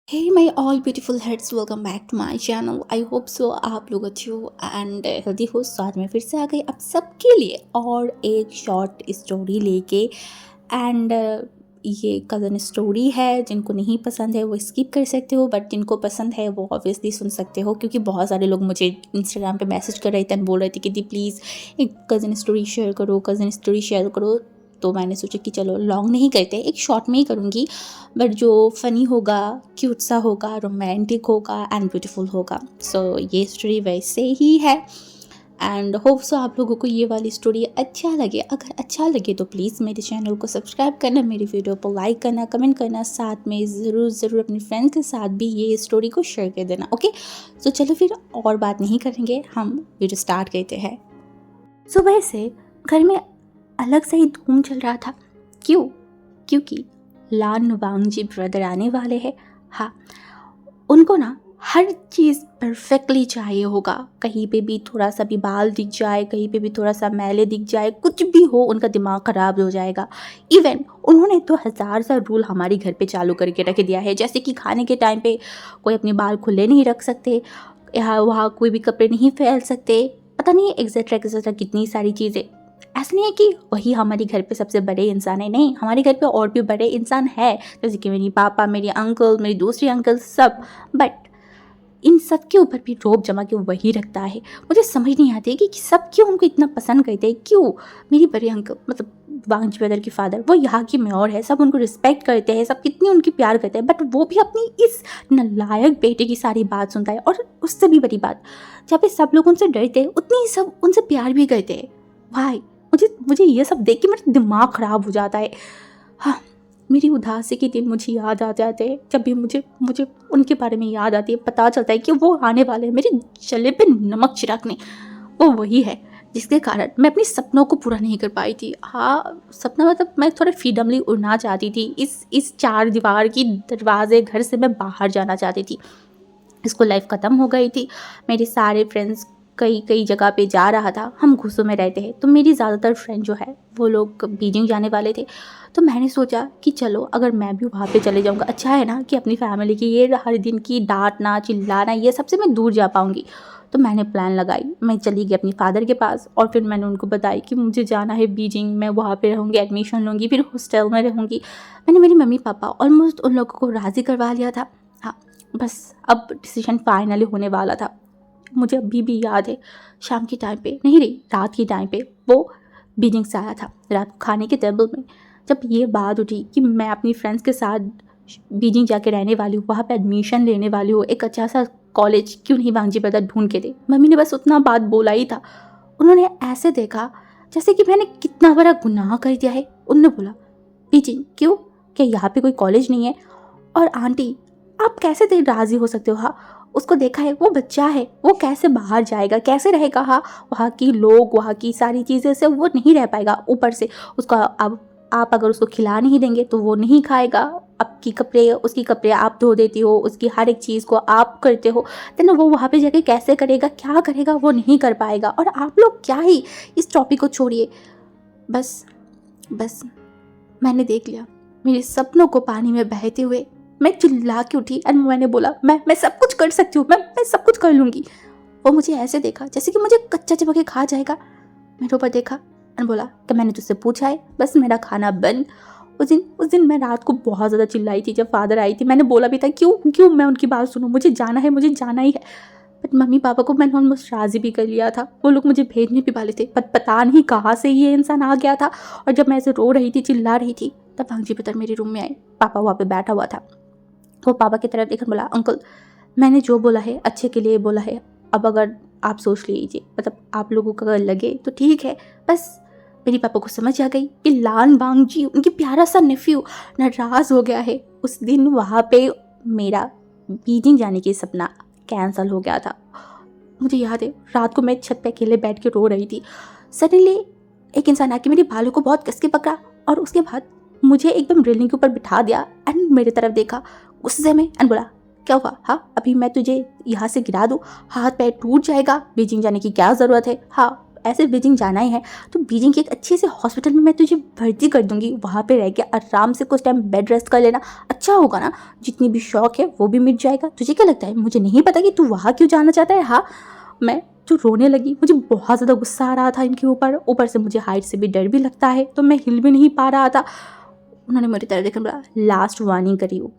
Hey my all beautiful heads, welcome back to my channel. I hope so आप लोग अच्छे हो and healthy हो। साथ में फिर से आ गई आप सबके लिए और एक शॉर्ट स्टोरी लेके एंड ये कज़न स्टोरी है। जिनको नहीं पसंद है वो स्किप कर सकते हो, बट जिनको पसंद है वो ऑब्वियसली सुन सकते हो, क्योंकि बहुत सारे लोग मुझे इंस्टाग्राम पे मैसेज कर रहे थे एंड बोल रहे थे कि दी प्लीज़ एक कज़न स्टोरी शेयर करो, कज़न स्टोरी शेयर करो। तो मैंने सोचा कि चलो लॉन्ग नहीं करते, एक शॉर्ट में ही करूँगी, बट जो फ़नी होगा, क्यूट सा होगा, रोमांटिक होगा एंड ब्यूटीफुल होगा। सो ये स्टोरी वैसे ही है एंड होप सो आप लोगों को ये वाली स्टोरी अच्छा लगे। अगर अच्छा लगे तो प्लीज़ मेरे चैनल को सब्सक्राइब करना, मेरी वीडियो को लाइक करना, कमेंट करना, साथ में ज़रूर अपने फ्रेंड्स के साथ भी ये स्टोरी को शेयर कर देना। ओके, सो चलो फिर और बात नहीं करेंगे, हम वीडियो स्टार्ट करते हैं। सो वैसे घर में अलग से ही धूम चल रहा था। क्यों? क्योंकि लान वांगजी ब्रदर आने वाले हैं। हाँ, उनको ना हर चीज़ परफेक्टली चाहिए होगा। कहीं पे भी थोड़ा सा भी बाल दिख जाए, कहीं पे भी थोड़ा सा मैले दिख जाए, कुछ भी हो उनका दिमाग ख़राब हो जाएगा। इवन उन्होंने तो हज़ार सा रूल हमारे घर पे चालू करके रख दिया है, जैसे कि खाने के टाइम पे कोई अपने बाल खुले नहीं रख सकते, यहाँ वहाँ कोई भी कपड़े नहीं फैल सकते, पता नहीं एक्सेट्रा कितनी सारी चीज़ें। ऐसा नहीं है कि वही हमारे घर पे सबसे बड़े इंसान है, नहीं, हमारे घर पे और भी बड़े इंसान है, जैसे कि मेरी पापा, मेरी अंकल, मेरी दूसरी अंकल, सब। बट इन सब के ऊपर भी रोब जमा के वही रखता है। मुझे समझ नहीं आती कि सब क्यों उनको इतना पसंद करते हैं। क्यों? मेरी बड़े अंकल मतलब वांगजी ब्रदर के फादर, वो यहाँ की मेयर है, सब उनको रिस्पेक्ट करते हैं, सब कितनी उनकी प्यार करते हैं, बट वो भी अपनी इस नालायक बेटे की सारी बात सुनता है। और उससे भी बड़ी बात, जहाँ पे सब लोग उनसे डरते हैं उतनी ही सब उनसे प्यार भी करते हैं। भाई, मुझे मुझे ये सब देख के मेरा दिमाग ख़राब हो जाता है। हाँ, मेरी उदासी के दिन मुझे याद आ जाते हैं। जब भी मुझे मुझे उनके बारे में याद आती है, पता चलता है कि वो आने वाले हैं मेरे जले पे नमक छिड़कने। वो वही है जिसके कारण मैं अपने सपनों को पूरा नहीं कर पाई थी। हाँ, सपना मतलब मैं थोड़ा फ्रीडमली उड़ना चाहती थी। इस चार दीवार की दरवाजे घर से मैं बाहर जाना चाहती थी। स्कूल लाइफ ख़त्म हो गई थी, मेरे सारे फ्रेंड्स कई कई जगह पे जा रहा था, हम घुसों में रहते हैं, तो मेरी ज़्यादातर फ्रेंड जो है वो लोग बीजिंग जाने वाले थे। तो मैंने सोचा कि चलो अगर मैं भी वहाँ पे चले जाऊँगा, अच्छा है ना कि अपनी फैमिली की ये हर दिन की डांटना चिल्लाना ये सबसे मैं दूर जा पाऊँगी। तो मैंने प्लान लगाई, मैं चली गई अपनी फादर के पास और फिर मैंने उनको बताई कि मुझे जाना है बीजिंग, मैं वहाँ पे रहूँगी, एडमिशन लूँगी, फिर हॉस्टल में रहूँगी। मैंने मेरी मम्मी पापा ऑलमोस्ट उन लोगों को राज़ी करवा लिया था। हाँ, बस अब डिसीजन फाइनली होने वाला था। मुझे अभी भी याद है, शाम के टाइम पे नहीं रही, रात के टाइम पे वो बीजिंग से आया था, रात को खाने के टेबल में। जब ये बात उठी कि मैं अपनी फ्रेंड्स के साथ बीजिंग जाके रहने वाली हूँ, वहाँ पे एडमिशन लेने वाली हूँ, एक अच्छा सा कॉलेज क्यों नहीं वांगजी ब्रदर ढूंढ के दे, मम्मी ने बस उतना बात बोला ही था। उन्होंने ऐसे देखा जैसे कि मैंने कितना बड़ा गुनाह कर दिया है। उन्होंने बोला, बीजिंग क्यों, क्या यहाँ पे कोई कॉलेज नहीं है? और आंटी, आप कैसे देर राज़ी हो सकते हो? हाँ, उसको देखा है, वो बच्चा है, वो कैसे बाहर जाएगा, कैसे रहेगा? हाँ, वहाँ की लोग, वहाँ की सारी चीज़ें से वो नहीं रह पाएगा। ऊपर से उसका अब आप अगर उसको खिला नहीं देंगे तो वो नहीं खाएगा। आपकी कपड़े, उसकी कपड़े आप धो देती हो, उसकी हर एक चीज़ को आप करते हो, देन वो वहाँ पे जाके कैसे करेगा, क्या करेगा? वो नहीं कर पाएगा। और आप लोग क्या ही इस टॉपिक को छोड़िए, बस बस मैंने देख लिया मेरे सपनों को पानी में बहते हुए। मैं चिल्ला के उठी एंड मैंने बोला, मैं सब कुछ कर सकती हूँ, मैं सब कुछ कर लूँगी। वो मुझे ऐसे देखा जैसे कि मुझे कच्चा चिपक के खा जाएगा। मेरे ऊपर देखा एंड बोला कि मैंने तुझसे पूछा है, बस मेरा खाना बंद। उस दिन मैं रात को बहुत ज़्यादा चिल्लाई थी जब फादर आई थी। मैंने बोला भी था, क्यों क्यों मैं उनकी बात सुनूँ, मुझे जाना है, मुझे जाना ही है। बट मम्मी पापा को मैंने ऑलमोस्ट राज़ी भी कर लिया था, वो लोग मुझे भेजने भी वाले थे, पर पता नहीं कहाँ से ये इंसान आ गया था। और जब मैं ऐसे रो रही थी, चिल्ला रही थी, तब वांगजी ब्रदर मेरे रूम में आए। पापा वहाँ पे बैठा हुआ था। वो पापा की तरफ देखकर बोला, अंकल मैंने जो बोला है अच्छे के लिए बोला है, अब अगर आप सोच लीजिए, मतलब आप लोगों को अगर लगे तो ठीक है। बस मेरी पापा को समझ आ गई कि लान वांगजी, उनकी प्यारा सा नेफ्यू, नाराज़ हो गया है। उस दिन वहाँ पे मेरा बीजिंग जाने की सपना कैंसिल हो गया था। मुझे याद है, रात को मैं छत पे अकेले बैठ के रो रही थी। सडनली एक इंसान आके मेरे बालों को बहुत कस के पकड़ा और उसके बाद मुझे एकदम रेलिंग के ऊपर बिठा दिया एंड मेरी तरफ देखा गुस्से में एंड बोला, क्या हुआ? हाँ, अभी मैं तुझे यहाँ से गिरा दूँ, हाथ पैर टूट जाएगा, बीजिंग जाने की क्या ज़रूरत है? हाँ, ऐसे बीजिंग जाना ही है तो बीजिंग के एक अच्छे से हॉस्पिटल में मैं तुझे भर्ती कर दूंगी, वहाँ पे रह के आराम से कुछ टाइम बेड रेस्ट कर लेना, अच्छा होगा ना, जितनी भी शौक है वो भी मिट जाएगा। तुझे क्या लगता है, मुझे नहीं पता कि तू वहाँ क्यों जाना चाहता है। हाँ, मैं जो रोने लगी, मुझे बहुत ज़्यादा गुस्सा आ रहा था इनके ऊपर से मुझे हाइट से भी डर भी लगता है, तो मैं हिल भी नहीं पा रहा था। उन्होंने मेरी तरफ देखकर बोला, लास्ट वार्निंग करी हो,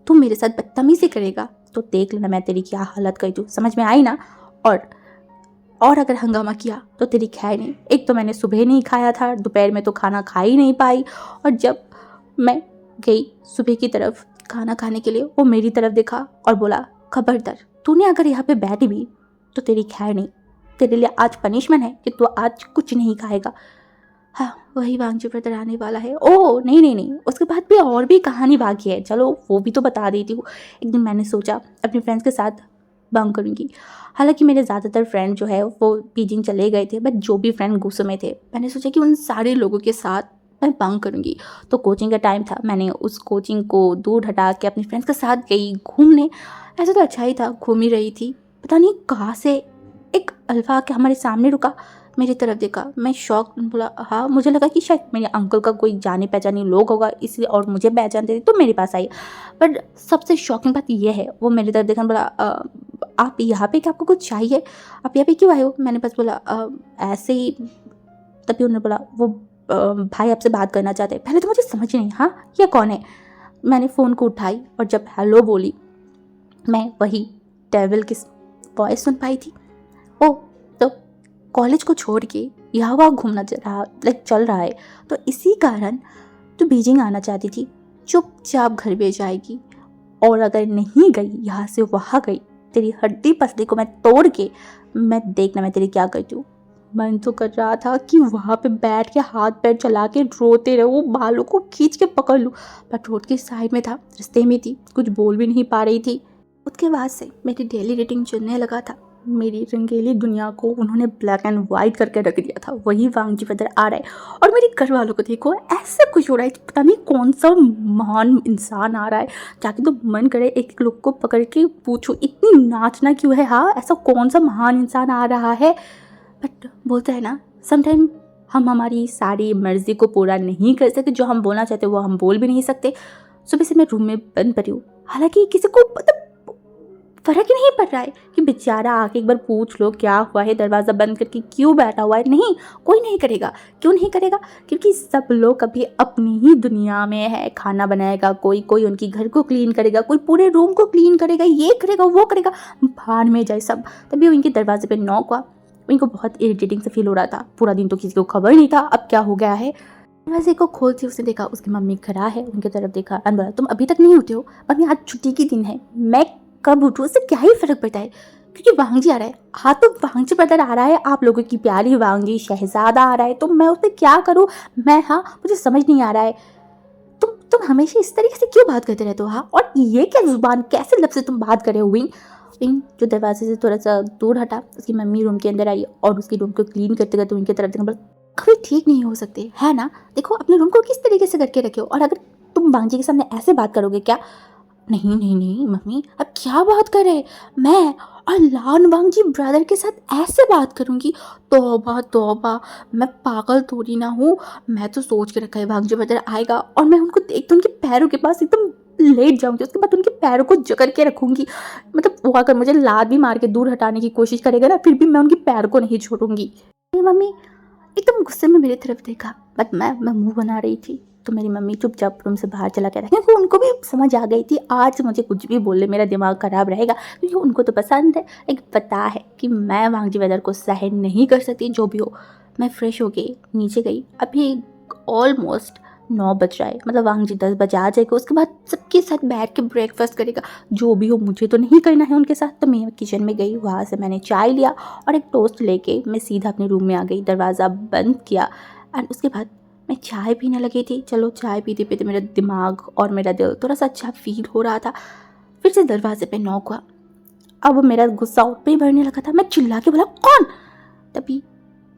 तू मेरे साथ बदतमीजी करेगा तो देख लेना मैं तेरी क्या हालत कर दूँ, समझ में आई ना। और अगर हंगामा किया तो तेरी खैर नहीं। एक तो मैंने सुबह नहीं खाया था, दोपहर में तो खाना खा ही नहीं पाई, और जब मैं गई सुबह की तरफ खाना खाने के लिए, वो मेरी तरफ देखा और बोला, खबरदार तूने अगर यहाँ पे बैठी भी तो तेरी खैर नहीं, तेरे लिए आज पनिशमेंट है कि तू आज कुछ नहीं खाएगा। हाँ, वही वांगचू ब्रदर आने वाला है। ओह नहीं नहीं नहीं, उसके बाद भी और भी कहानी बाकी है, चलो वो भी तो बता देती हूँ। एक दिन मैंने सोचा अपने फ्रेंड्स के साथ बंक करूँगी। हालांकि मेरे ज़्यादातर फ्रेंड जो है वो बीजिंग चले गए थे, बट जो भी फ्रेंड गुस्से में थे, मैंने सोचा कि उन सारे लोगों के साथ मैं बंक करूँगी। तो कोचिंग का टाइम था, मैंने उस कोचिंग को दूर हटा के अपने फ्रेंड्स के साथ गई घूमने। ऐसा तो अच्छा ही था, घूम ही रही थी, पता नहीं कहाँ से एक अल्फा आके हमारे सामने रुका, मेरी तरफ देखा, मैं शॉक, बोला हाँ, मुझे लगा कि शायद मेरे अंकल का कोई जाने पहचाने लोग होगा इसलिए, और मुझे पहचानते थे तो मेरे पास आई। बट सबसे शॉकिंग बात यह है, वो मेरी तरफ देखा, बोला आप यहाँ पे क्या, आपको कुछ चाहिए, आप यहाँ पे क्यों आए हो। मैंने बस बोला ऐसे ही। तभी उन्होंने बोला, वो भाई आपसे बात करना चाहते हैं। पहले तो मुझे समझ नहीं, हाँ ये कौन है। मैंने फ़ोन को उठाई और जब हेलो बोली, मैं वही डेविल की वॉइस सुन पाई थी। ओ, तो कॉलेज को छोड़ के यहाँ वहाँ घूमना चल रहा है, तो इसी कारण तो बीजिंग आना चाहती थी, चुपचाप घर पे जाएगी, और अगर नहीं गई यहाँ से वहाँ गई, तेरी हड्डी पसली को मैं तोड़ के, मैं देखना मैं तेरी क्या करती हूँ। मन तो कर रहा था कि वहाँ पे बैठ के हाथ पैर चला के रोते रहो, बालों को खींच के पकड़ लूँ, बट रोड के साइड में था, रास्ते में थी, कुछ बोल भी नहीं पा रही थी। उसके बाद से मेरी डेली रूटीन चलने लगा था। मेरी रंगीली दुनिया को उन्होंने ब्लैक एंड वाइट करके रख दिया था। वही वांगजी ब्रदर आ रहा है और मेरे घर वालों को देखो ऐसे कुछ हो रहा है, पता नहीं कौन सा महान इंसान आ रहा है। जाके तो मन करे एक लोग को पकड़ के पूछो इतनी नाचना क्यों है, हाँ ऐसा कौन सा महान इंसान आ रहा है। बट बोलते हैं ना, समटाइम हम हमारी सारी मर्जी को पूरा नहीं कर सकते, जो हम बोलना चाहते वो हम बोल भी नहीं सकते। सुबह से मैं रूम में बंद पड़ी हूँ, हालांकि किसी को फर्क ही नहीं पड़ रहा है कि बेचारा आके एक बार पूछ लो क्या हुआ है, दरवाज़ा बंद करके क्यों बैठा हुआ है। नहीं, कोई नहीं करेगा। क्यों नहीं करेगा? क्योंकि सब लोग अभी अपनी ही दुनिया में है। खाना बनाएगा कोई, कोई उनकी घर को क्लीन करेगा, कोई पूरे रूम को क्लीन करेगा, ये करेगा वो करेगा, भाड़ में जाए सब। तभी उनके दरवाजे पर नॉक हुआ। उनको बहुत इरिटेटिंग से फील हो रहा था, पूरा दिन तो किसी को खबर नहीं था अब क्या हो गया है। दरवाजे को खोलती उसने देखा उसकी मम्मी खड़ा है, उनकी तरफ देखा और बोला, तुम अभी तक नहीं उठे हो? मम्मी आज छुट्टी की दिन है, मैं कब उठूँ उससे क्या ही फर्क पड़ता है, क्योंकि वांगजी आ रहा है। हाँ तो वांगजी ब्रदर आ रहा है, आप लोगों की प्यारी वांगजी शहजादा आ रहा है, तो मैं उससे क्या करूँ। मैं, हाँ मुझे समझ नहीं आ रहा है, तुम हमेशा इस तरीके से क्यों बात करते रहते हो। हाँ, और ये क्या जुबान, कैसे लफ्ज़ से तुम बात कर रहे हो। विंग जो दरवाजे से थोड़ा सा दूर हटा, उसकी मम्मी रूम के अंदर आई और उसकी रूम को क्लीन करते करते उनकी तरफ देखा, कभी ठीक नहीं हो सकते है ना। देखो अपने रूम को किस तरीके से करके रखे हो, और अगर तुम वांगजी के सामने ऐसे बात करोगे क्या। नहीं नहीं नहीं मम्मी, अब क्या बात कर रहे, मैं और लान वांगजी ब्रदर के साथ ऐसे बात करूंगी। तौबा तौबा, मैं पागल थोड़ी ना हूँ। मैं तो सोच के रखा है वांगजी ब्रदर आएगा और मैं उनको देख उनके पैरों के पास एकदम लेट जाऊंगी, उसके बाद उनके पैरों को जकड़ के रखूंगी। मतलब वो अगर मुझे लात भी मार के दूर हटाने की कोशिश करेगा ना, फिर भी मैं उनके पैर को नहीं छोड़ूंगी। मम्मी एकदम गुस्से में मेरी तरफ देखा, बट मैं मुंह बना रही थी। तो मेरी मम्मी चुपचाप रूम से बाहर चला गया, क्योंकि उनको भी समझ आ गई थी आज मुझे कुछ भी बोले मेरा दिमाग खराब रहेगा, क्योंकि उनको तो पसंद है, लेकिन पता है कि मैं वांगजी वेदर को सहन नहीं कर सकती। जो भी हो, मैं फ्रेश हो गई, नीचे गई। अभी ऑलमोस्ट 9 बज रहा है, मतलब वांगजी 10 बजे आ जाएगा। उसके बाद सबके साथ बैठ के ब्रेकफास्ट करेगा। जो भी हो, मुझे तो नहीं करना है उनके साथ। तो मैं किचन में गई, वहाँ से मैंने चाय लिया और एक टोस्ट लेके मैं सीधा अपने रूम में आ गई, दरवाज़ा बंद किया। एंड उसके बाद मैं चाय पीने लगी थी। चलो चाय पीते पीते मेरा दिमाग और मेरा दिल थोड़ा सा अच्छा फील हो रहा था। फिर से दरवाजे पे नॉक हुआ। अब मेरा गुस्सा उठ पे ही भरने लगा था। मैं चिल्ला के बोला, कौन। तभी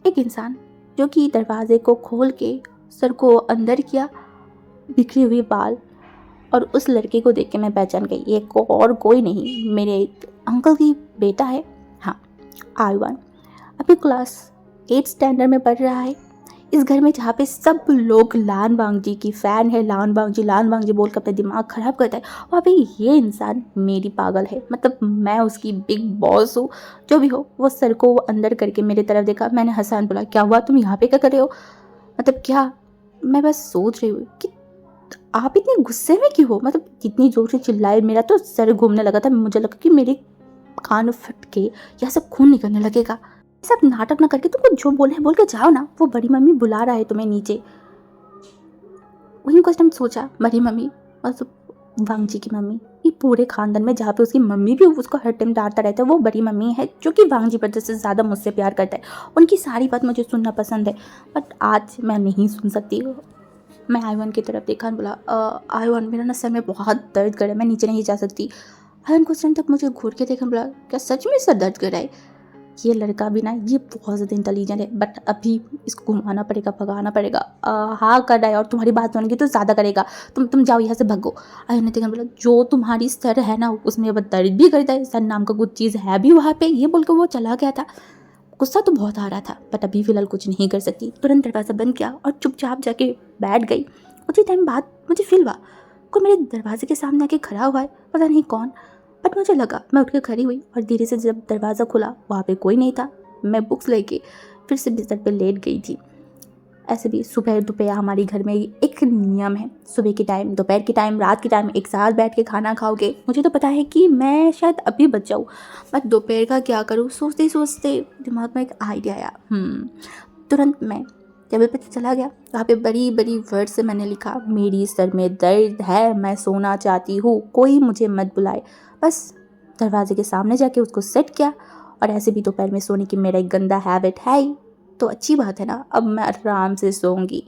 एक इंसान जो कि दरवाजे को खोल के सर को अंदर किया, बिखरे हुए बाल, और उस लड़के को देख के मैं पहचान गई, ये और कोई नहीं, मेरे अंकल की बेटा है। हाँ, आयुवान। अभी क्लास 8th स्टैंडर्ड में पढ़ रहा है। इस घर में जहाँ पे सब लोग लान बांगजी की फ़ैन है, लान बांगजी बोल कर अपना दिमाग ख़राब करता है, वहाँ पे ये इंसान मेरी पागल है। मतलब मैं उसकी बिग बॉस हूँ। जो भी हो, वो सर को अंदर करके मेरी तरफ देखा। मैंने हंसान बोला, क्या हुआ, तुम यहाँ पे क्या कर रहे हो? मतलब क्या? मैं बस सोच रही हूँ कि आप इतने गुस्से में क्यों हो? मतलब कितनी ज़ोर से चिल्लाए, मेरा तो सर घूमने लगा था। मुझे लगा कि मेरे कान फट के यहाँ सब खून निकलने लगेगा। सब नाटक ना करके तुमको जो बोले हैं बोल के जाओ ना। वो बड़ी मम्मी बुला रहा है तुम्हें नीचे। वहीं कुछ टाइम सोचा, बड़ी मम्मी और वांगजी की मम्मी, ये पूरे खानदान में जहाँ पे उसकी मम्मी भी उसको हर टाइम डांटता रहता है, वो बड़ी मम्मी है जो कि वांगजी ब्रदर से ज़्यादा मुझसे प्यार करता है। उनकी सारी बात मुझे सुनना पसंद है, बट आज मैं नहीं सुन सकती। मैं आयवन की तरफ देखा और बोला, आयवन, मेरा ना सर में बहुत दर्द कर रहा है, मैं नीचे नहीं जा सकती। आयवन कुछ टाइम तक मुझे घूर के देखा, बोला, क्या सच में सर दर्द कर रहा है? ये लड़का भी ना, ये बहुत ज़्यादा इंटेलिजेंट है, बट अभी इसको घुमाना पड़ेगा, भगाना पड़ेगा। हाँ कर रहा है, और तुम्हारी बात सुनेंगे तो ज़्यादा करेगा। तुम जाओ यहाँ से, भगो। आयवन ने देखा, बोला, जो तुम्हारी सर है ना, उसमें अब दर्द भी करता है, सर नाम का कुछ चीज़ है भी वहाँ पे। ये बोल के वो चला गया था। गुस्सा तो बहुत आ रहा था, बट अभी फ़िलहाल कुछ नहीं कर सकती। तुरंत दरवाज़ा बंद किया और चुपचाप जाके बैठ गई। उसी टाइम बाद मुझे फील हुआ कोई मेरे दरवाजे के सामने आके खड़ा हुआ है, पता नहीं कौन। बट मुझे लगा, मैं उठ के खड़ी हुई और धीरे से जब दरवाज़ा खुला, वहाँ पे कोई नहीं था। मैं बुक्स लेके फिर से बिस्तर पे लेट गई थी। ऐसे भी सुबह दोपहर हमारे घर में एक नियम है, सुबह के टाइम, दोपहर के टाइम, रात के टाइम एक साथ बैठ के खाना खाओगे। मुझे तो पता है कि मैं शायद अभी बच जाऊँ, बट दोपहर का क्या करूँ, सोचते सोचते दिमाग में एक आइडिया आया। तुरंत मैं टेबल पर चला गया। वहाँ पे बड़ी बड़ी वर्ड से मैंने लिखा, मेरी सर में दर्द है, मैं सोना चाहती हूँ, कोई मुझे मत बुलाए। बस दरवाजे के सामने जाके उसको सेट किया। और ऐसे भी दोपहर में सोने की मेरा एक गंदा हैबिट है ही, तो अच्छी बात है ना, अब मैं आराम से सोऊंगी।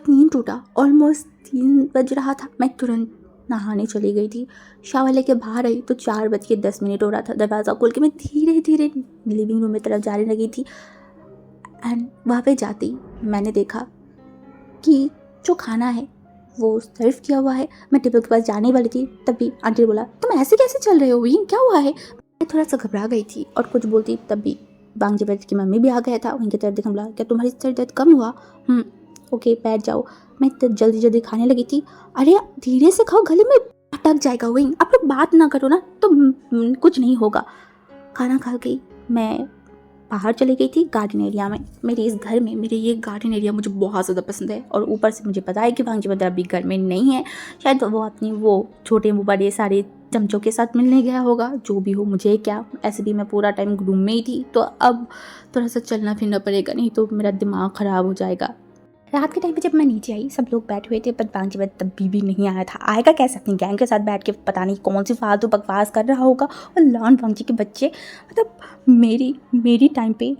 नींद टूटा, ऑलमोस्ट 3 बज रहा था। मैं तुरंत नहाने चली गई थी। शावर लेके बाहर आई तो 4:10 हो रहा था। दरवाज़ा खोल के मैं धीरे धीरे लिविंग रूम में तरफ जाने लगी थी। एंड वहाँ पे जाते ही मैंने देखा कि जो खाना है वो सर्व किया हुआ है। मैं टेबल के पास जाने वाली थी, तभी आंटी ने बोला, तुम ऐसे कैसे चल रहे हो, ये क्या हुआ है? मैं थोड़ा सा घबरा गई थी और कुछ बोलती, तभी वांगजी ब्रदर की मम्मी भी आ गया था। उनकी तरफ देखा, बोला, क्या तुम्हारी सर दर्द कम हुआ? ओके, बैठ जाओ। मैं तो जल्दी जल्दी खाने लगी थी। अरे धीरे से खाओ, गले में अटक जाएगा। वही आप लोग बात ना करो ना तो कुछ नहीं होगा। खाना खा गई, मैं बाहर चली गई थी गार्डन एरिया में। मेरे इस घर में मेरे ये गार्डन एरिया मुझे बहुत ज़्यादा पसंद है। और ऊपर से मुझे पता है कि वांगजी ब्रदर अभी घर में नहीं है, शायद वो अपनी वो छोटे बड़े सारे चमचों के साथ मिलने गया होगा। जो भी हो, मुझे क्या, ऐसे भी मैं पूरा टाइम रूम में ही थी, तो अब थोड़ा सा चलना फिरना पड़ेगा, नहीं तो मेरा दिमाग ख़राब हो जाएगा। रात के टाइम पे जब मैं नीचे आई, सब लोग बैठे हुए थे, पर वांगजी ब्रदर तब भी नहीं आया था। आएगा कैसे? अपनी गैंग के साथ बैठ के पता नहीं कौन सी फालतू बकवास कर रहा होगा। और लॉन वांगजी के बच्चे, मतलब मेरी टाइम पे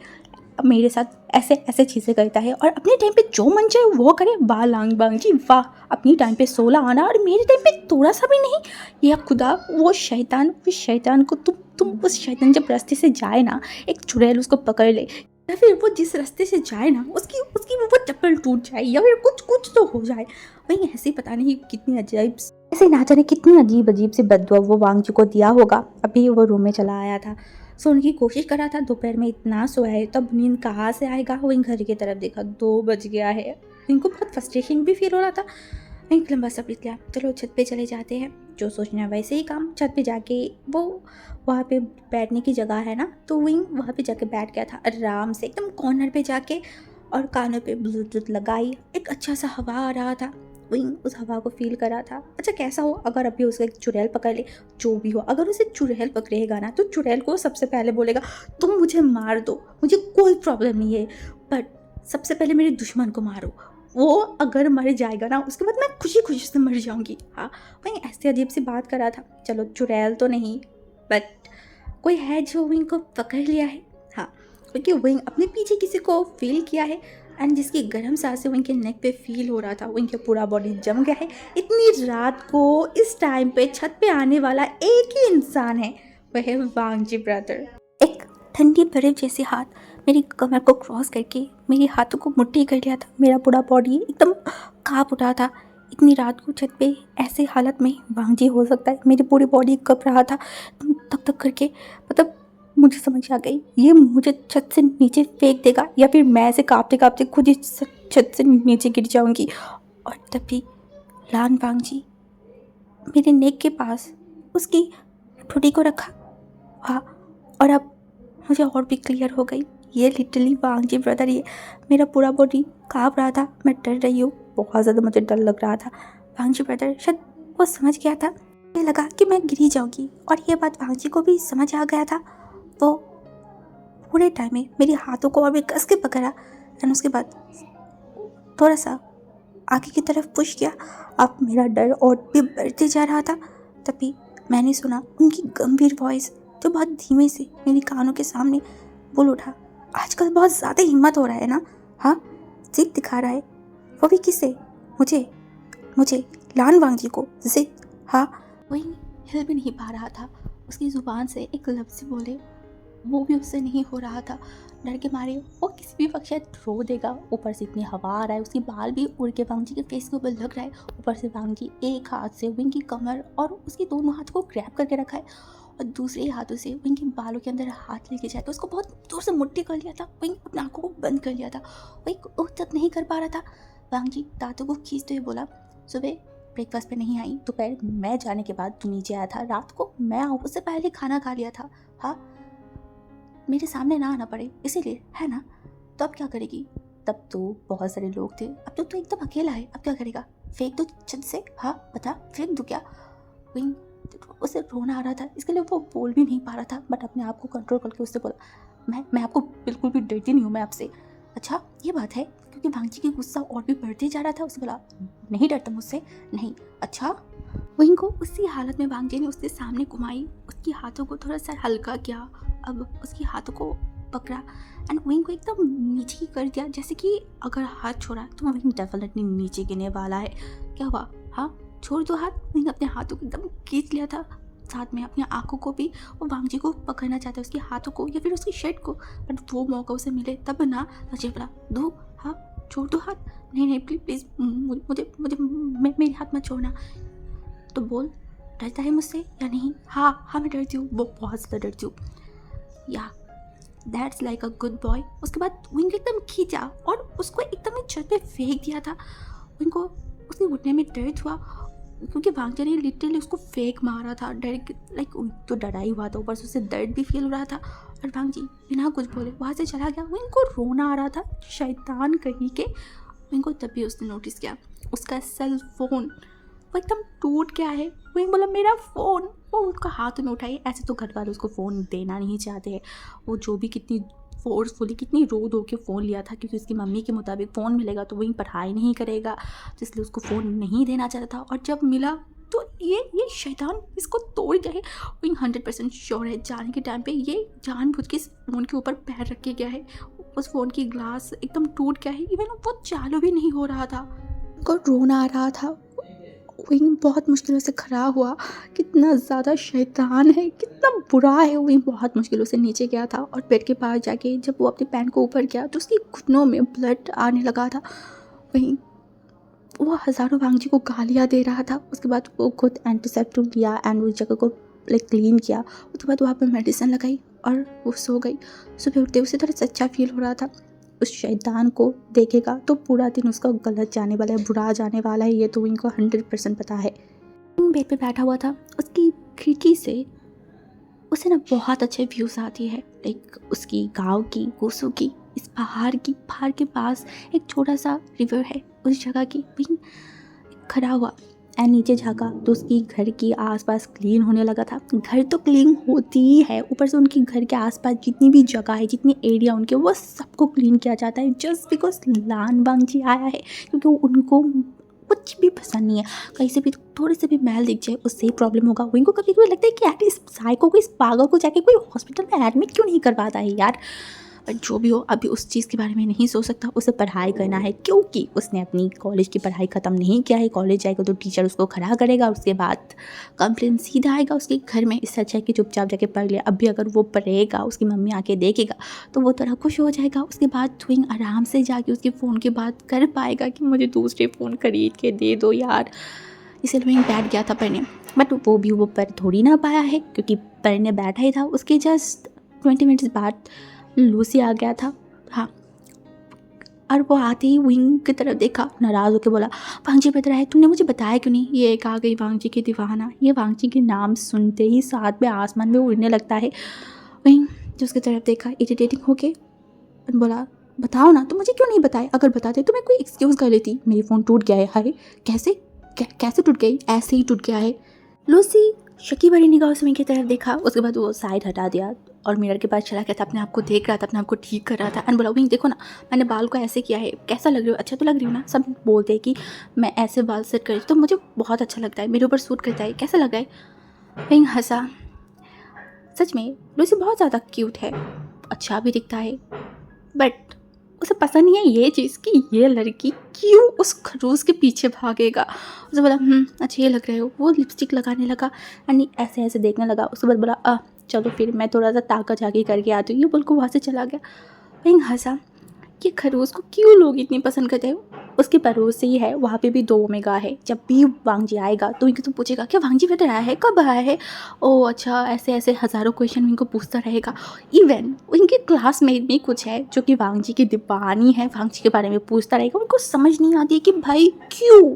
मेरे साथ ऐसे ऐसे चीज़ें करता है, और अपने टाइम पे जो मन चाहे वो करे। वाह लॉन वांगजी वाह, अपनी टाइम पे 16 आना और मेरे टाइम पे थोड़ा सा भी नहीं। या खुदा, वो शैतान को तुम उस शैतान जब रास्ते से जाए ना, एक चुड़ैल उसको पकड़ ले, या फिर वो जिस रास्ते से जाए ना, उसकी वो चप्पल टूट जाए, या फिर कुछ तो हो जाए। वहीं ऐसे पता नहीं कितनी अजीब, ऐसे ना जाने कितनी अजीब सी बद्दुआ वो वांगजी को दिया होगा। अभी वो रूम में चला आया था, सोने की कोशिश कर रहा था। दोपहर में इतना सोया है, तब नींद कहाँ से आएगा। वहीं घर की तरफ देखा, 2 बज गया है। इनको बहुत फ्रस्ट्रेशन भी फील हो रहा था। एक लंबा सा बीत गया। चलो छत पे चले जाते हैं, जो सोचना है वैसे ही काम। छत पे जाके वो वहाँ पे बैठने की जगह है ना, तो वहाँ पे जाके बैठ गया था आराम से, एकदम कॉर्नर पे जाके, और कानों पे ब्लूटूथ लगाई। एक अच्छा सा हवा आ रहा था, वहीं उस हवा को फील कर रहा था। अच्छा कैसा हो अगर अभी उसका एक चुड़ैल पकड़ ले, जो भी हो, अगर उसे चुड़ैल पकड़ेगा ना, तो चुड़ैल को सबसे पहले बोलेगा, तुम मुझे मार दो, मुझे कोई प्रॉब्लम नहीं है, बट सबसे पहले मेरे दुश्मन को मारो। वो अगर मर जाएगा ना, उसके बाद मैं खुशी खुशी से मर जाऊंगी। हाँ, वहीं ऐसे अजीब सी बात कर रहा था। चलो चुड़ैल तो नहीं, बट कोई है जो विंग को पकड़ लिया है। हाँ, क्योंकि विंग अपने पीछे किसी को फील किया है, एंड जिसकी गर्म सांसें विंग के नेक पे फील हो रहा था। विंग के पूरा बॉडी जम गया है। इतनी रात को इस टाइम पे छत पे आने वाला एक ही इंसान है, वह है वांगजी ब्रदर। एक ठंडी बर्फ जैसे हाथ मेरी कमर को क्रॉस करके मेरे हाथों को मुट्ठी कर लिया था। मेरा पूरा बॉडी एकदम काँप उठा था। इतनी रात को छत पे ऐसे हालत में वांगजी हो सकता है? मेरी पूरी बॉडी कँप रहा था धक धक करके। मतलब मुझे समझ आ गई, ये मुझे छत से नीचे फेंक देगा या फिर मैं ऐसे काँपते काँपते खुद ही छत से नीचे गिर जाऊंगी। और तभी लान वांग जी मेरे नेक के पास उसकी ठुडी को रखा। हाँ, और अब मुझे और भी क्लियर हो गई, ये लिटरली वांग जी ब्रदर, ये मेरा पूरा बॉडी काँप रहा था, मैं डर रही हूँ, बहुत ज़्यादा मुझे डर लग रहा था। वांग जी ब्रदर शायद वो समझ गया था, मुझे लगा कि मैं गिरी जाऊंगी और ये बात वांग जी को भी समझ आ गया था। वो पूरे टाइम में मेरे हाथों को और भी कस के पकड़ा एंड उसके बाद थोड़ा सा आगे की तरफ पुश किया। अब मेरा डर और भी बढ़ते जा रहा था। तभी मैंने सुना उनकी गंभीर वॉइस जो बहुत धीमे से मेरी कानों के सामने बोल उठा, आजकल बहुत ज़्यादा हिम्मत हो रहा है ना? हाँ, जिद दिखा रहा है, वो भी किससे? मुझे लान वांग जी को, जिद? हाँ। वही हिल भी नहीं पा रहा था, उसकी ज़ुबान से एक लफ्ज़ बोले वो भी उससे नहीं हो रहा था। डर के मारे वो किसी भी वक्त शायद रो देगा। ऊपर से इतनी हवा आ रहा है, उसकी बाल भी उड़ के वांग जी के फेस के ऊपर लग रहा है। ऊपर से वांग जी एक हाथ से विंग की कमर और उसकी दोनों हाथ को ग्रैब करके रखा है और दूसरे हाथों से विंग के बालों के अंदर हाथ लेके जाकर उसको बहुत दूर से मुट्ठी कर लिया था। विंग अपनी आंखों को बंद कर लिया था, वो तक नहीं कर पा रहा था। वांग जी दांतों को खींचते हुए बोला, सुबह ब्रेकफास्ट पे नहीं आई, दोपहर मैं जाने के बाद तू नीचे आया था, रात को मैं आऊँ उससे पहले खाना खा लिया था। हाँ, मेरे सामने ना आना पड़े इसीलिए, है ना? तो अब क्या करेगी? तब तो बहुत सारे लोग थे, अब तो एकदम अकेला है, अब क्या करेगा? फेंक दो छत से? हाँ बता, फेंक दो क्या? विंग उसे रोना आ रहा था, इसके लिए वो बोल भी नहीं पा रहा था, बट अपने आप को कंट्रोल करके उससे बोला, मैं आपको बिल्कुल भी डरती नहीं हूँ मैं आपसे। अच्छा ये बात है? क्योंकि वांग जी की गुस्सा और भी बढ़ते जा रहा था। उससे बोला, नहीं डरता मुझसे? नहीं। अच्छा। विंग को उसी हालत में वांग जी ने उसके सामने घुमाई, उसके हाथों को थोड़ा सा हल्का किया, अब उसके हाथों को पकड़ा एंड विंग को एकदम नीचे कर दिया, जैसे कि अगर हाथ छोड़ा तो विंग डेफिनेटली नीचे गिरने वाला है। क्या हुआ? हाँ, छोड़ दो हाथ। विंग अपने हाथों को एकदम खींच लिया था, साथ में अपनी आंखों को भी। वो वांग जी को पकड़ना चाहता है, उसके हाथों को या फिर उसकी शर्ट को, बट वो मौका उसे मिले तब ना। तो बोला, दो, हाँ छोड़ दो हाथ। नहीं प्लीज़ प्लीज़, मुझे मेरे हाथ मत छोड़ना। तो बोल, डरता है मुझसे या नहीं? हाँ मैं डरती हूँ, वो बहुत ज़्यादा डरती हूँ। या that's like a good boy. उसके बाद विंग एकदम खींचा और उसको एकदम ही छत पे फेंक दिया था। विंग को उसके घुटने में दर्द हुआ क्योंकि वांग जी ने लिटरली उसको फेंक मारा था। डर लाइक तो डरा ही हुआ था, ऊपर से उसे दर्द भी फील हो रहा था। और वांग जी बिना कुछ बोले वहाँ से चला गया। विंग को रोना आ रहा था, शैतान कहीं के। विंग को तभी उसने नोटिस किया उसका सेल फोन वो एकदम टूट गया है। वही बोला, मेरा फ़ोन। वो उसका हाथ में उठाई। ऐसे तो घर वाले उसको फ़ोन देना नहीं चाहते हैं। वो जो भी कितनी फोर्सफुली कितनी रो धो के फ़ोन लिया था, क्योंकि उसकी मम्मी के मुताबिक फ़ोन मिलेगा तो वही पढ़ाई नहीं करेगा, तो इसलिए उसको फ़ोन नहीं देना चाहता था। और जब मिला तो ये शैतान इसको तोड़ जाए। वही 100% श्योर है जाने के टाइम पे ये जानबूझ के इस फ़ोन के ऊपर पैर रख के गया है। उस फ़ोन की ग्लास एकदम टूट गया है, इवन वो चालू भी नहीं हो रहा था। उनको रोना आ रहा था। विंग बहुत मुश्किलों से खड़ा हुआ। कितना ज़्यादा शैतान है, कितना बुरा है। विंग बहुत मुश्किलों से नीचे गया था और बेड के पास जाके जब वो अपने पैंट को ऊपर किया तो उसकी घुटनों में ब्लड आने लगा था। वहीं वो हज़ारों वांग जी को गालियाँ दे रहा था। उसके बाद वो खुद एंटीसेप्टिक लिया एंड उस जगह को लाइक क्लीन किया। उसके बाद वहाँ पर मेडिसिन लगाई और वो सो गई। सुबह उठते उसे थोड़ा अच्छा फील हो रहा था। उस शैतान को देखेगा तो पूरा दिन उसका गलत जाने वाला है, बुरा जाने वाला है, ये तो इनको 100% पता है। बेड पे बैठा हुआ था, उसकी खिड़की से उसे ना बहुत अच्छे व्यूज़ आती है, लाइक उसकी गांव की, गोसू की, इस पहाड़ के पास एक छोटा सा रिवर है, उस जगह की। विंग खड़ा हुआ एंड नीचे झाँका तो उसकी घर की आसपास क्लीन होने लगा था। घर तो क्लीन होती ही है, ऊपर से उनकी घर के आसपास जितनी भी जगह है, जितनी एरिया उनके, वो सबको क्लीन किया जाता है जस्ट बिकॉज लान वांग जी आया है। क्योंकि उनको कुछ भी पसंद नहीं है, कहीं से भी थोड़े से भी मैल दिख जाए उससे ही प्रॉब्लम होगा। विंग को कभी कभी लगता है कि यार इस साइको को, इस पागल को जाके कोई हॉस्पिटल में एडमिट क्यों नहीं करवाता है यार। पर जो भी हो, अभी उस चीज़ के बारे में नहीं सोच सकता। उसे पढ़ाई करना है क्योंकि उसने अपनी कॉलेज की पढ़ाई ख़त्म नहीं किया है। कॉलेज जाएगा तो टीचर उसको खड़ा करेगा, उसके बाद कंप्लेन सीधा आएगा उसके घर में। इससे अच्छा है कि चुपचाप जाके पढ़ लिया। अभी अगर वो पढ़ेगा, उसकी मम्मी आके देखेगा तो वो थोड़ा खुश हो जाएगा। उसके बाद ट्विंग आराम से जाके उसके फ़ोन की बात कर पाएगा कि मुझे दूसरे फ़ोन खरीद के दे दो यार। इसलिए ट्विंग बैठ गया था पढ़ने, बट वो भी वो पढ़ थोड़ी ना पाया है क्योंकि पढ़ने बैठा ही था। उसके जस्ट 20 मिनट्स बाद लूसी आ गया था। हाँ, और वो आते ही विंग की तरफ देखा, नाराज़ होकर बोला, वांगजी बेटर है, तुमने मुझे बताया क्यों नहीं? ये एक आ गई वांगजी की दीवाना। ये वांगजी के नाम सुनते ही साथ में आसमान में उड़ने लगता है। विंग जो उसकी तरफ देखा इरिटेटिंग होके बोला, बताओ ना, तुम मुझे क्यों नहीं बताए? अगर बताते तो मैं कोई एक्सक्यूज़ कर लेती। मेरी फ़ोन टूट गया है। हाय, कैसे कैसे टूट गई? ऐसे ही टूट गया है। लूसी शकी भरी निगाहों से विंग की तरफ देखा, उसके बाद वो साइड हटा दिया और मिरर के पास चला गया था, अपने आप को देख रहा था, अपने आप को ठीक कर रहा था। एंड बोला, विंग देखो ना, मैंने बाल को ऐसे किया है, कैसा लग रही हो? अच्छा तो लग रही हो ना? सब बोलते हैं कि मैं ऐसे बाल सेट कर तो मुझे बहुत अच्छा लगता है, मेरे ऊपर सूट करता है, कैसा लग रहा है? विंग हंसा। सच में लूसी बहुत ज़्यादा क्यूट है, अच्छा भी दिखता है, बट उसे पसंद नहीं है ये चीज़ कि ये लड़की क्यों उस खरूस के पीछे भागेगा। उसे बोला, अच्छा ये लग रहे हो। वो लिपस्टिक लगाने लगा एंड ऐसे ऐसे देखने लगा। उसके बाद बोला, चलो फिर मैं थोड़ा सा ताका झाकी करके आती हूँ। ये बोल को वहाँ से चला गया। वहीं हंसा कि खरूस को क्यों लोग इतनी पसंद करते हैं। उसके पड़ोस से ही है, वहाँ पे भी 2 ओमेगा है। जब भी वांगजी आएगा तो इनको तो पूछेगा, क्या वांगजी वेदर आया है, कब आया है? ओह अच्छा, ऐसे ऐसे हज़ारों क्वेश्चन इनको पूछता रहेगा। इवन इनके क्लासमेट भी कुछ है जो कि वांगजी की दीवानी है, वांगजी के बारे में पूछता रहेगा। उनको समझ नहीं आती है कि भाई क्यों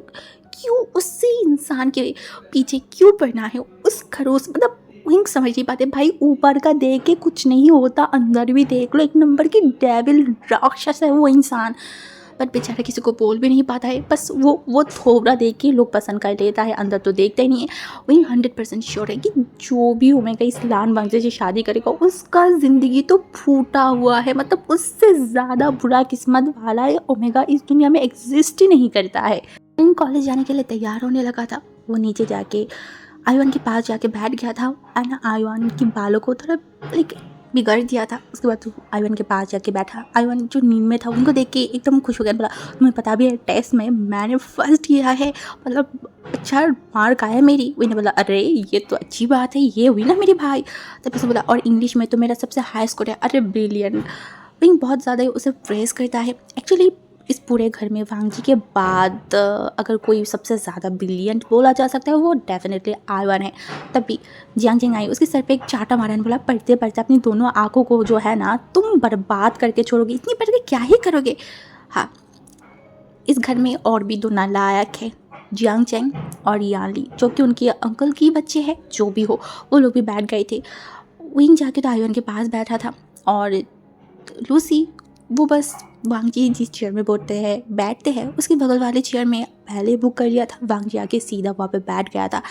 क्यों उसी इंसान के पीछे क्यों पड़ना है। उस खरोस मतलब वहीं समझ नहीं पाते। भाई ऊपर का देख के कुछ नहीं होता, अंदर भी देख लो, एक नंबर की डेविल राक्षस है वो इंसान। बट बेचारा किसी को बोल भी नहीं पाता है, बस वो थोबड़ा देख के लोग पसंद कर लेता है, अंदर तो देखता ही नहीं है। वही 100% श्योर है कि जो भी ओमेगा इस लान वांगजे से शादी करेगा उसका ज़िंदगी तो फूटा हुआ है, मतलब उससे ज़्यादा बुरा किस्मत वाला है ओमेगा इस दुनिया में एग्जिस्ट ही नहीं करता है। कॉलेज जाने के लिए तैयार होने लगा था। वो नीचे जाके आयुन के पास जाके बैठ गया था एंड आयुन के बालों को थोड़ा लाइक बिगड़ दिया था। उसके बाद आयुन के पास जाके बैठा। आयुन जो नींद में था उनको देख के एकदम खुश हो गया। बोला, तुम्हें पता भी है टेस्ट में मैंने फर्स्ट किया है, मतलब अच्छा मार्क आया मेरी। मैंने बोला, अरे ये तो अच्छी बात है, ये हुई ना मेरे भाई। तब उसे बोला, और इंग्लिश में तो मेरा सबसे हाई स्कोर है। अरे ब्रिलियंट। वही बहुत ज़्यादा उसे प्रेस करता है। एक्चुअली इस पूरे घर में वांगजी के बाद अगर कोई सबसे ज़्यादा ब्रिलियंट बोला जा सकता है वो डेफिनेटली आयुन है। तभी जियांग जिंग आई, उसके सर पे एक चाटा मारा, बोला, पढ़ते पढ़ते अपनी दोनों आँखों को जो है ना तुम बर्बाद करके छोड़ोगे, इतनी पढ़ के क्या ही करोगे। हाँ, इस घर में और भी 2 नालायक है, जियांग चैंग और याली, जो कि उनके अंकल की बच्चे हैं। जो भी हो, वो लोग भी बैठ गए थे। विंग जाके तो आयुन के पास बैठा था और लूसी वो बस वांगजी जिस चेयर में बैठते हैं उसके बगल वाले चेयर में पहले बुक कर लिया था। वांगजी आके सीधा वहाँ पे बैठ गया था,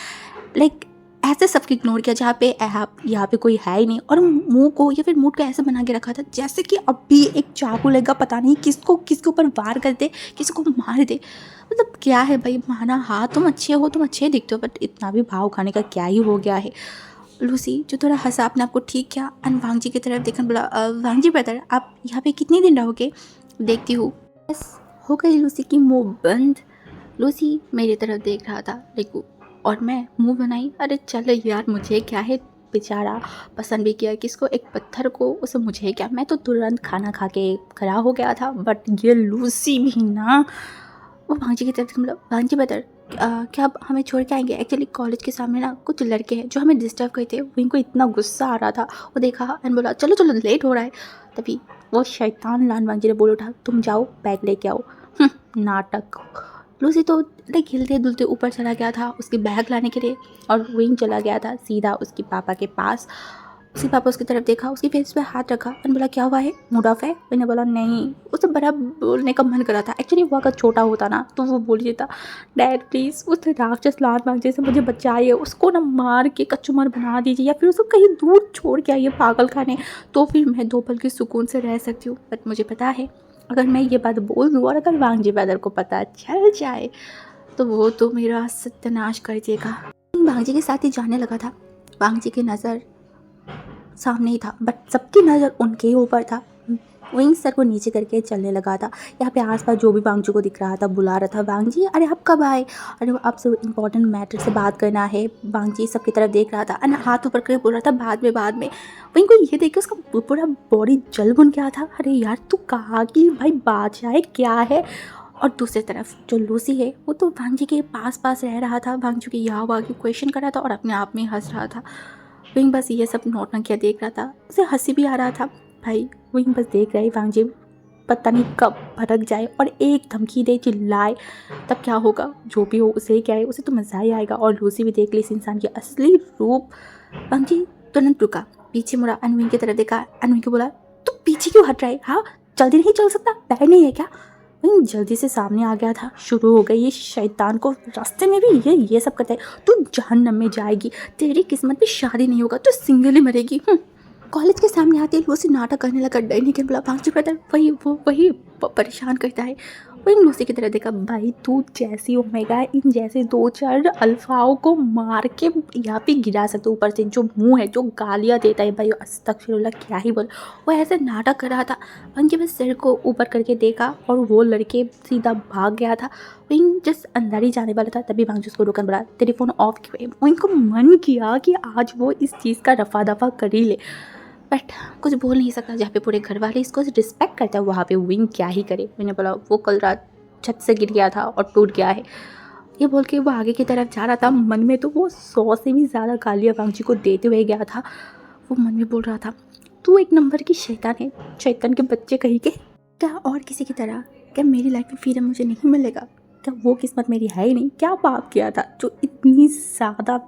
लाइक ऐसे सबके इग्नोर किया जहाँ पे यहाँ पे कोई है ही नहीं, और मुंह को या फिर मूड को ऐसे बना के रखा था जैसे कि अभी एक चाकू लेगा, पता नहीं किसको किसके ऊपर वार कर दे, किसी को मार दे। मतलब क्या है भाई, माना हाँ तुम अच्छे हो, तुम अच्छे दिखते हो, बट इतना भी भाव खाने का क्या ही हो गया है। लूसी जो थोड़ा हंसा, अपने आप को ठीक किया एंड वांगजी की तरफ देखकर बोला, वांगजी ब्रदर आप यहाँ पे कितने दिन रहोगे? देखती हूँ। बस हो गई लूसी की मुंह बंद। लूसी मेरी तरफ देख रहा था लेकिन, और मैं मुंह बनाई, अरे चलो यार मुझे क्या है, बेचारा पसंद भी किया किसको, एक पत्थर को, उसे मुझे क्या, मैं तो तुरंत खाना खा के खड़ा हो गया था। बट ये लूसी भी ना, वो वांगजी की तरफ मतलब, वांगजी ब्रदर क्या आप हमें छोड़ के आएंगे? एक्चुअली कॉलेज के सामने ना कुछ लड़के हैं जो हमें डिस्टर्ब करते हैं। इनको इतना गुस्सा आ रहा था, वो देखा एंड बोला, चलो चलो लेट हो रहा है। तभी वो शैतान लान वांगजी ने बोल उठा, तुम जाओ बैग लेके आओ। नाटक। लूसी तो लाइक हिलते दुलते ऊपर चला गया था उसकी बैग लाने के लिए, और विंग चला गया था सीधा उसके पापा के पास। उसके पापा उसकी तरफ देखा, उसके फेस पे हाथ रखा और बोला, क्या हुआ है, मूड ऑफ है? मैंने बोला नहीं। उसे बड़ा बोलने का मन करा था। एक्चुअली वो अगर छोटा होता ना तो वो बोल देता, डैड प्लीज़ उस राक्षस लाल वांगजे से मुझे बचाइए, उसको ना मार के कच्चूमर बना दीजिए, या फिर उसको कहीं दूर छोड़ के आइए पागल खाने, तो फिर मैं 2 पल के सुकून से रह सकती हूँ। बट मुझे पता है अगर मैं ये बात बोल दूँ और अगर वांगजी ब्रदर को पता चल जाए तो वो तो मेरा सत्यानाश कर देगा। वांगजी के साथ ही जाने लगा था। वांगजी की नज़र सामने ही था, बट सबकी नज़र उनके ही ऊपर था। विंग सर को नीचे करके चलने लगा था। यहाँ पे आसपास जो भी वांगजी को दिख रहा था बुला रहा था, वांगजी अरे आप कब आए, अरे आपसे इंपॉर्टेंट मैटर से बात करना है। वांगजी सबकी तरफ देख रहा था और हाथ ऊपर करके बोल रहा था, बाद में। विंग को ये देख के उसका पूरा बॉडी जल बुन गया था। अरे यार तू कहा कि भाई बादशाह है क्या है। और दूसरी तरफ जो लूसी है वो तो वांगजी के पास रह रहा था, वांगजी की यहाँ वहाँ की क्वेश्चन कर रहा था और अपने आप में हंस रहा था। विंग बस ये सब नौटंकियाँ देख रहा था, उसे हंसी भी आ रहा था। भाई विंग बस देख रहा है वांगजी पता नहीं कब भड़क जाए और एक धमकी दे, चिल्लाए, तब क्या होगा। जो भी हो उसे क्या है, उसे तो मज़ा ही आएगा। और लूसी भी देख ली इस इंसान की असली रूप। वांगजी तुरंत रुका, पीछे मुड़ा, अनविन की तरफ देखा। अनविन को बोला, तू पीछे क्यों हट रहा है? हाँ, जल्दी नहीं चल सकता? पैर नहीं है क्या? वहीं जल्दी से सामने आ गया था। शुरू हो गई ये शैतान को, रास्ते में भी ये सब करता है। तू जहन्नम में जाएगी, तेरी किस्मत में शादी नहीं होगा, तू सिंगल ही मरेगी। कॉलेज के सामने आते ही लूसी नाटक करने लगा, डरने के बोला, भाग चुका था। वही परेशान करता है। वही लूसी की तरह देखा, भाई तू जैसी ओमेगा इन जैसे 2-4 अल्फाओं को मार के यहाँ पे गिरा सकते। ऊपर से जो मुंह है, जो गालियाँ देता है, भाई अस्तगफिरुल्लाह क्या ही बोल। वो ऐसे नाटक कर रहा था। वहीं बस सिर को ऊपर करके देखा और वो लड़के सीधा भाग गया था। वहीं जस्ट अंदर ही जाने वाला था, तभी भांग उसको रोकन बोला, तेरे फ़ोन ऑफ क्यों है? वहीं को मन किया कि आज वो इस चीज़ का रफा दफा कर ही ले, बट कुछ बोल नहीं सकता। जहाँ पे पूरे घर वाले इसको रिस्पेक्ट करता है, वहाँ पे विंग क्या ही करे। मैंने बोला वो कल रात छत से गिर गया था और टूट गया है, ये बोल के वो आगे की तरफ जा रहा था। मन में तो वो 100 से भी ज़्यादा गालियाँ वांगजी को देते हुए गया था। वो मन में बोल रहा था, तू एक नंबर की शैतान है, शैतान के बच्चे कहीं के। क्या और किसी की तरह, क्या मेरी लाइफ में फ्रीडम मुझे नहीं मिलेगा? क्या वो किस्मत मेरी है ही नहीं? क्या पाप किया था जो इतनी ज़्यादा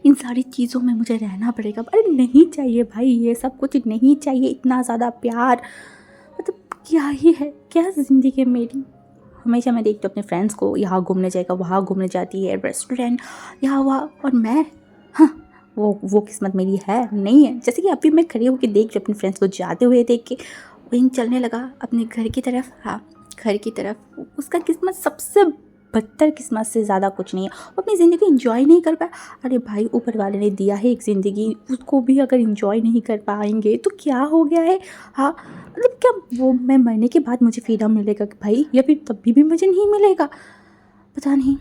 इन सारी चीज़ों में मुझे रहना पड़ेगा? अरे नहीं चाहिए भाई, ये सब कुछ नहीं चाहिए, इतना ज़्यादा प्यार, मतलब क्या ही है, क्या ज़िंदगी है मेरी। हमेशा मैं देखती हूँ अपने फ्रेंड्स को, यहाँ घूमने जाएगा, वहाँ घूमने जाती है, रेस्टोरेंट यहाँ वहाँ, और मैं, हाँ, वो किस्मत मेरी है नहीं है। जैसे कि अभी मैं खड़ी होकर देख रही अपने फ्रेंड्स को जाते हुए देख के, वहीं चलने लगा अपने घर की तरफ। हाँ, घर की तरफ। उसका किस्मत सबसे बदतर किस्मत से ज़्यादा कुछ नहीं है, वो अपनी ज़िंदगी इंजॉय नहीं कर पाया। अरे भाई ऊपर वाले ने दिया है एक ज़िंदगी, उसको भी अगर इंजॉय नहीं कर पाएंगे तो क्या हो गया है? हाँ, मतलब क्या वो मैं मरने के बाद मुझे फ्रीडम मिलेगा कि भाई, या फिर तभी भी मुझे नहीं मिलेगा? पता नहीं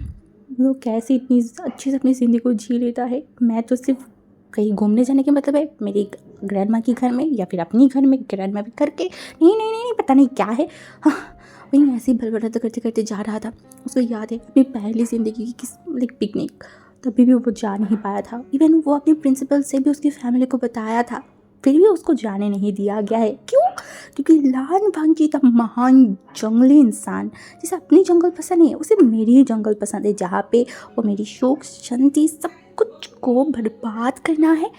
वो कैसे इतनी अच्छे से अपनी ज़िंदगी को जी लेता है। मैं तो सिर्फ कहीं घूमने जाने के मतलब है मेरी ग्रैंड माँ के घर में, या फिर अपनी घर में ग्रैंड माँ भी करके, नहीं नहीं नहीं, पता नहीं क्या है। हाँ, वहीं ऐसे ही बलबड़ाता करते करते जा रहा था। उसको याद है अपनी पहली ज़िंदगी की किस पिकनिक, तभी भी वो जा नहीं पाया था। इवन वो अपने प्रिंसिपल से भी उसकी फैमिली को बताया था, फिर भी उसको जाने नहीं दिया गया है। क्यों? क्योंकि लान भांजी था महान जंगली इंसान, जिसे अपनी जंगल पसंद नहीं है, उसे मेरी ही जंगल पसंद है, जहाँ पे वो मेरी सुख शांति सब कुछ को बर्बाद करना है।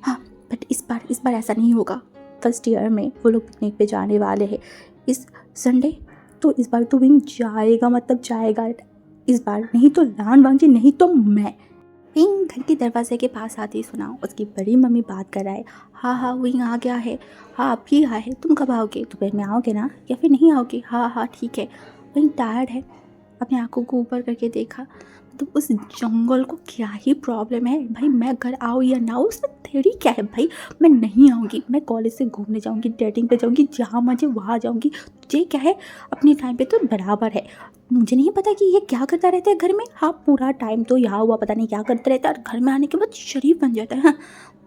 हाँ, बट इस बार ऐसा नहीं होगा। फर्स्ट ईयर में वो लोग पिकनिक पे जाने वाले हैं इस संडे, तो इस बार तो विंग जाएगा, मतलब जाएगा इस बार। नहीं तो लान भांजी, नहीं तो मैं। विंग घर के दरवाजे के पास आते ही सुना उसकी बड़ी मम्मी बात कर रहा है। हाँ हाँ, विंग आ गया है। हाँ आप ही आए हैं, तुम कब आओगे? दोपहर में आओगे ना, या फिर नहीं आओगे? हाँ हाँ ठीक है। विंग टायर्ड है, अपने आंखों को ऊपर करके देखा। तो उस जंगल को क्या ही प्रॉब्लम है भाई, मैं घर आऊँ या ना आऊँ उसमें तेरी क्या है भाई? मैं नहीं आऊँगी, मैं कॉलेज से घूमने जाऊँगी, डेटिंग पे जाऊँगी, जहाँ मर्जी वहाँ जाऊँगी, तुझे क्या है? अपने टाइम पे तो बराबर है। मुझे नहीं पता कि ये क्या करता रहता है घर में। हाँ, पूरा टाइम तो यहाँ हुआ पता नहीं क्या करता रहता है, और घर में आने के बाद शरीफ बन जाता है। हाँ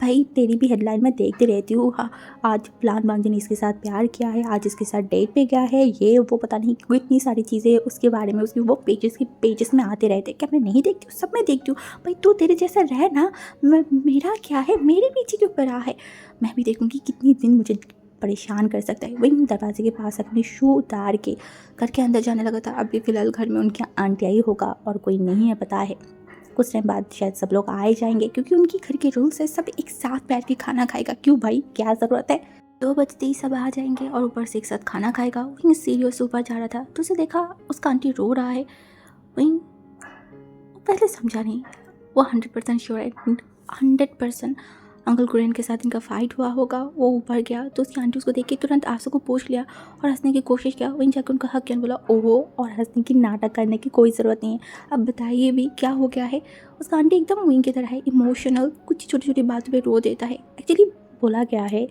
भाई, तेरी भी हेडलाइन में देखती रहती हूँ। हाँ, आज प्लान बांधी ने इसके साथ प्यार किया है, आज इसके साथ डेट पे गया है, ये वो पता नहीं क्यों इतनी सारी चीज़ें उसके बारे में, उसकी वो पेजेस में आते रहते। क्या मैं नहीं देखती हूँ? सब मैं देखती हूँ भाई। तू तेरे जैसा रह ना, मेरा क्या है? मेरे पीछे क्यों पड़ा है? मैं भी देखूँगी कितनी दिन मुझे परेशान कर सकता है। वही दरवाजे के पास अपने शू उतार के घर के अंदर जाने लगा था। अभी फ़िलहाल घर में उनकी आंटी आई होगा और कोई नहीं है, पता है। कुछ टाइम बाद शायद सब लोग आए जाएंगे, क्योंकि उनकी घर के रूल्स है, सब एक साथ बैठ के खाना खाएगा। क्यों भाई, क्या ज़रूरत है? 2 बजते ही सब आ जाएंगे और ऊपर से एक साथ खाना खाएगा। वहीं सीढ़ियों से ऊपर जा रहा था तो उसे देखा उसका आंटी रो रहा है। वहीं पहले समझा नहीं, वो 100% श्योर है, 100% अंकल कुरैन के साथ इनका फाइट हुआ होगा। वो ऊपर गया तो उसकी आंटी उसको देख के तुरंत आंसू को पोंछ लिया और हंसने की कोशिश किया। वहीं जाकर उनका हक किया, बोला ओहो, और हंसने की नाटक करने की कोई ज़रूरत नहीं है। अब बताइए भी क्या हो गया है? उसका आंटी एकदम विंग की तरह है, इमोशनल, कुछ छोटी छोटी बातों पर रो देता है। एक्चुअली बोला गया है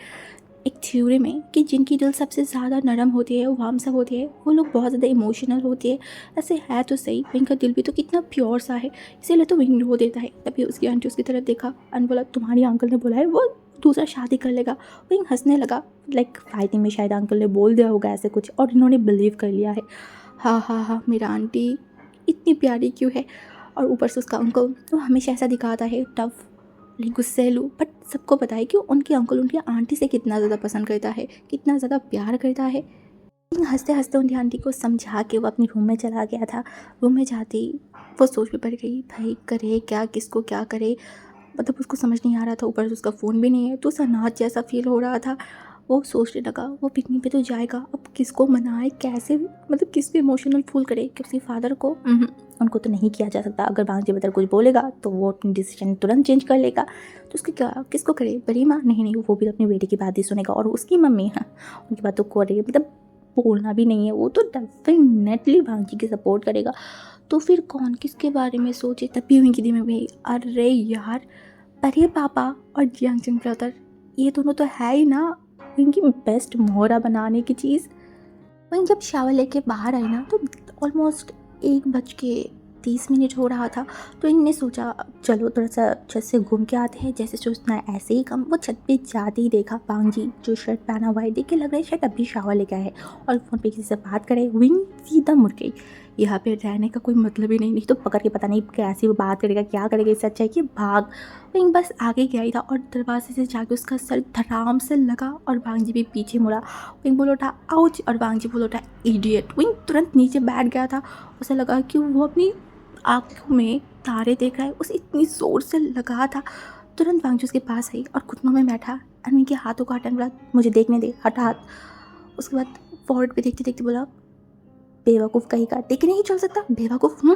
एक थ्योरी में कि जिनकी दिल सबसे ज़्यादा नरम होती है, वार्म सा होती है, वो लोग बहुत ज़्यादा इमोशनल होती है। ऐसे है तो सही, विंग का दिल भी तो कितना प्योर सा है, इसीलिए तो विंग रो देता है। तभी उसकी आंटी उसकी तरफ देखा और बोला, तुम्हारी अंकल ने बोला है वो दूसरा शादी कर लेगा। विंग हंसने लगा, फाइटिंग में शायद अंकल ने बोल दिया होगा ऐसे कुछ, और इन्होंने बिलीव कर लिया है। हाँ हाँ हाँ, मेरा आंटी इतनी प्यारी क्यों है? और ऊपर से उसका अंकल वो हमेशा ऐसा दिखाता है, टफ, लेकिन गुस्सैलू, बट सबको पता है कि उनके अंकल उनकी आंटी से कितना ज़्यादा पसंद करता है, कितना ज़्यादा प्यार करता है। हंसते हंसते उनकी आंटी को समझा के वो अपने रूम में चला गया था। रूम में जाते ही वो सोच में पड़ गई, भाई करे क्या, किसको क्या करे, मतलब उसको समझ नहीं आ रहा था। ऊपर से उसका फ़ोन भी नहीं है, तो उसका अनाथ जैसा फील हो रहा था। वो सोचने लगा वो पिकनिक पे तो जाएगा, अब किसको मनाए, कैसे, मतलब किसको इमोशनल फूल करे कि उसके फादर को उनको तो नहीं किया जा सकता। अगर बांझी बदर कुछ बोलेगा तो वो अपनी डिसीजन तुरंत चेंज कर लेगा, तो उसके क्या, किसको करे, बड़ी माँ नहीं, वो भी अपनी बेटी की बात ही सुनेगा। और उसकी मम्मी, हाँ, उनकी बात तो करे, मतलब बोलना भी नहीं है, वो तो डेफिनेटली बांझी की सपोर्ट करेगा। तो फिर कौन किसके बारे में सोचे, तभी उनकी दिमाग में अरे यार, अरे पापा और जियांग ब्रदर, ये दोनों तो है ही ना इनकी बेस्ट मोहरा बनाने की चीज़। वहीं जब शावर लेके बाहर आई ना, तो ऑलमोस्ट 1:30 हो रहा था। तो इनने सोचा चलो थोड़ा सा छत से घूम के आते हैं। जैसे सोचना है ऐसे ही कम, वो छत पे जाते ही देखा बांजी जो शर्ट पहना हुआ है, देख के लग रहा है शायद अभी शावर लेके आया है, और फ़ोन पे किसी से बात करे। विंग सीधा मुड़ गई, यहाँ पे रहने का कोई मतलब ही नहीं तो पकड़ के पता नहीं कैसी वो बात करेगा, क्या करेगा। इससे अच्छा है कि भाग। विंग बस आगे गया ही था और दरवाजे से जाके उसका सर धड़ाम से लगा और बांजी भी पीछे मुड़ा। विंग बोल उठा आउच, और बांजी बोल उठा इडियट। विंग तुरंत नीचे बैठ गया था। उसे लगा कि वो अपनी आँखों में तारे देख रहा है, उसे इतनी ज़ोर से लगा था। तुरंत बांजी उसके पास आई और घुटनों में बैठा और उनके हाथों का हटाने बोला, मुझे देखने दे, हटा हाथ। उसके बाद फॉरवर्ड पे देखते देखते बोला, बेवकूफ़ कहीं का, देख नहीं चल सकता, बेवकूफ़ हूँ,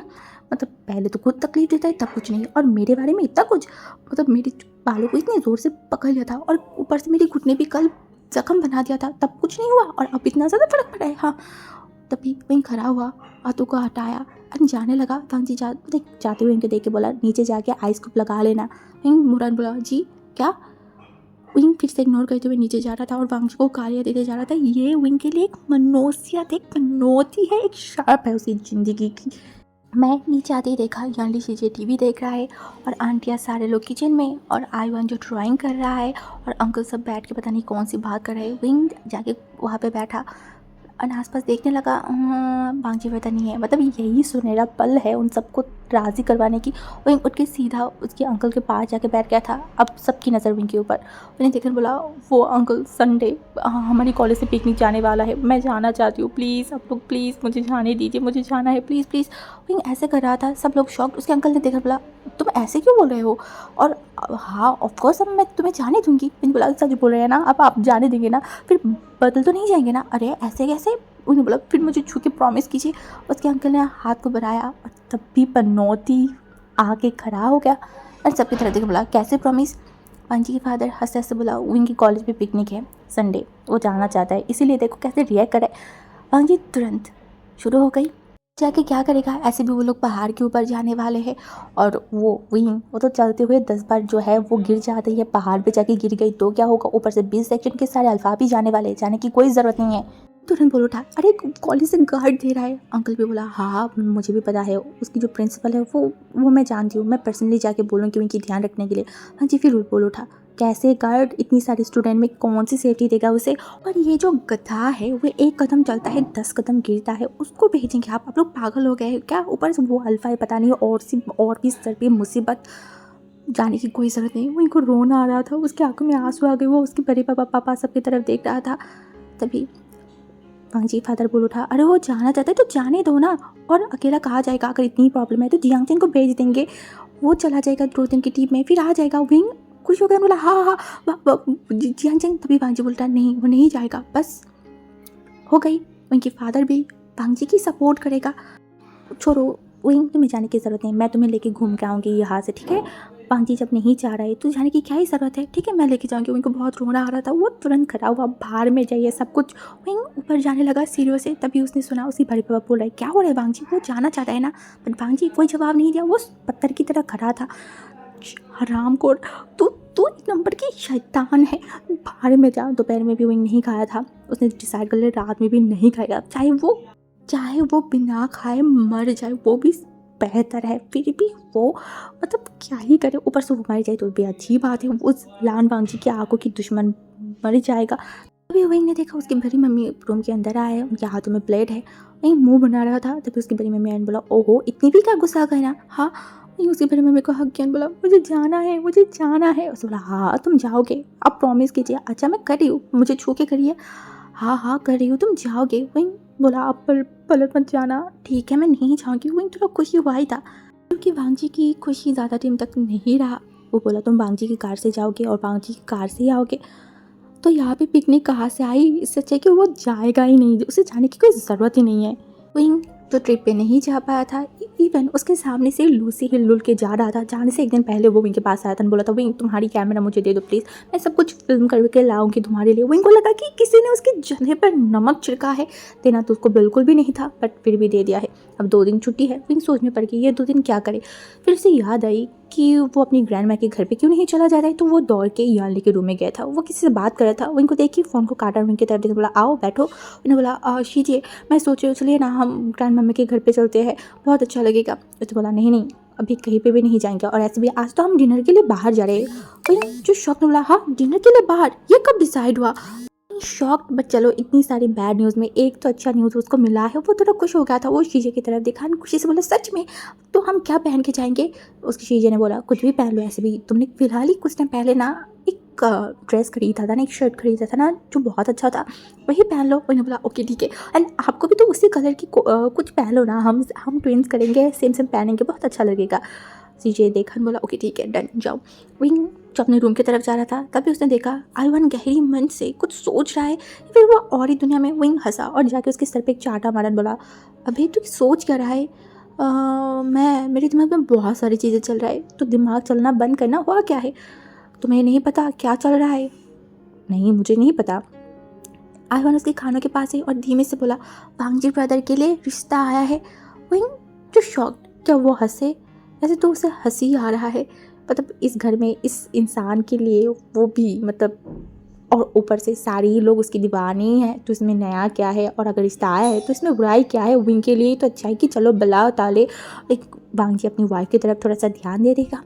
मतलब पहले तो खुद तकलीफ देता है तब कुछ नहीं, और मेरे बारे में इतना कुछ, मतलब मेरे बालों को इतने ज़ोर से पकड़ लिया था और ऊपर से मेरे घुटने भी कल जख्म बना दिया था, तब कुछ नहीं हुआ और अब इतना ज़्यादा फर्क पड़ा है। हाँ, तभी वहीं खड़ा हुआ, हाथों को हटाया और जाने लगा। तांजी जाते हुए इनके देख के बोला, नीचे जाके आइस क्यूब लगा लेना। वहीं मुरान बोला, जी क्या। विंग फिर से इग्नोर करते हुए नीचे जा रहा था और वांगचू को गालियाँ देते जा रहा था। ये विंग के लिए एक मनोसियत, एक मनोती है, एक शार्प है उसकी ज़िंदगी की। मैं नीचे आते ही देखा यानली शीजे टीवी देख रहा है और आंटियाँ सारे लोग किचन में, और आईवान जो ड्राइंग कर रहा है, और अंकल सब बैठ के पता नहीं कौन सी बात कर रहे हैं। विंग जाके वहाँ पे बैठा और आसपास देखने लगा। बांझी पता नहीं है, मतलब यही सुनहरा पल है उन सबको राज़ी करवाने की। वहीं उठ के सीधा उसके अंकल के पास जाके बैठ गया था। अब सबकी नज़र विंग के ऊपर। उन्हें देखकर बोला, वो अंकल संडे हमारी कॉलेज से पिकनिक जाने वाला है, मैं जाना चाहती हूँ, प्लीज़ आप लोग प्लीज़ मुझे जाने दीजिए, मुझे जाना है, प्लीज़ प्लीज़। विंग ऐसे कर रहा था, सब लोग शॉक्ड। उसके अंकल ने देखकर बोला, तुम ऐसे क्यों बोल रहे हो, और हाँ ऑफकोर्स अब मैं तुम्हें जाने दूँगी। विंग बोला, सच बोल रहे हैं ना, अब आप जाने देंगे ना, फिर बदल तो नहीं जाएंगे ना। अरे ऐसे कैसे। उन्होंने बोला, फिर मुझे छू के प्रॉमिस कीजिए। उसके अंकल ने हाथ को बढ़ाया और तब भी पनौती आके खड़ा हो गया और सबकी तरफ देख बोला, कैसे प्रॉमिस। पांजी के फादर हंसते हंसते बोला, उनकी कॉलेज में पिकनिक है संडे, वो जाना चाहता है, इसीलिए देखो कैसे रिएक्ट करे। पांजी तुरंत शुरू हो गई, जाके क्या करेगा, ऐसे भी वो लोग पहाड़ के ऊपर जाने वाले हैं। और वो तो चलते हुए 10 बार जो है वो गिर जाती है, पहाड़ पे जाके गिर गई तो क्या होगा, ऊपर से 20 सेक्शन के सारे अल्फा भी जाने वाले, जाने की कोई ज़रूरत नहीं है। तुरंत बोल उठा, अरे कॉलेज से गार्ड दे रहा है। अंकल भी बोला, हाँ मुझे भी पता है, उसकी जो प्रिंसिपल है वो मैं जानती हूँ, मैं पर्सनली जाके बोलूँगी उनकी ध्यान रखने के लिए। हाँ जी, फिर बोल उठा, कैसे गार्ड, इतनी सारी स्टूडेंट में कौन सी सेफ्टी देगा उसे। और ये जो गधा है वो 1 कदम चलता है 10 कदम गिरता है, उसको भेजेंगे आप लोग पागल हो गए क्या। ऊपर से वो अल्फा है, पता नहीं और भी सर पे मुसीबत, जाने की कोई ज़रूरत नहीं। वो इनको रोना आ रहा था, उसकी आंखों में आंसू आ गए, वो उसके बड़े पापा सबकी तरफ देख रहा था। तभी वांगजी फादर बोल उठा, अरे वो जाना चाहता है तो जाने दो ना, और अकेला कहाँ जाएगा, अगर इतनी प्रॉब्लम है तो जियांगचन को भेज देंगे, वो चला जाएगा 2 दिन की टीम में, फिर आ जाएगा। विंग खुश हो गया, बोला हाँ हाँ जियांगचन। तभी वांगजी बोलता, नहीं वो नहीं जाएगा, बस हो गई। उनके फादर भी वांगजी की सपोर्ट करेगा, छोड़ो विंग, तुम्हें जाने की ज़रूरत नहीं, मैं तुम्हें लेके घूम के आऊँगी यहाँ से, ठीक है। पांजी जब नहीं चाह रहा है तो जाने की क्या ही ज़रूरत है, ठीक है मैं लेके जाऊँगी। उनको बहुत रोना आ रहा था, वो तुरंत खड़ा हुआ, बाहर में जाइए सब कुछ। विंग ऊपर जाने लगा सीढ़ियों से, तभी उसने सुना उसकी बड़े पापा बोल रहे, क्या हो रहा है वांगजी, वो जाना चाहता है ना। बट वांगजी कोई जवाब नहीं दिया, वो पत्थर की तरह खड़ा था। हराम को, तू एक नंबर की शैतान है, बाहर में जा। दोपहर में भी विंग नहीं खाया था, उसने डिसाइड कर लिया रात में भी नहीं खाएगा, चाहे वो बिना खाए मर जाए वो भी बेहतर है। फिर भी वो मतलब क्या ही करे, ऊपर से वो मर जाए तो भी अच्छी बात है, उस लान वांगजी की आंखों की दुश्मन मर जाएगा। तभी विंग ने देखा उसकी बड़ी मम्मी रूम के अंदर आए, उनके हाथों में प्लेट है, वहीं मुंह बना रहा था। तभी उसकी बड़ी मम्मी ने बोला, ओहो इतनी भी क्या गुस्सा करना। हाँ, नहीं उसके बारे में मेरे को हक किया, बोला मुझे जाना है, मुझे जाना है। उसने बोला हाँ तुम जाओगे, आप प्रॉमिस कीजिए। अच्छा मैं कर रही हूँ, मुझे छू के करिए। हाँ हाँ कर रही हूँ, तुम जाओगे। वहीं बोला आप पलट मत जाना। ठीक है मैं नहीं जाऊँगी। वहीं थोड़ा खुशी हुआ ही था क्योंकि वांगजी की खुशी ज़्यादा टाइम तक नहीं रहा। वो बोला तुम वांगजी की कार से जाओगे और वांगजी की कार से ही आओगे, तो यहाँ पे पिकनिक कहाँ से आई। इससे अच्छा है कि वो जाएगा ही नहीं, उसे जाने की कोई ज़रूरत ही नहीं है। विंग तो ट्रिप पे नहीं जा पाया था। इवन उसके सामने से लूसी हिलडुल के जा रहा था। जाने से एक दिन पहले वो विंग के पास आया था, बोला था विंग तुम्हारी कैमरा मुझे दे दो प्लीज़, मैं सब कुछ फिल्म करके लाऊंगी तुम्हारे लिए। विंग को लगा कि किसी ने उसके जंघे पर नमक छिड़का है। देना तो उसको बिल्कुल भी नहीं था, बट फिर भी दे दिया है। अब 2 दिन छुट्टी है। विंग सोच में पड़ गई ये 2 दिन क्या करे। फिर उसे याद आई कि वो अपनी ग्रैंड माँ के घर पे क्यों नहीं चला जाता है। तो वो दौड़ के यानली के रूम में गया था। वो किसी से बात कर रहा था। विंग को देखी, फ़ोन को काटा, विंग की तरफ देखा, बोला आओ बैठो। उन्होंने बोला शीजिए, मैं सोच रही हूँ चलिए ना हम ग्रैंड मम्मी के घर पे चलते हैं, बहुत अच्छा लगेगा। तो बोला नहीं नहीं अभी कहीं पे भी नहीं जाएंगे, और ऐसे भी आज तो हम डिनर के लिए बाहर जा रहे हैं। वही जो शौक ने बोला हाँ डिनर के लिए बाहर, ये कब डिसाइड हुआ। शॉक्ड, बट चलो इतनी सारी बैड न्यूज़ में एक तो अच्छा न्यूज़ उसको मिला है। वो थोड़ा खुश हो गया था। वो शीशे की तरफ देखा, खुशी से बोला सच में, तो हम क्या पहन के जाएंगे। उसके शीशे ने बोला कुछ भी पहन लो, ऐसे भी तुमने फिलहाल ही कुछ टाइम पहले ना एक ड्रेस खरीदा था ना, एक शर्ट खरीदा था ना जो बहुत अच्छा था, वही पहन लो। उन्होंने बोला ओके ठीक है, एंड आपको भी तो उसी कलर की कुछ पहन लो ना, हम ट्विंस करेंगे, सेम सेम पहनेंगे, बहुत अच्छा लगेगा। सीजे देखा, बोला ओके ठीक है डन जाओ। विंग जो अपने रूम की तरफ जा रहा था तभी उसने देखा आईवन गहरी मन से कुछ सोच रहा है, फिर वो और ही दुनिया में। विंग हंसा और जाके उसके सर पे एक चाटा मारन, बोला अभी तू सोच क्या रहा है। मेरे दिमाग में बहुत सारी चीज़ें चल रहा है, तो दिमाग चलना बंद करना। हुआ क्या है, तुम्हें नहीं पता क्या चल रहा है। नहीं मुझे नहीं पता। आईवन उसके खानों के पास है और धीमे से बोला वांगजी ब्रदर के लिए रिश्ता आया है। विंग जो शॉक, क्या वो हंसे, ऐसे तो उसे हंसी आ रहा है। मतलब इस घर में इस इंसान के लिए वो भी, मतलब और ऊपर से सारे ही लोग उसकी दीवानी हैं, तो इसमें नया क्या है, और अगर रिश्ता आया है तो इसमें बुराई क्या है। विंग के लिए तो अच्छा है कि चलो बला ताले एक वांगजी अपनी वाइफ की तरफ थोड़ा सा ध्यान दे देगा।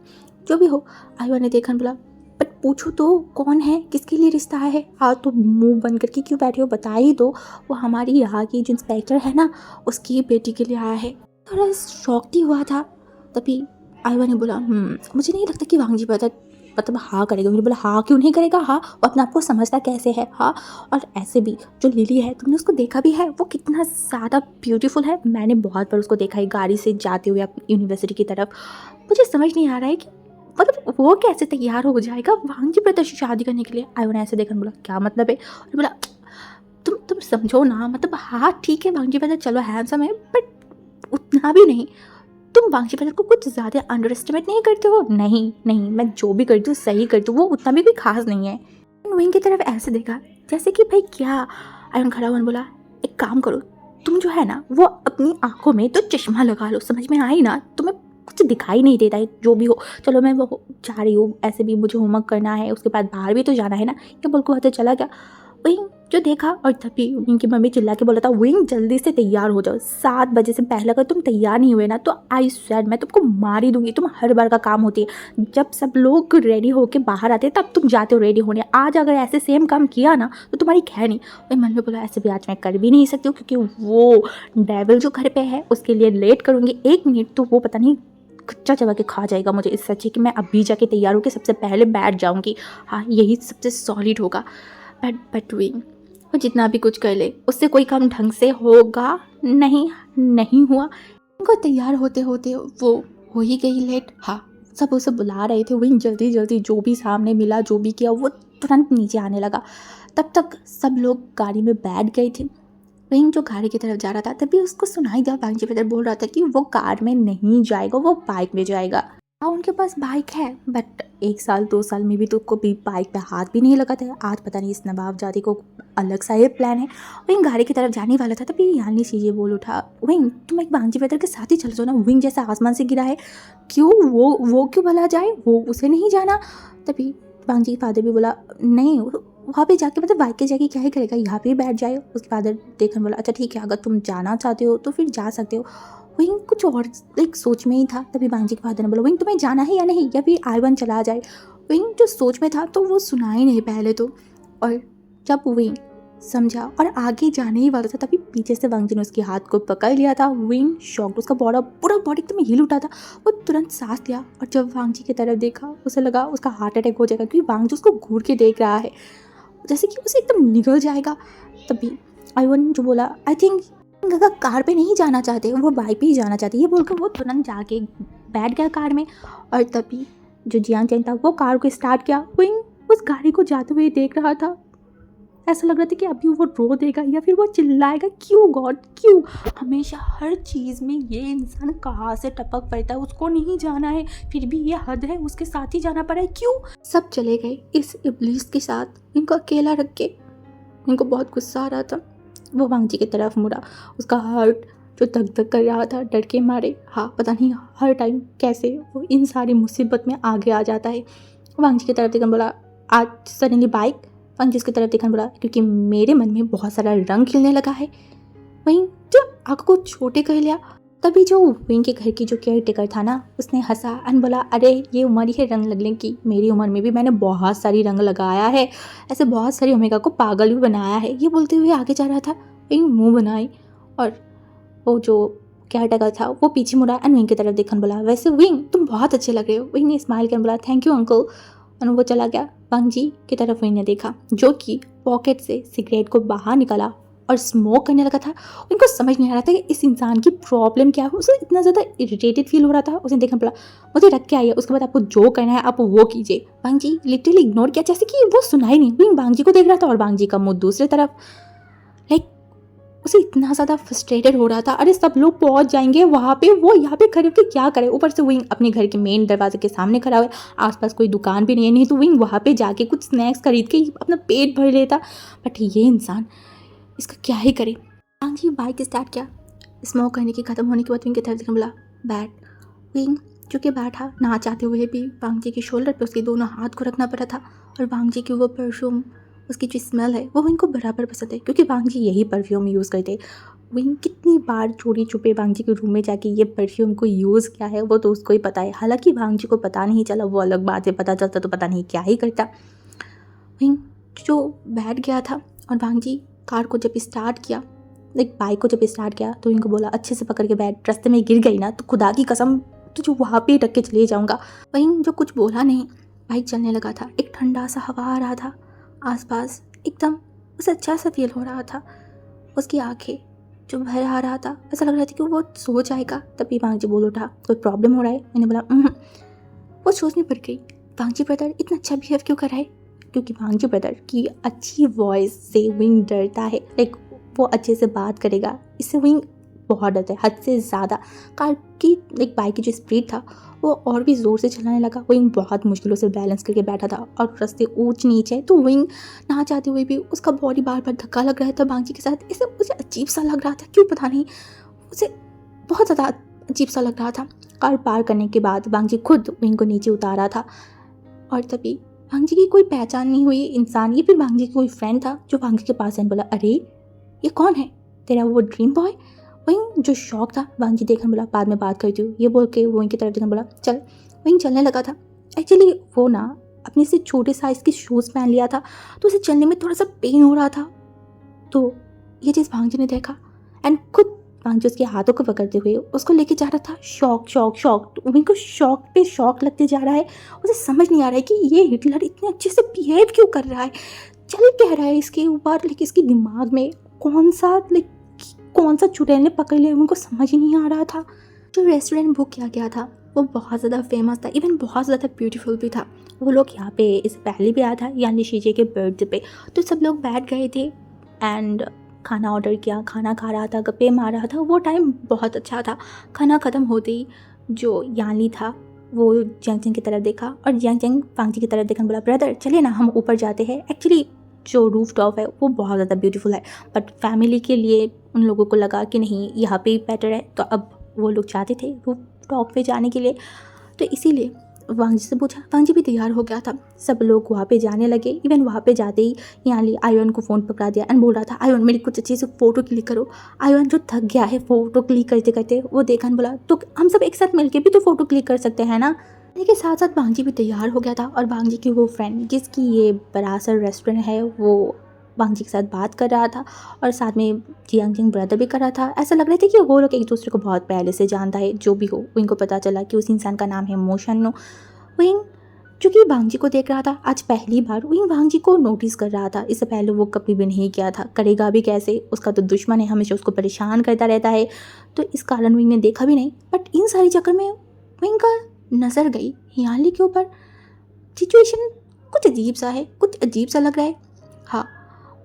जो भी हो, आईवन ने देखा, बोला बट पूछो तो कौन है, किसके लिए रिश्ता आया है। हाँ तो मुंह बंद करके क्यों बैठे हो, बता ही दो। वो हमारी यहाँ की जो इंस्पेक्टर है ना, उसकी बेटी के लिए आया है। थोड़ा शॉक ही हुआ था। तभी आईवा ने बोला मुझे नहीं लगता कि वांगजी मतलब हाँ करेगा। मुझे बोला हाँ क्यों नहीं करेगा, हाँ वो अपने आप को समझता कैसे है। हाँ और ऐसे भी जो लिली है तुमने उसको देखा भी है, वो कितना ज़्यादा ब्यूटीफुल है। मैंने बहुत बार उसको देखा है गाड़ी से जाते हुए यूनिवर्सिटी की तरफ। मुझे समझ नहीं आ रहा है कि मतलब वो कैसे तैयार हो जाएगा वांगजी ब्रदर से शादी करने के लिए। आईवा ने ऐसे देखा, बोला क्या मतलब है। और बोला तुम समझो ना, मतलब हाँ ठीक है वांगजी ब्रदर चलो हैंडसम है, बट उतना भी नहीं। तुम वांगजी ब्रदर को कुछ ज़्यादा अंडर एस्टिमेट नहीं करते हो। नहीं नहीं मैं जो भी करती हूँ सही करती हूँ, वो उतना भी कोई खास नहीं है। विंग की तरफ ऐसे देखा जैसे कि भाई क्या। आयन खड़ा हुआ बोला एक काम करो, तुम जो है ना वो अपनी आंखों में तो चश्मा लगा लो, समझ में आई ना, तुम्हें कुछ दिखाई नहीं देता है जो भी हो। चलो मैं वो जा रही हूँ, ऐसे भी मुझे होमवर्क करना है, उसके बाद बाहर भी तो जाना है ना। क्या बोल को चला गया। विंग जो देखा और तभी विंग की मम्मी चिल्ला के बोला था विंग जल्दी से तैयार हो जाओ, 7 बजे से पहले अगर तुम तैयार नहीं हुए ना तो आई स्वेयर मैं तुमको मार ही दूंगी। तुम हर बार का काम होती है, जब सब लोग रेडी होके बाहर आते हैं तब तुम जाते हो रेडी होने। आज अगर ऐसे सेम काम किया ना तो तुम्हारी खैर नहीं। वही मन में बोला ऐसे भी आज मैं कर भी नहीं सकती हूँ क्योंकि वो डेविल जो घर पे है उसके लिए लेट करूँगी 1 मिनट तो वो पता नहीं कच्चा चबा के खा जाएगा मुझे। इससे अच्छे कि मैं अभी जाके तैयार होकर सबसे पहले बैठ जाऊँगी। हाँ यही सबसे सॉलिड होगा। बट विंग वो जितना भी कुछ कर ले उससे कोई काम ढंग से होगा नहीं हुआ। उनको तैयार होते होते वो हो ही गई लेट। हाँ सब उसे बुला रहे थे। विंग जल्दी जल्दी जो भी सामने मिला जो भी किया वो तुरंत नीचे आने लगा। तब तक सब लोग गाड़ी में बैठ गए थे। विंग जो गाड़ी की तरफ जा रहा था तभी उसको सुनाई दिया वांगजी ब्रदर बोल रहा था कि वो कार में नहीं जाएगा, वो बाइक में जाएगा। हाँ उनके पास बाइक है, बट 1 साल 2 साल में भी तो कभी बाइक पे हाथ भी नहीं लगाता है। आज पता नहीं इस नवाब जाति को अलग सा ये प्लान है। विंग गाड़ी की तरफ जाने वाला था तभी यानी चीज़ें बोल उठा विंग तुम एक वांगजी ब्रदर के साथ ही चल जाओ ना, विंग जैसा आसमान से गिरा है, क्यों वो क्यों भला जाए, वो उसे नहीं जाना। तभी वांगजी फादर भी बोला नहीं वहाँ पे जाके मतलब बाइक के जाके क्या ही करेगा, यहाँ पे ही बैठ जाए। उसके फादर देखने बोला अच्छा ठीक है अगर तुम जाना चाहते हो तो फिर जा सकते हो। विंग कुछ और एक सोच में ही था। तभी वांगजी के फादर ने बोला विंग तुम्हें जाना है या नहीं, या फिर आईवन चला जाए। विंग जो सोच में था तो वो सुना ही नहीं पहले तो। और जब विंग समझा और आगे जाने ही वाला था, तभी पीछे से वांग जी ने उसके हाथ को पकड़ लिया था। विंग शॉक्ड, उसका पूरा बॉडी एकदम हिल उठा था। वो तुरंत सांस लिया और जब वांग जी की तरफ देखा उसे लगा उसका हार्ट अटैक हो जाएगा, क्योंकि वांग जी उसको घूर के देख रहा है जैसे कि उसे एकदम निगल जाएगा। तभी आयुन जो बोला, आई थिंक अगर कार पे नहीं जाना चाहते, वो बाइक पे ही जाना चाहते, ये बोलकर वो तुरंत जाके बैठ गया कार में। और तभी जो जियांग चैन था वो कार को स्टार्ट किया। विंग उस गाड़ी को जाते हुए देख रहा था। ऐसा लग रहा था कि अभी वो रो देगा या फिर वो चिल्लाएगा। क्यों गॉड, क्यों हमेशा हर चीज़ में ये इंसान कहाँ से टपक पड़ता है, उसको नहीं जाना है फिर भी ये हद है, उसके साथ ही जाना पड़ा है क्यों। सब चले गए इस इब्लीस के साथ, इनको अकेला रख के। इनको बहुत गुस्सा आ रहा था। वो वांग जी की तरफ मुड़ा, उसका हार्ट जो धक धक कर रहा था डर के मारे। हाँ, पता नहीं हर टाइम कैसे वो इन सारी मुसीबत में आगे आ जाता है। वांग जी की तरफ देखकर बोला, आज सडनली बाइक। वांग जी की तरफ देखकर बोला, क्योंकि मेरे मन में बहुत सारा रंग खिलने लगा है। वहीं जो आँख को छोटे कर लिया। तभी जो विंग के घर की जो केयर टेकर था ना, उसने हंसा एंड बोला, अरे ये उम्र ही है रंग लगने की, मेरी उम्र में भी मैंने बहुत सारी रंग लगाया है, ऐसे बहुत सारी ओमेगा को पागल भी बनाया है। ये बोलते हुए आगे जा रहा था। विंग मुंह बनाई और वो जो केयर टेकर था वो पीछे मुड़ा एंड विंग की तरफ देखकर बोला, वैसे विंग तुम बहुत अच्छे लग रहे हो। विंग ने स्माइल कर बोला, थैंक यू अंकल, और वो चला गया। वांग जी की तरफ विंग ने देखा, जो कि पॉकेट से सिगरेट को बाहर निकाला और स्मोक करने लगा था। उनको समझ नहीं आ रहा था कि इस इंसान की प्रॉब्लम क्या है। उसे इतना ज़्यादा इरिटेटेड फील हो रहा था। उसने देखना पड़ा, मुझे रख के आइए, उसके बाद आपको जो करना है आप वो कीजिए। वांग जी लिटरली इग्नोर किया, जैसे कि वो सुनाई नहीं। विंग वांग जी को देख रहा था और वांग जी का मुंह दूसरी तरफ। लाइक उसे इतना ज़्यादा फ्रस्ट्रेटेड हो रहा था। अरे सब लोग पहुंच जाएंगे वहाँ पे, वो यहाँ पे खड़े होकर क्या करे। ऊपर से विंग अपने घर के मेन दरवाजे के सामने खड़ा हुआ है, आसपास कोई दुकान भी नहीं है, नहीं तो विंग वहाँ पे जाके कुछ स्नैक्स खरीद के अपना पेट भर लेता। बट ये इंसान, इसका क्या ही करे। वांग जी बाइक स्टार्ट किया। स्मोक करने की खत्म होने के बाद विंग की तरफ देखकर बोला, बैठ। विंग चूँकि बैठा, ना चाहते हुए भी वांग जी के शोल्डर पे उसके दोनों हाथ को रखना पड़ा था। और वांग जी की वो परफ्यूम, उसकी जो स्मेल है वो विंग को बराबर पसंद है, क्योंकि वांग जी यही परफ्यूम यूज़ करते। विंग कितनी बार चोरी छुपे वांग जी के रूम में जाके ये परफ्यूम को यूज़ किया है वो तो उसको ही पता है। हालांकि वांग जी को पता नहीं चला, वो अलग बात है, पता चलता तो पता नहीं क्या ही करता। विंग जो बैठ गया था और वांग जी कार को जब स्टार्ट किया, लाइक बाइक को जब स्टार्ट किया, तो इनको बोला, अच्छे से पकड़ के बैठ, रास्ते में गिर गई ना तो खुदा की कसम तुझे वहाँ पे रख के चले जाऊँगा। वहीं जो कुछ बोला नहीं, बाइक चलने लगा था। एक ठंडा सा हवा आ रहा था आसपास, एकदम उसे अच्छा सा फील हो रहा था। उसकी आंखें जो भर आ रहा था, ऐसा लग रहा था कि वो सो जाएगा। तभी वांग जी बोल उठा, कोई प्रॉब्लम हो रहा है। मैंने बोला वो सोचने पड़ गई, वांग जी ब्रदर इतना अच्छा बिहेव क्यों कर रहा है। क्योंकि वांग जी ब्रदर की अच्छी वॉइस से विंग डरता है। लाइक वो अच्छे से बात करेगा, इससे विंग बहुत डरता है, हद से ज़्यादा। कार की लाइक बाइक की जो स्पीड था वो और भी ज़ोर से चलाने लगा। विंग बहुत मुश्किलों से बैलेंस करके बैठा था और रास्ते ऊंच नीच है, तो विंग ना चाहते हुए भी उसका बॉडी बार बार धक्का लग रहा था वांग जी के साथ। इसे मुझे अजीब सा लग रहा था, क्यों पता नहीं, उसे बहुत ज़्यादा अजीब सा लग रहा था। कार पार करने के बाद वांग जी खुद विंग को नीचे उतारा था। और तभी वांग जी की कोई पहचान नहीं हुई इंसान, ये फिर वांग जी की कोई फ्रेंड था जो वांग जी के पास आने बोला, अरे ये कौन है, तेरा वो ड्रीम बॉय। वहीं जो शौक था, वांग जी देखने बोला, बाद में बात करती हूँ, ये बोल के वो इनकी तरफ देखने बोला, चल। वहीं चलने लगा था। एक्चुअली वो ना अपने से छोटे साइज़ के शूज़ पहन लिया था, तो उसे चलने में थोड़ा सा पेन हो रहा था। तो ये चीज़ वांग जी ने देखा एंड खुद वांग जी उसके हाथों को पकड़ते हुए उसको लेके जा रहा था। शौक शौक शौक, वहीं को शौक पे शौक लगते जा रहा है। उसे समझ नहीं आ रहा है कि ये हिटलर इतने अच्छे से बिहेव क्यों कर रहा है, चल क्या रहा है इसके ऊपर। लेकिन इसके दिमाग में कौन सा चुड़ैल ने पकड़ लिया, उनको समझ ही नहीं आ रहा था। जो रेस्टोरेंट बुक किया गया था वो बहुत ज़्यादा फेमस था, इवन बहुत ज़्यादा ब्यूटीफुल भी था। वो लोग यहाँ पे इससे पहले भी आया था, यानी शीजे के बर्थडे पे। तो सब लोग बैठ गए थे एंड खाना ऑर्डर किया, खाना खा रहा था, गप्पे मार रहा था। वो टाइम बहुत अच्छा था। खाना ख़त्म होते ही जो यानी था वो जंग की तरफ देखा और जंग वांग जी की तरफ देखा, बोला, ब्रदर चलिए ना हम ऊपर जाते हैं। एक्चुअली जो रूफ टॉप है वो बहुत ज़्यादा ब्यूटीफुल है, बट फैमिली के लिए उन लोगों को लगा कि नहीं यहाँ पे ही बेटर है, तो अब वो लोग चाहते थे रूफ टॉप पे जाने के लिए। तो इसीलिए वांग जी से पूछा, वांग जी भी तैयार हो गया था। सब लोग वहाँ पे जाने लगे। इवन वहाँ पे जाते ही यानी आयुन को फ़ोन पकड़ा दिया एंड बोल रहा था, आयुन मेरी कुछ अच्छी से फ़ोटो क्लिक करो। आयुन जो थक गया है फ़ोटो क्लिक करते करते, वो देखा बोला, तो हम सब एक साथ मिलके भी तो फ़ोटो क्लिक कर सकते हैं ना। लेकिन साथ साथ वांग जी भी तैयार हो गया था और वांग जी की वो फ्रेंड जिसकी ये बड़ा सा रेस्टोरेंट है वो वांगजी के साथ बात कर रहा था और साथ में जियांग जिंग ब्रदर भी कर रहा था। ऐसा लग रहा था कि वो लोग एक दूसरे को बहुत पहले से जानता है। जो भी हो, विंग को पता चला कि उस इंसान का नाम है मोशन्नो। विंग चूँकि वांगजी को देख रहा था, आज पहली बार विंग वांगजी को नोटिस कर रहा था। इससे पहले वो कभी भी नहीं किया था, करेगा भी कैसे, उसका तो दुश्मन है, हमेशा उसको परेशान करता रहता है, तो इस कारण विंग ने देखा भी नहीं। बट इन सारी चक्कर में विंग का नज़र गई यानली के ऊपर। सिचुएशन कुछ अजीब सा है, कुछ अजीब सा लग रहा है। हाँ,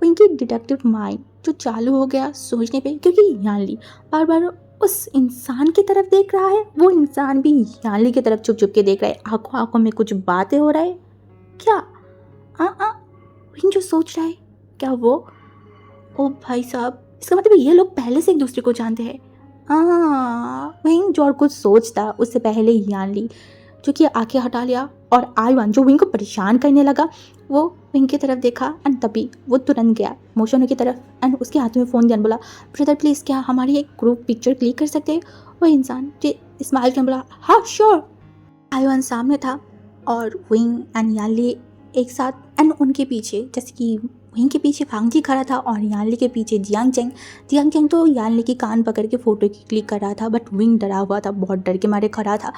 विंग की डिटेक्टिव माइंड जो चालू हो गया सोचने पे, क्योंकि यानली बार बार उस इंसान की तरफ देख रहा है, वो इंसान भी यानली की तरफ छुप छुप के देख रहा है। आंखों आंखों में कुछ बातें हो रहा है क्या? विंग जो सोच रहा है, क्या वो, ओ भाई साहब, इसका मतलब ये लोग पहले से एक दूसरे को जानते हैं। विंग जो और कुछ सोचता उससे पहले यानली जो कि आंखें हटा लिया और आईवान जो विंग को परेशान करने लगा, वो विंग की तरफ देखा एंड तभी वो तुरंत गया मोशनो की तरफ एंड उसके हाथ में फ़ोन दिया, बोला ब्रदर प्लीज़ क्या हमारी एक ग्रुप पिक्चर क्लिक कर सकते हैं? वो इंसान जो स्माइल कर बोला हाँ श्योर। आईवान सामने था और विंग एंड यानली एक साथ एंड उनके पीछे, जैसे कि विंग के पीछे वांगजी खड़ा था और यानली के पीछे जियांग चेंग तो यानली की कान पकड़ के फ़ोटो की क्लिक कर रहा था। बट विंग डरा हुआ था, बहुत डर के मारे खड़ा था।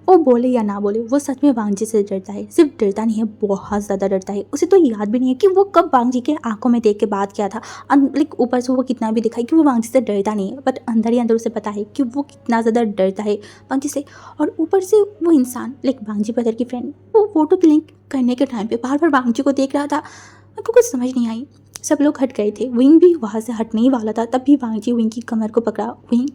वो बोले या ना बोले, वो सच में वांगजी से डरता है। सिर्फ डरता नहीं है, बहुत ज़्यादा डरता है। उसे तो याद भी नहीं है कि वो कब वांगजी के आंखों में देख के बात किया था। लाइक ऊपर से वो कितना भी दिखाई कि वो वांगजी से डरता नहीं है, बट अंदर ही अंदर उसे पता है कि वो कितना ज़्यादा डरता है वांगजी से। और ऊपर से वो इंसान लाइक वांगजी ब्रदर की फ्रेंड, वो फोटो क्लिक करने के टाइम पे बार बार वांगजी को देख रहा था। मेरे को कुछ समझ नहीं आई। सब लोग हट गए थे, विंग भी वहाँ से हटने ही वाला था, तब भी वांगजी विंग की कमर को पकड़ा। विंग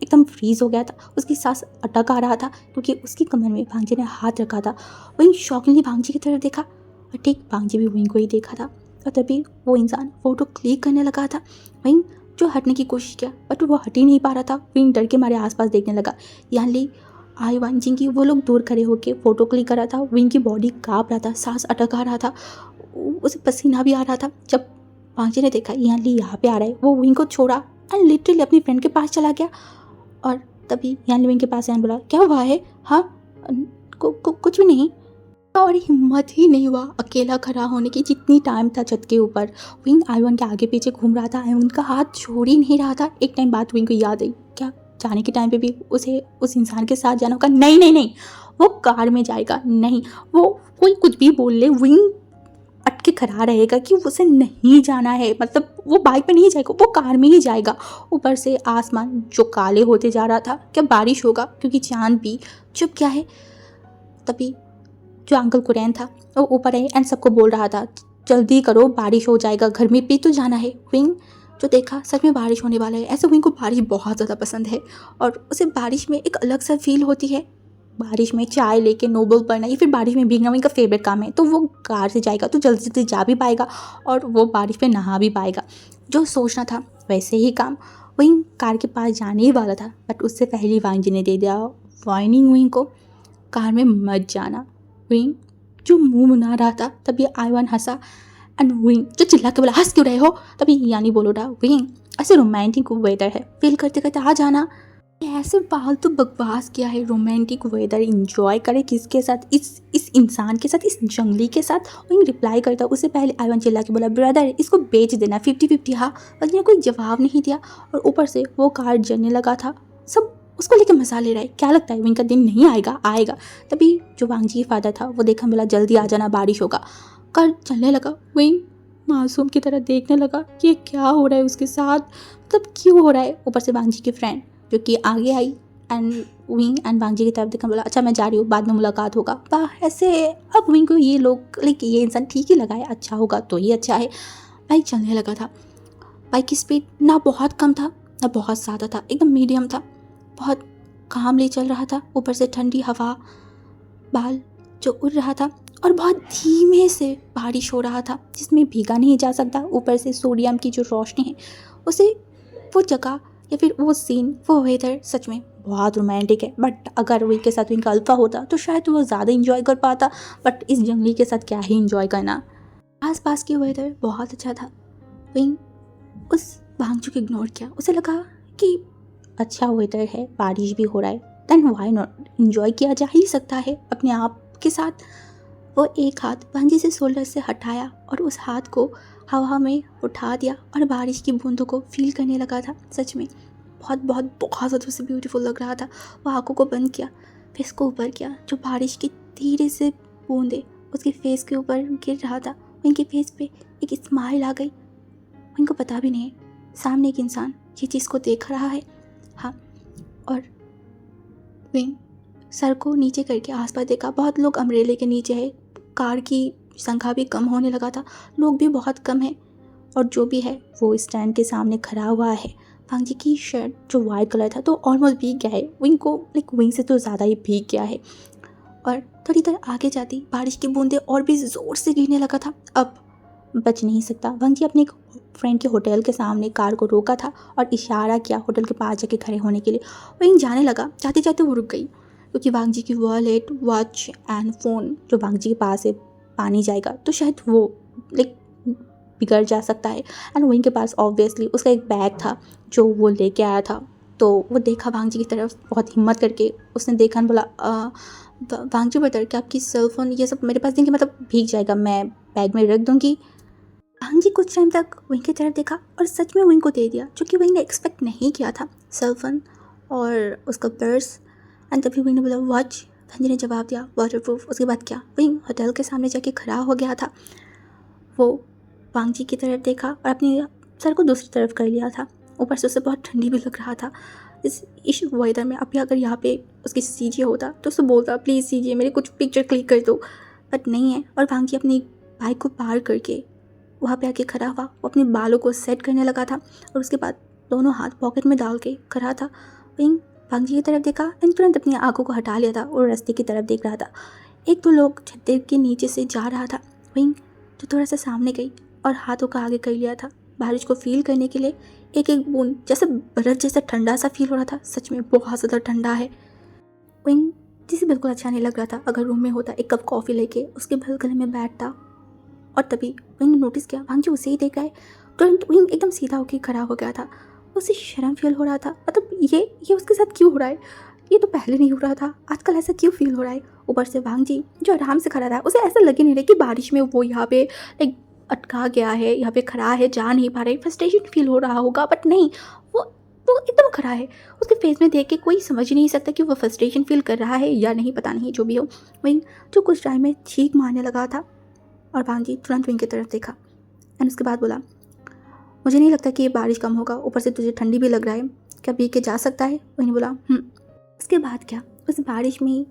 एकदम फ्रीज हो गया था, उसकी सांस अटक आ रहा था क्योंकि उसकी कमर में वांगजी ने हाथ रखा था। विंग शॉकिंगली वांगजी की तरफ देखा और ठीक वांगजी भी विंग को ही देखा था और तभी वो इंसान फ़ोटो क्लिक करने लगा था। विंग जो हटने की कोशिश किया बट वो हट ही नहीं पा रहा था। विंग डर के मारे आसपास देखने लगा। यानली आईवान जिंग की वो लोग दूर खड़े होकर फ़ोटो क्लिक कर रहा था। विंग की बॉडी काँप रहा था, सांस अटक आ रहा था, उसे पसीना भी आ रहा था। जब वांगजी ने देखा यानली यहाँ पे आ रहा है, वो विंग को छोड़ा एंड लिटरली अपनी फ्रेंड के पास चला गया। और तभी यानली विंग के पास आया, बोला क्या हुआ है? हाँ कुछ भी नहीं। और हिम्मत ही नहीं हुआ अकेला खड़ा होने की। जितनी टाइम था छत के ऊपर, विंग आईवान के आगे पीछे घूम रहा था, आईवान का हाथ छोड़ ही नहीं रहा था। एक टाइम बाद विंग को याद आई, क्या जाने के टाइम पे भी उसे उस इंसान के साथ जाना होगा? नहीं नहीं नहीं, वो कार में जाएगा। नहीं, वो कोई कुछ भी बोल ले, विंग अटके खड़ा रहेगा कि उसे नहीं जाना है। मतलब वो बाइक पे नहीं जाएगा, वो कार में ही जाएगा। ऊपर से आसमान जो काले होते जा रहा था, क्या बारिश होगा? क्योंकि चांद भी चुप गया है। तभी जो अंकल कुरैन था वो ऊपर आए एंड सबको बोल रहा था जल्दी करो, बारिश हो जाएगा, घर में भी तो जाना है। विंग जो देखा सच में बारिश होने वाला है। ऐसे विंग को बारिश बहुत ज़्यादा पसंद है और उसे बारिश में एक अलग सा फील होती है। बारिश में चाय लेके नोबल पढ़ना या फिर बारिश में भीगना विंग का फेवरेट काम है। तो वो कार से जाएगा तो जल्दी जल्दी जा भी पाएगा और वो बारिश में नहा भी पाएगा। जो सोचना था वैसे ही काम। विंग कार के पास जाने ही वाला था बट उससे पहले वांगजी ने दे दिया वार्निंग विंग को, कार में मत जाना। विंग जो मुंह बना रहा था, तभी आईवान हंसा एंड विंग जो चिल्ला के बोला हंस क्यों रहे हो? तभी यानी बोल उठा, विंग ऐसे रोमांटिक वेदर है, फील करते करते आ जाना। ऐसे फालतू बकवास किया है, रोमांटिक वेदर इंजॉय करे किसके साथ? इस इंसान के साथ, इस जंगली के साथ। विंग रिप्लाई करता उससे पहले आईवान चिल्ला के बोला ब्रदर इसको बेच देना 50-50। हाँ, बस ने कोई जवाब नहीं दिया और ऊपर से वो कार जलने लगा था। सब उसको लेके मजा ले रहा है। क्या लगता है विंग का दिन नहीं आएगा? आएगा। तभी जो वांगजी फादर था वो देखा, बोला जल्दी आ जाना, बारिश होगा। कार चलने लगा। विंग मासूम की तरह देखने लगा ये क्या हो रहा है उसके साथ, मतलब क्यों हो रहा है? ऊपर से वांगजी की फ्रेंड जो कि आगे आई एंड विंग एंड वांगजी की तरफ देखा, बोला अच्छा मैं जा रही हूँ, बाद में मुलाकात होगा। वाह, ऐसे अब विंग को ये लोग लाइक ये इंसान ठीक ही लगा है, अच्छा होगा तो ही अच्छा है। बाइक चलने लगा था। बाइक की स्पीड ना बहुत कम था ना बहुत ज़्यादा था, एकदम मीडियम था। बहुत कामली चल रहा था। ऊपर से ठंडी हवा, बाल जो उड़ रहा था और बहुत धीमे से बारिश हो रहा था जिसमें भीगा नहीं जा सकता। ऊपर से सोडियम की जो रोशनी है उसे, वो जगह या फिर वो सीन, वो वेदर सच में बहुत रोमांटिक है। बट अगर विंग के साथ विंग का अल्फा होता तो शायद वो ज़्यादा इंजॉय कर पाता, बट इस जंगली के साथ क्या ही इंजॉय करना। आसपास की वेदर बहुत अच्छा था। विंग उस भांगचू को इग्नोर किया। उसे लगा कि अच्छा वेदर है, बारिश भी हो रहा है, देन व्हाई नॉट, इंजॉय किया जा ही सकता है अपने आप के साथ। वो एक हाथ भांजी से शोल्डर से हटाया और उस हाथ को हवा में उठा दिया और बारिश की बूंदों को फील करने लगा था। सच में बहुत बहुत बहुत ज़्यादा से ब्यूटीफुल लग रहा था। वो आंखों को बंद किया, फेस को ऊपर किया, जो बारिश की धीरे से बूंदे उसके फेस के ऊपर गिर रहा था। उनके फेस पे एक स्माइल आ गई। उनको पता भी नहीं सामने एक इंसान ये चीज़ को देख रहा है। हाँ, और विंग सर को नीचे करके आसपास देखा। बहुत लोग अम्ब्रेले के नीचे है। कार की संख्या भी कम होने लगा था, लोग भी बहुत कम हैं, और जो भी है वो स्टैंड के सामने खड़ा हुआ है। वांग की शर्ट जो वाइट कलर था तो ऑलमोस्ट भीग गया है। विंग को विंग से तो ज़्यादा ही भीग गया है। और थोड़ी देर आगे जाती बारिश की बूंदें और भी ज़ोर से गिरने लगा था। अब बच नहीं सकता। वांग जी अपने फ्रेंड के होटल के सामने कार को रोका था और इशारा किया होटल के पास जाके खड़े होने के लिए। विंग जाने लगा। जाते जाते वो रुक गई क्योंकि वांग जी की वॉलेट, वॉच एंड फ़ोन जो वांग जी के पास है, पानी जाएगा तो शायद वो बिगड़ जा सकता है। एंड विंग के पास ऑब्वियसली उसका एक बैग था जो वो लेके आया था। तो वो देखा वांग जी की तरफ, बहुत हिम्मत करके उसने देखा, बोला वांग जी बता कि आपकी सेल फ़ोन ये सब मेरे पास देंगे, मतलब भीग जाएगा, मैं बैग में रख दूँगी। वांग जी कुछ टाइम तक विंग की तरफ देखा और सच में विंग को दे दिया, जो कि विंग ने एक्सपेक्ट नहीं किया था, सेल फ़ोन और उसका पर्स। एंड तभी विंग ने बोला वॉच। वांग जी ने जवाब दिया वाटरप्रूफ। उसके बाद क्या, विंग होटल के सामने जाके खड़ा हो गया था। वो वांग जी की तरफ देखा और अपने सर को दूसरी तरफ कर लिया था। ऊपर से उसे बहुत ठंडी भी लग रहा था इस वेदर में। अभी अगर यहाँ पे उसकी सीजे होता तो उससे बोलता प्लीज़ सीजे मेरे कुछ पिक्चर क्लिक कर दो, बट नहीं है। और वांग जी अपनी बाइक को पार करके वहाँ पे आके खड़ा हुआ। वो अपने बालों को सेट करने लगा था और उसके बाद दोनों हाथ पॉकेट में डाल के खड़ा था। विंग वांग जी की तरफ देखा एंड तुरंत अपनी आंखों को हटा लिया था और रास्ते की तरफ देख रहा था। एक दो लोग छत्ते के नीचे से जा रहा था। विंग तो थोड़ा सा सामने गई और हाथों को आगे कर लिया था बारिश को फील करने के लिए। एक एक बूंद जैसे बर्फ़ जैसा ठंडा सा फील हो रहा था। सच में बहुत ज़्यादा ठंडा है। विंग जिसे बिल्कुल अच्छा नहीं लग रहा था। अगर रूम में होता एक कप कॉफ़ी लेके उसके बगल में बैठता, और तभी विंग ने नोटिस किया वांग जी उसे ही देख रहा है। तुरंत विंग एकदम सीधा होकर खड़ा हो गया था। उसे शर्म फील हो रहा था, मतलब ये उसके साथ क्यों हो रहा है, ये तो पहले नहीं हो रहा था, आजकल ऐसा क्यों फील हो रहा है। ऊपर से वांग जी जो आराम से खड़ा रहा, उसे ऐसा लगे नहीं रहा कि बारिश में वो यहाँ पे लाइक अटका गया है, यहाँ पे खड़ा है, जा नहीं पा रहा है, फ्रस्ट्रेशन फील हो रहा होगा, बट नहीं, वो वो एकदम खड़ा है। उसके फेस में देख के कोई समझ ही नहीं सकता कि वो फ्रस्ट्रेशन फील कर रहा है या नहीं, पता नहीं, जो भी हो। विंग जो कुछ टाइम में छींक मारने लगा था और वांग जी तुरंत विंग की तरफ देखा एंड उसके बाद बोला मुझे नहीं लगता कि ये बारिश कम होगा, ऊपर से तुझे ठंडी भी लग रहा है, क्या भीग के जा सकता है। विंग ने बोला उसके बाद क्या, उस बारिश में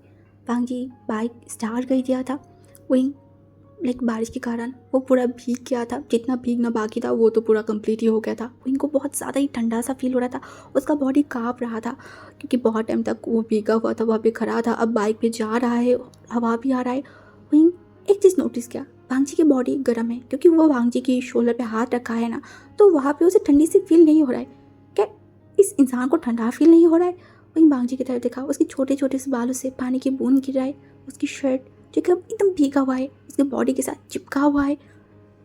वांग जी बाइक स्टार्ट कर दिया था। विंग बारिश के कारण वो पूरा भीग गया था। जितना भीगना बाकी था वो तो पूरा कंप्लीट ही हो गया था। विंग को बहुत ज़्यादा ही ठंडा सा फील हो रहा था। उसका बॉडी काँप रहा था क्योंकि बहुत टाइम तक वो भीगा हुआ था, वहाँ पे खड़ा था, अब बाइक पे जा रहा है, हवा भी आ रहा है। विंग एक चीज़ नोटिस किया, वांग जी की बॉडी गर्म है क्योंकि वो वांग जी की शोल्डर पे हाथ रखा है ना, तो वहाँ पे उसे ठंडी से फील नहीं हो रहा है। क्या इस इंसान को ठंडा फील नहीं हो रहा है। वहीं वांग जी की तरफ देखा, उसके छोटे छोटे से बालों से पानी की बूंद गिर रहा है। उसकी शर्ट जो कि एकदम भीगा हुआ है, उसके बॉडी के साथ चिपका हुआ है,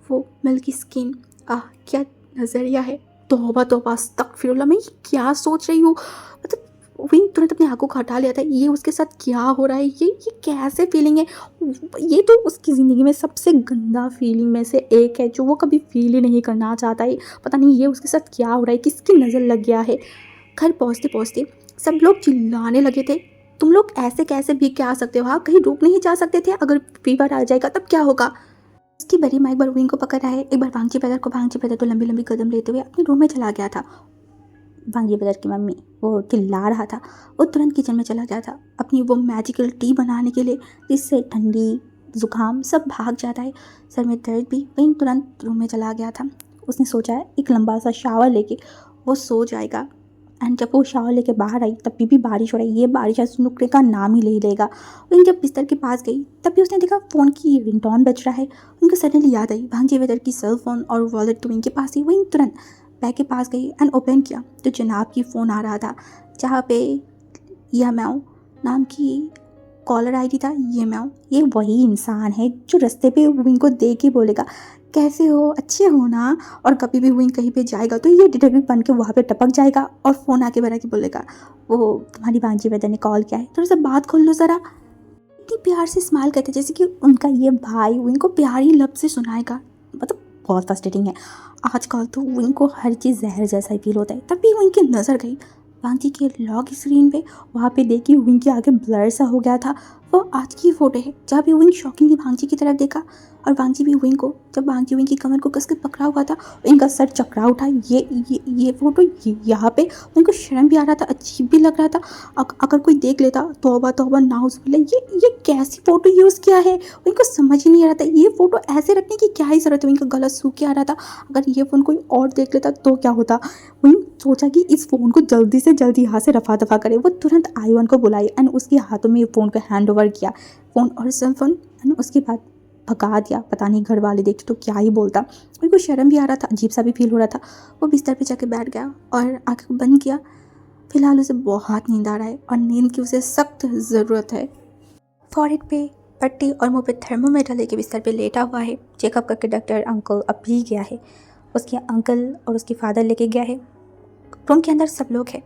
वो मिल्की स्किन। क्या नज़रिया है, तौबा तौबा अस्तगफिरुल्लाह, मैं ये क्या सोच रही हूँ। मतलब विंग तुरंत अपनी आंखों को हटा लिया था, ये उसके साथ क्या हो रहा है, ये कैसे फीलिंग है। ये तो उसकी ज़िंदगी में सबसे गंदा फीलिंग में से एक है जो वो कभी फील ही नहीं करना चाहता है। पता नहीं ये उसके साथ क्या हो रहा है, किसकी नज़र लग गया है। घर पहुँचते पहुँचते सब लोग चिल्लाने लगे थे, तुम लोग ऐसे कैसे भीग के आ सकते हो, आप कहीं रुक नहीं जा सकते थे, अगर फीवर आ जाएगा तब क्या होगा। उसकी बड़ी माँ एक बार विंग को पकड़ रहा है, एक बार वांग जी ब्रदर तो लंबी लंबी कदम लेते हुए अपने रूम में चला गया था। वांग जी ब्रदर की मम्मी वो चिल्ला रहा था, वो तुरंत किचन में चला गया था अपनी वो मैजिकल टी बनाने के लिए, जिससे ठंडी जुकाम सब भाग जाता है, सर में दर्द भी। विंग तुरंत रूम में चला गया था। उसने सोचा है एक लंबा सा शावर लेके वो सो जाएगा। एंड जब वो शावर लेके बाहर आई तब भी बारिश हो रही है, ये बारिश आज रुकने का नाम ही नहीं लेगा। विंग जब बिस्तर के पास गई तब भी उसने देखा फ़ोन की रिंगटोन बज रहा है। उनको सडनली याद आई वांग जी ब्रदर की सेल फ़ोन और वॉलेट तो विंग के पास ही। विंग तुरंत बैग के पास गई एंड ओपन किया तो जनाब की फ़ोन आ रहा था, जहाँ पे या मैओ नाम की कॉलर आईडी था। ये वही इंसान है जो रास्ते पे विंग को देख के बोलेगा कैसे हो, अच्छे हो ना, और कभी भी विंग कहीं पे जाएगा तो ये डिटेक्टिव बन के वहाँ पे टपक जाएगा और फ़ोन आके बना के बोलेगा वो तुम्हारी वांग जी ब्रदर ने कॉल किया है, थोड़ा सा बात खोल लो ज़रा। इतनी प्यार से स्माइल करते जैसे कि उनका ये भाई उनको प्यार ही लब से सुनाएगा। मतलब बहुत फ्रस्ट्रेटिंग है। आजकल तो उनको हर चीज़ जहर जैसा ही फील होता है। तभी उनकी नज़र गई वांगजी के लॉक स्क्रीन पे। वहाँ पे देखी उनके आगे ब्लर सा हो गया था। वो आज की फ़ोटो है जहाँ पे विंग शॉकिंगली वांगजी की तरफ देखा और वांगजी भी विंग को, जब वांगजी विंग की कमर को कस के पकड़ा हुआ था, इनका सर चकरा उठा। ये फ़ोटो यहाँ पे उनको शर्म भी आ रहा था, अजीब भी लग रहा था। अगर कोई देख लेता तौबा तौबा नाउज़ुबिल्लाह, ये कैसी फ़ोटो यूज़ किया है। उनको समझ ही नहीं आ रहा था ये फ़ोटो ऐसे रखने की क्या ही ज़रूरत है। उनका गला सूख के आ रहा था। अगर ये फ़ोन कोई और देख लेता तो क्या होता। वहीं सोचा कि इस फ़ोन को जल्दी से जल्दी यहाँ से रफा दफा करे। वो तुरंत आईवन को बुलाई एंड उसके हाथों में फ़ोन को हैंड ओवर किया, फ़ोन और सेल फोन, एंड उसके बाद भगा दिया। पता नहीं घर वाले देखते तो क्या ही बोलता। उनको शर्म भी आ रहा था, अजीब सा भी फील हो रहा था। वो बिस्तर पे जाके बैठ गया और आँखें बंद किया। फिलहाल उसे बहुत नींद आ रहा है और नींद की उसे सख्त ज़रूरत है। फॉरहेड पे पट्टी और मुंह पे थर्मोमीटर लेके बिस्तर पे लेटा हुआ है। चेकअप करके डॉक्टर अंकल अब भी गया है। उसके अंकल और उसके फादर लेके गया है। रूम के अंदर सब लोग हैं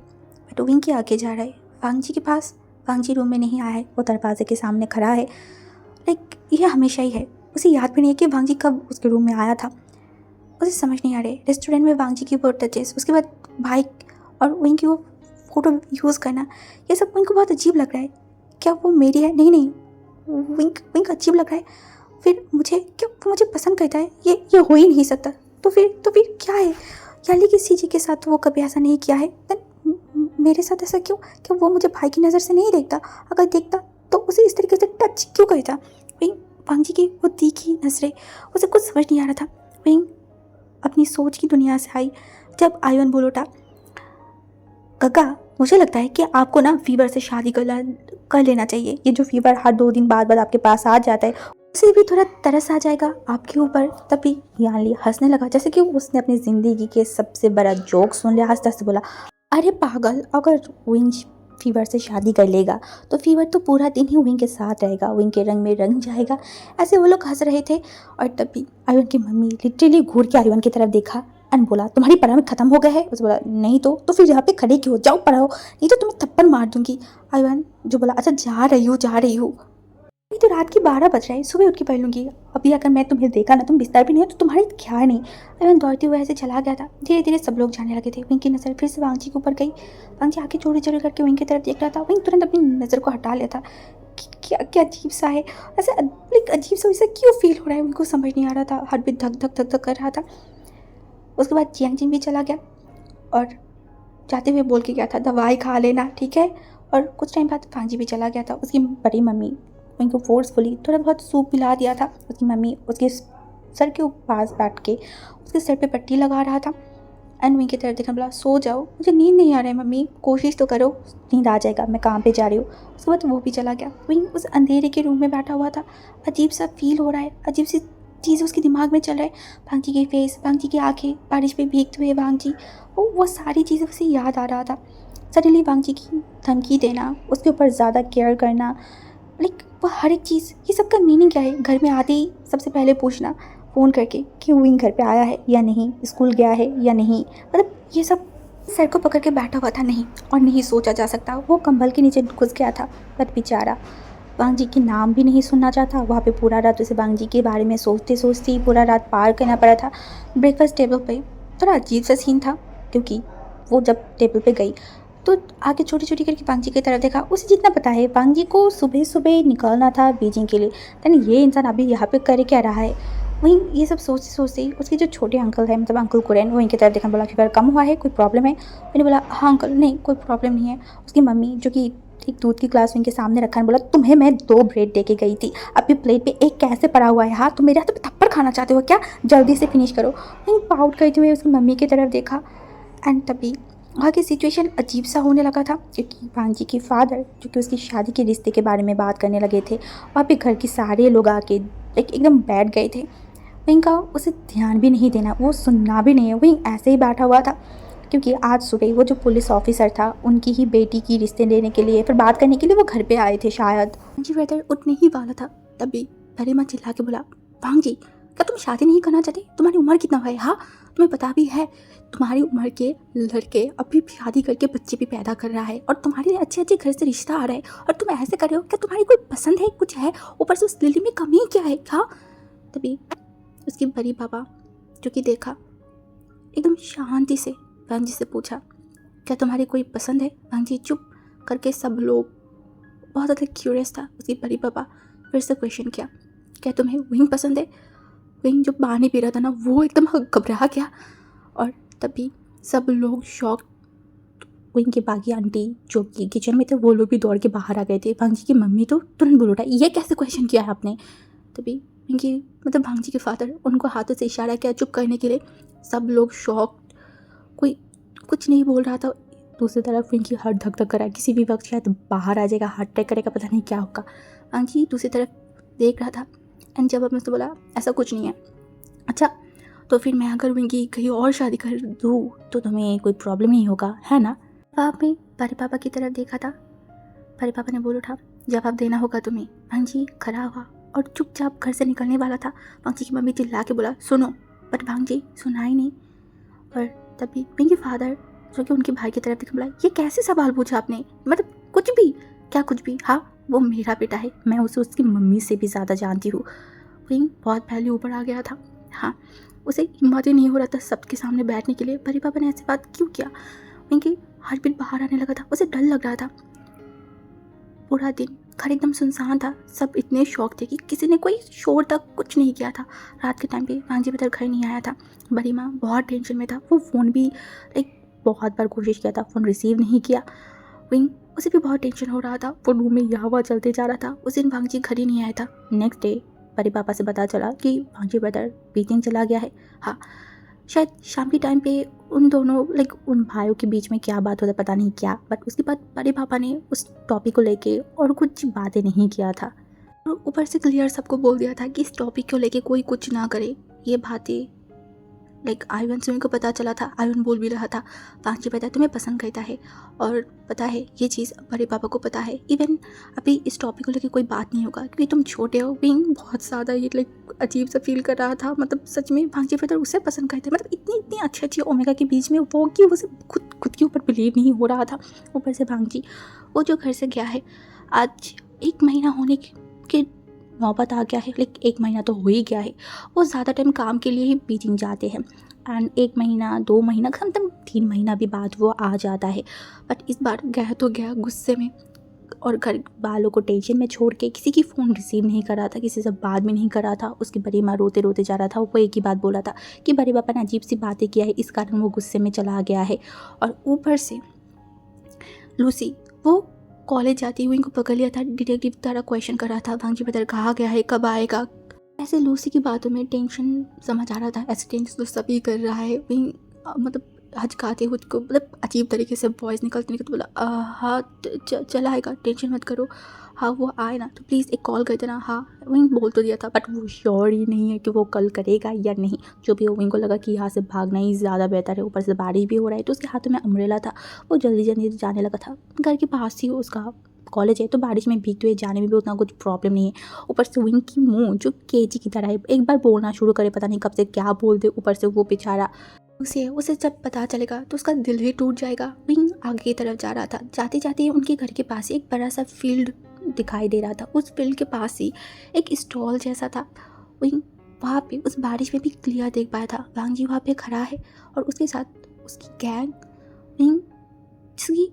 बट विंग के आगे जा रहा है वांगजी के पास। वांगजी रूम में नहीं आया है, वो दरवाजे के सामने खड़ा है। लाइक ये हमेशा ही है। उसे याद भी नहीं है कि वांगजी कब उसके रूम में आया था। उसे समझ नहीं आ रहा है। रेस्टोरेंट में वांगजी की वो टचेस, उसके बाद बाइक और विंग की वो फ़ोटो यूज़ करना, ये सब विंग को बहुत अजीब लग रहा है। क्या वो मेरी है? नहीं नहीं, विंग अजीब लग रहा है। फिर मुझे क्यों, वो मुझे पसंद करता है, ये हो ही नहीं सकता। तो फिर क्या है? याली किसी जी के साथ तो वो कभी ऐसा नहीं किया है। मेरे साथ ऐसा क्यों? क्या वो मुझे भाई की नज़र से नहीं देखता? अगर देखता तो उसे इस तरीके से टच क्यों करता? वहीं वांगजी की वो तीखी नज़रें, उसे कुछ समझ नहीं आ रहा था। वहीं अपनी सोच की दुनिया से आई जब आयन बोल उठा, काका मुझे लगता है कि आपको ना फीवर से शादी कर लेना चाहिए। ये जो फीवर हर 2 दिन बाद आपके पास आ जाता है, उसे भी थोड़ा तरस आ जाएगा आपके ऊपर। तभी यानली हंसने लगा जैसे कि उसने अपनी ज़िंदगी के सबसे बड़ा जोक सुन लिया। हंसते हंसते बोला, अरे पागल, अगर विंग फीवर से शादी कर लेगा तो फीवर तो पूरा दिन ही विंग के साथ रहेगा, विंग के रंग में रंग जाएगा। ऐसे वो लोग हंस रहे थे और तभी आयन की मम्मी लिटरली घूर के आयन की तरफ देखा एंड बोला, तुम्हारी पढ़ाई खत्म हो गया है? उसे बोला, नहीं तो फिर यहाँ पे खड़े क्यों, जाओ पढ़ाओ, नहीं तो तुम्हें थप्पड़ मार दूंगी। आयन जो बोला, अच्छा जा रही हूँ। अभी तो रात के 12 बज रहे हैं, सुबह उठ के पढ़ लूँगी। अभी अगर मैं तुम्हें देखा ना, तुम बिस्तर भी नहीं हो तो तुम्हारी ख्याल नहीं। अयन दौड़ते हुए ऐसे चला गया था। धीरे धीरे सब लोग जाने लगे थे। विंग की नज़र फिर से वांगजी के ऊपर गई। वांगजी आके चोरी चोरी करके विंग की तरफ देख रहा था। विंग तुरंत अपनी नज़र को हटा लिया था। क्या क्या अजीब सा है, ऐसा अजीब सा वैसे क्यों फील हो रहा है, उनको समझ नहीं आ रहा था। हार्ट भी धक धक धक धक कर रहा था। उसके बाद जियांग भी चला गया और जाते हुए बोल के गया था, दवाई खा लेना, ठीक है। और कुछ टाइम बाद वांगजी भी चला गया था। उसकी बड़ी मम्मी उनको फोर्सफुली थोड़ा बहुत सूप पिला दिया था। उसकी मम्मी उसके सर के पास बैठ के उसके सर पे पट्टी लगा रहा था एंड विंग की तरफ देखा, बोला, सो जाओ, मुझे नींद नहीं आ रहा है मम्मी, कोशिश तो करो, नींद आ जाएगा, मैं काम पे जा रही हूँ। उसके बाद वो भी चला गया। विंग उस अंधेरे के रूम में बैठा हुआ था। अजीब सा फील हो रहा है, अजीब सी चीज़ उसके दिमाग में चल रहा है। वांगजी की फेस, वांगजी की आँखें, बारिश में भीगते हुए वांगजी, वो सारी चीज़ें उसे याद आ रहा था। सडनली वांगजी की धमकी देना, उसके ऊपर ज़्यादा केयर करना, लाइक वो हर एक चीज़, ये सब का मीनिंग क्या है? घर में आते ही सबसे पहले पूछना फ़ोन करके कि विंग घर पे आया है या नहीं, स्कूल गया है या नहीं। मतलब ये सब सर को पकड़ के बैठा हुआ था। नहीं और नहीं सोचा जा सकता। वो कंबल के नीचे घुस गया था। बट बेचारा वांगजी के नाम भी नहीं सुनना चाहता। वहाँ पे पूरा रात उसे वांगजी के बारे में सोचते सोचते ही पूरा रात पार करना पड़ा था। ब्रेकफास्ट टेबल पे थोड़ा अजीब सा सीन था क्योंकि वो जब टेबल पे गई तो आगे छोटी छोटी करके वांगजी की तरफ देखा। उसे जितना पता है वांगजी को सुबह सुबह निकलना था बीजिंग के लिए, लेकिन ये इंसान अभी यहाँ पे कर क्या रहा है। वहीं ये सब सोचते सोचते ही उसके जो छोटे अंकल है, मतलब अंकल कुरैन, वो इनकी तरफ देखा, बोला, फीवर कम हुआ है, कोई प्रॉब्लम है? मैंने बोला, हाँ अंकल, नहीं कोई प्रॉब्लम नहीं है। उसकी मम्मी जो कि एक दूध की ग्लास इनके सामने रखा है, बोला, तुम्हें मैं 2 ब्रेड दे के गई थी, अभी प्लेट पे एक कैसे पड़ा हुआ है? हाँ, तुम मेरे हाथ पे थप्पड़ खाना चाहते हो क्या? जल्दी से फिनिश करो। वहीं पाउट करते हुए उसकी मम्मी की तरफ देखा एंड तभी वहाँ की सिचुएशन अजीब सा होने लगा था क्योंकि वांगजी के फादर जो कि उसकी शादी के रिश्ते के बारे में बात करने लगे थे, वहाँ पे घर के सारे लोग आके एकदम बैठ गए थे। वहीं का उसे ध्यान भी नहीं देना, वो सुनना भी नहीं है, वहीं ऐसे ही बैठा हुआ था क्योंकि आज सुबह वो जो पुलिस ऑफिसर था उनकी ही बेटी की रिश्ते लेने के लिए, फिर बात करने के लिए वो घर पे आए थे शायद। वांगजी ब्रदर उठने ही वाला था तभी पहले माँ चिल्ला के बोला, वांगजी क्या तुम शादी नहीं करना चाहते? तुम्हारी उम्र कितना है? हाँ, तुम्हें पता भी है तुम्हारी उम्र के लड़के अभी भी शादी करके बच्चे भी पैदा कर रहा है और तुम्हारे लिए अच्छे अच्छे घर से रिश्ता आ रहा है और तुम ऐसे कर रहे हो? क्या तुम्हारी कोई पसंद है? कुछ है? ऊपर से उस लिली में कमी क्या है? हाँ। तभी उसकी बड़ी पापा जो कि देखा, एकदम शांति से भांजी से पूछा, क्या तुम्हारी कोई पसंद है? भांजी चुप करके, सब लोग बहुत ज़्यादा क्यूरियस था। उसकी बड़ी पापा फिर से क्वेश्चन किया, क्या तुम्हें विंग पसंद है? विंग जो पानी पी रहा था ना, वो एकदम घबरा गया और तभी सब लोग शॉक। विंग की बाकी आंटी जो कि किचन में थे वो लोग भी दौड़ के बाहर आ गए थे। भांजी की मम्मी तो तुरंत बोल उठा, ये कैसे क्वेश्चन किया है आपने? तभी विंग की भांजी के फादर उनको हाथों से इशारा किया चुप करने के लिए। सब लोग शॉक, कोई कुछ नहीं बोल रहा था। दूसरी तरफ विंग की हार्ट धक धक कर रहा है, किसी भी वक्त शायद बाहर आ जाएगा, हार्ट अटैक करेगा, पता नहीं क्या होगा। भांजी दूसरी तरफ देख रहा था एंड जब अब मुझसे बोला, ऐसा कुछ नहीं है। अच्छा, तो फिर मैं अगर विंगी कहीं और शादी कर दूँ तो तुम्हें कोई प्रॉब्लम नहीं होगा, है ना? आपने बड़े पापा की तरफ देखा था। बड़े पापा ने बोल उठा, जवाब देना होगा तुम्हें। भांजी खड़ा हुआ और चुपचाप घर से निकलने वाला था। भांजी की मम्मी चिल्ला के बोला, सुनो, बट भांजी सुना ही नहीं। और तभी विंगी फादर जो कि उनके भाई की तरफ देख बोला, ये कैसे सवाल पूछा आपने? मतलब कुछ भी? क्या कुछ भी? हाँ, वो मेरा बेटा है, मैं उसे उसकी मम्मी से भी ज़्यादा जानती हूँ। विंग बहुत पहले ऊपर आ गया था। हाँ, उसे हिम्मत ही नहीं हो रहा था सबके सामने बैठने के लिए। बड़े पापा ने ऐसी बात क्यों किया? विंग की हार्ट बीट बाहर आने लगा था, उसे डर लग रहा था। पूरा दिन घर एकदम सुनसान था। सब इतने शौक थे कि किसी ने कोई शोर तक कुछ नहीं किया था। रात के टाइम पे भांजी बेटर घर नहीं आया था। बड़ी माँ बहुत टेंशन में था। वो फ़ोन भी बहुत बार कोशिश किया था, फ़ोन रिसीव नहीं किया। विंग उसे भी बहुत टेंशन हो रहा था। वो रूम में यहाँ वहाँ चलते जा रहा था। उस दिन भांजी घर ही नहीं आया था। नेक्स्ट डे बड़े पापा से पता चला कि भांजी ब्रदर बीटिंग चला गया है। हाँ, शायद शाम के टाइम पे उन दोनों उन भाइयों के बीच में क्या बात होता पता नहीं क्या, बट उसके बाद बड़े पापा ने उस टॉपिक को लेके और कुछ बातें नहीं किया था और ऊपर से क्लियर सबको बोल दिया था कि इस टॉपिक को लेके कोई कुछ ना करे। ये बातें आयवन से उनको पता चला था। आयवन बोल भी रहा था, भांजी पता है तुम्हें पसंद करता है और पता है ये चीज़ बड़े पापा को पता है। इवन अभी इस टॉपिक को लेके कोई बात नहीं होगा क्योंकि तुम छोटे हो। विंग बहुत ज़्यादा ये अजीब सा फील कर रहा था। मतलब सच में भांजी पता उसे पसंद करते, मतलब इतनी इतनी अच्छी अच्छी ओमेगा के बीच में वो कि उसे खुद के ऊपर बिलीव नहीं हो रहा था। ऊपर से भांजी वो जो घर से गया है, आज 1 महीना होने के नौबत आ गया है। 1 महीना तो हो ही गया है। वो ज़्यादा टाइम काम के लिए ही बीजिंग जाते हैं एंड 1 महीना 2 महीना कम 3 महीना भी बाद वो आ जाता है। बट इस बार गया तो गया गुस्से में और घर वालों को टेंशन में छोड़ के किसी की फ़ोन रिसीव नहीं कर रहा था, किसी से बात भी नहीं कर रहा था। उसकी बड़ी माँ रोते रोते जा रहा था। वो एक ही बात बोला था कि बड़े पापा ने अजीब सी बातें किया है, इस कारण वो गुस्से में चला गया है। और ऊपर से लूसी वो कॉलेज जाती हुई इनको पकड़ लिया था। डिटेक्टिव तरह क्वेश्चन कर रहा था, भांजी ब्रदर कहाँ गया है, कब आएगा। ऐसे लूसी की बातों में टेंशन समझ आ रहा था। ऐसे टेंशन तो सभी कर रहा है। मतलब हचकाते खुद को, मतलब अजीब तरीके से वॉइस निकलते बोला, हाँ चला आएगा, टेंशन मत करो। हाँ वो आए ना तो प्लीज़ एक कॉल कर देना। हाँ, वहीं बोल तो दिया था बट वो श्योर ही नहीं है कि वो कल करेगा या नहीं। जो भी हो, वहीं को लगा कि यहाँ से भागना ही ज़्यादा बेहतर है। ऊपर से बारिश भी हो रहा है तो उसके हाथों में अम्ब्रेला था। वो जल्दी जल्दी जाने लगा था। घर के पास ही उसका कॉलेज है तो बारिश में भीगते हुए जाने में भी उतना कुछ प्रॉब्लम नहीं है। ऊपर से विंग की मुँह जो केजी की तरह है, एक बार बोलना शुरू करे पता नहीं कब से क्या बोल दे। ऊपर से वो बेचारा उसे जब पता चलेगा तो उसका दिल ही टूट जाएगा। विंग आगे की तरफ जा रहा था। जाते जाते उनके घर के पास एक बड़ा सा फील्ड दिखाई दे रहा था। उस फील्ड के पास ही एक स्टॉल जैसा था। विंग वहाँ पे उस बारिश में भी क्लियर देख पाया था। भांजी वहाँ पे खड़ा है और उसके साथ उसकी गैंग। विंग जिसकी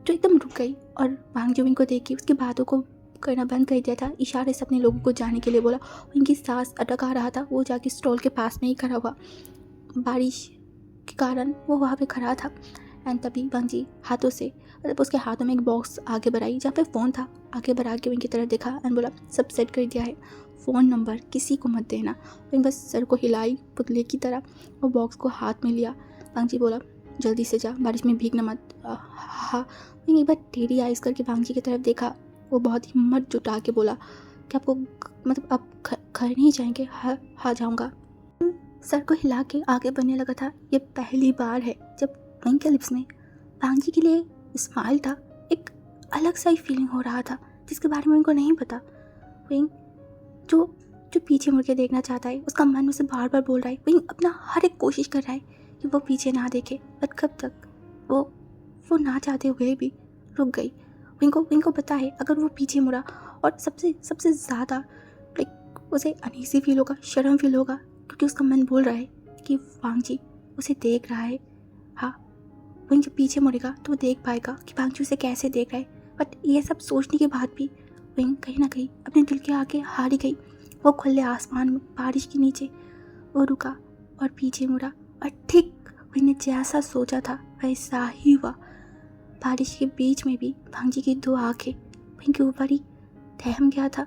जो एकदम रुक गई और भांजी विंग को देख के उसकी बातों को करना बंद कर दिया था। इशारे से अपने लोगों को जाने के लिए बोला। उनकी सांस अटक आ रहा था। वो जाके स्टॉल के पास में ही खड़ा हुआ। बारिश के कारण वो वहाँ पे खड़ा था एंड तभी भांजी हाथों से, मतलब उसके हाथों में एक बॉक्स आगे बढ़ाई जहाँ पे फ़ोन था। आगे बढ़ा के उनकी तरफ देखा एंड बोला, सब सेट कर दिया है, फ़ोन नंबर किसी को मत देना। विंग बस सर को हिलाई पुतले की तरह। वो बॉक्स को हाथ में लिया। भांजी बोला, जल्दी से जा, बारिश में भीगना मत। हाँ। विंग एक बार टेढ़ी आइज़ करके भांजी की तरफ देखा। वो बहुत हिम्मत जुटा के बोला कि आपको मतलब आप घर नहीं जाएंगे? हाँ जाऊँगा। सर को हिला के आगे बढ़ने लगा था। ये पहली बार है जब विंग के लिप्स में भांजी के लिए स्माइल था। एक अलग सा ही फीलिंग हो रहा था जिसके बारे में उनको नहीं पता। विंग जो जो पीछे मुड़ के देखना चाहता है, उसका मन उसे बार बार बोल रहा है, वहीं अपना हर एक कोशिश कर रहा है कि वो पीछे ना देखे, बट कब तक। वो ना चाहते हुए भी रुक गई। विंग को पता है अगर वो पीछे मुड़ा और सबसे सबसे ज़्यादा लाइक उसे अनईजी फील होगा, शर्म फील होगा, क्योंकि उसका मन बोल रहा है कि वांगजी उसे देख रहा है। हाँ, विंग जब पीछे मुड़ेगा तो वो देख पाएगा कि वांगजी उसे कैसे देख रहा है। बट ये सब सोचने के बाद भी विंग कहीं ना कहीं अपने दिल के आगे हार ही गई। वो खुले आसमान में बारिश के नीचे वो रुका और पीछे मुड़ा, और ठीक विंग ने जैसा सोचा था वैसा ही हुआ। बारिश के बीच में भी भांजी की दो आंखें विंग के ऊपर ही थम गया था।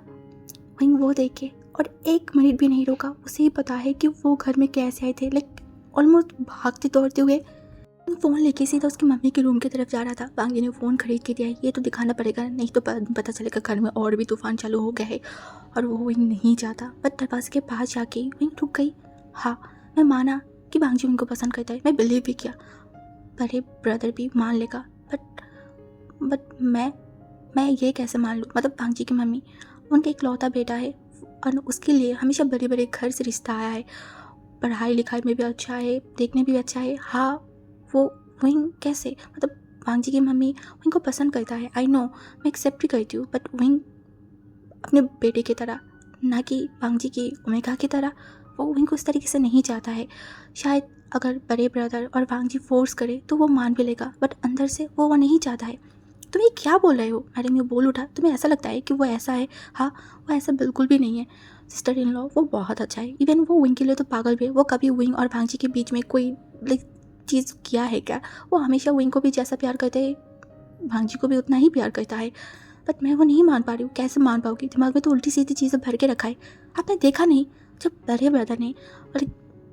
विंग वो देख के और 1 मिनट भी नहीं रोका। उसे ही पता है कि वो घर में कैसे आए थे, लाइक ऑलमोस्ट भागते दौड़ते हुए। फ़ोन लेके सीधा उसकी मम्मी के रूम की तरफ जा रहा था। वांगी ने फ़ोन खरीद के दिया है, ये तो दिखाना पड़ेगा, नहीं तो पता चलेगा घर में और भी तूफान चालू हो गया है, और वो विंग नहीं चाहता। बट दरवाजे के पास जाके विंग रुक गई। हाँ, मैं माना कि वांगी उनको पसंद करता है, मैं बिलीव भी किया, बड़े ब्रदर भी मान लेगा, बट मैं ये कैसे मान लूँ। मतलब वांगी की मम्मी, उनका इकलौता बेटा है और उसके लिए हमेशा बड़े बड़े घर से रिश्ता आया है, पढ़ाई लिखाई में भी अच्छा है, देखने भी अच्छा है। हाँ, वो विंग कैसे, मतलब वांगजी की मम्मी विंग को पसंद करता है, आई नो, मैं एक्सेप्ट भी करती हूँ, बट विंग अपने बेटे की तरह, ना कि वांगजी की ओमेगा की तरह, वो विंग को उस तरीके से नहीं चाहता है। शायद अगर बड़े ब्रदर और वांगजी फोर्स करे तो वो मान भी लेगा, बट अंदर से वो नहीं चाहता है। तुम ये क्या बोल रहे हो? मैडम ये बोल उठा, तुम्हें ऐसा लगता है कि वो ऐसा है? हाँ, वो ऐसा बिल्कुल भी नहीं है। सिस्टर इन लॉ वो बहुत अच्छा है, इवन वो विंग के लिए तो पागल भी है। वो कभी विंग और भांजी के बीच में कोई लाइक चीज़ किया है क्या? वो हमेशा विंग को भी जैसा प्यार करते हैं, भांजी को भी उतना ही प्यार करता है। बट मैं वो नहीं मान पा रही हूँ। कैसे मान पाऊँगी? दिमाग में तो उल्टी सीधी चीज़ें भर के रखा है। आपने देखा नहीं जब बड़े ब्रदर ने और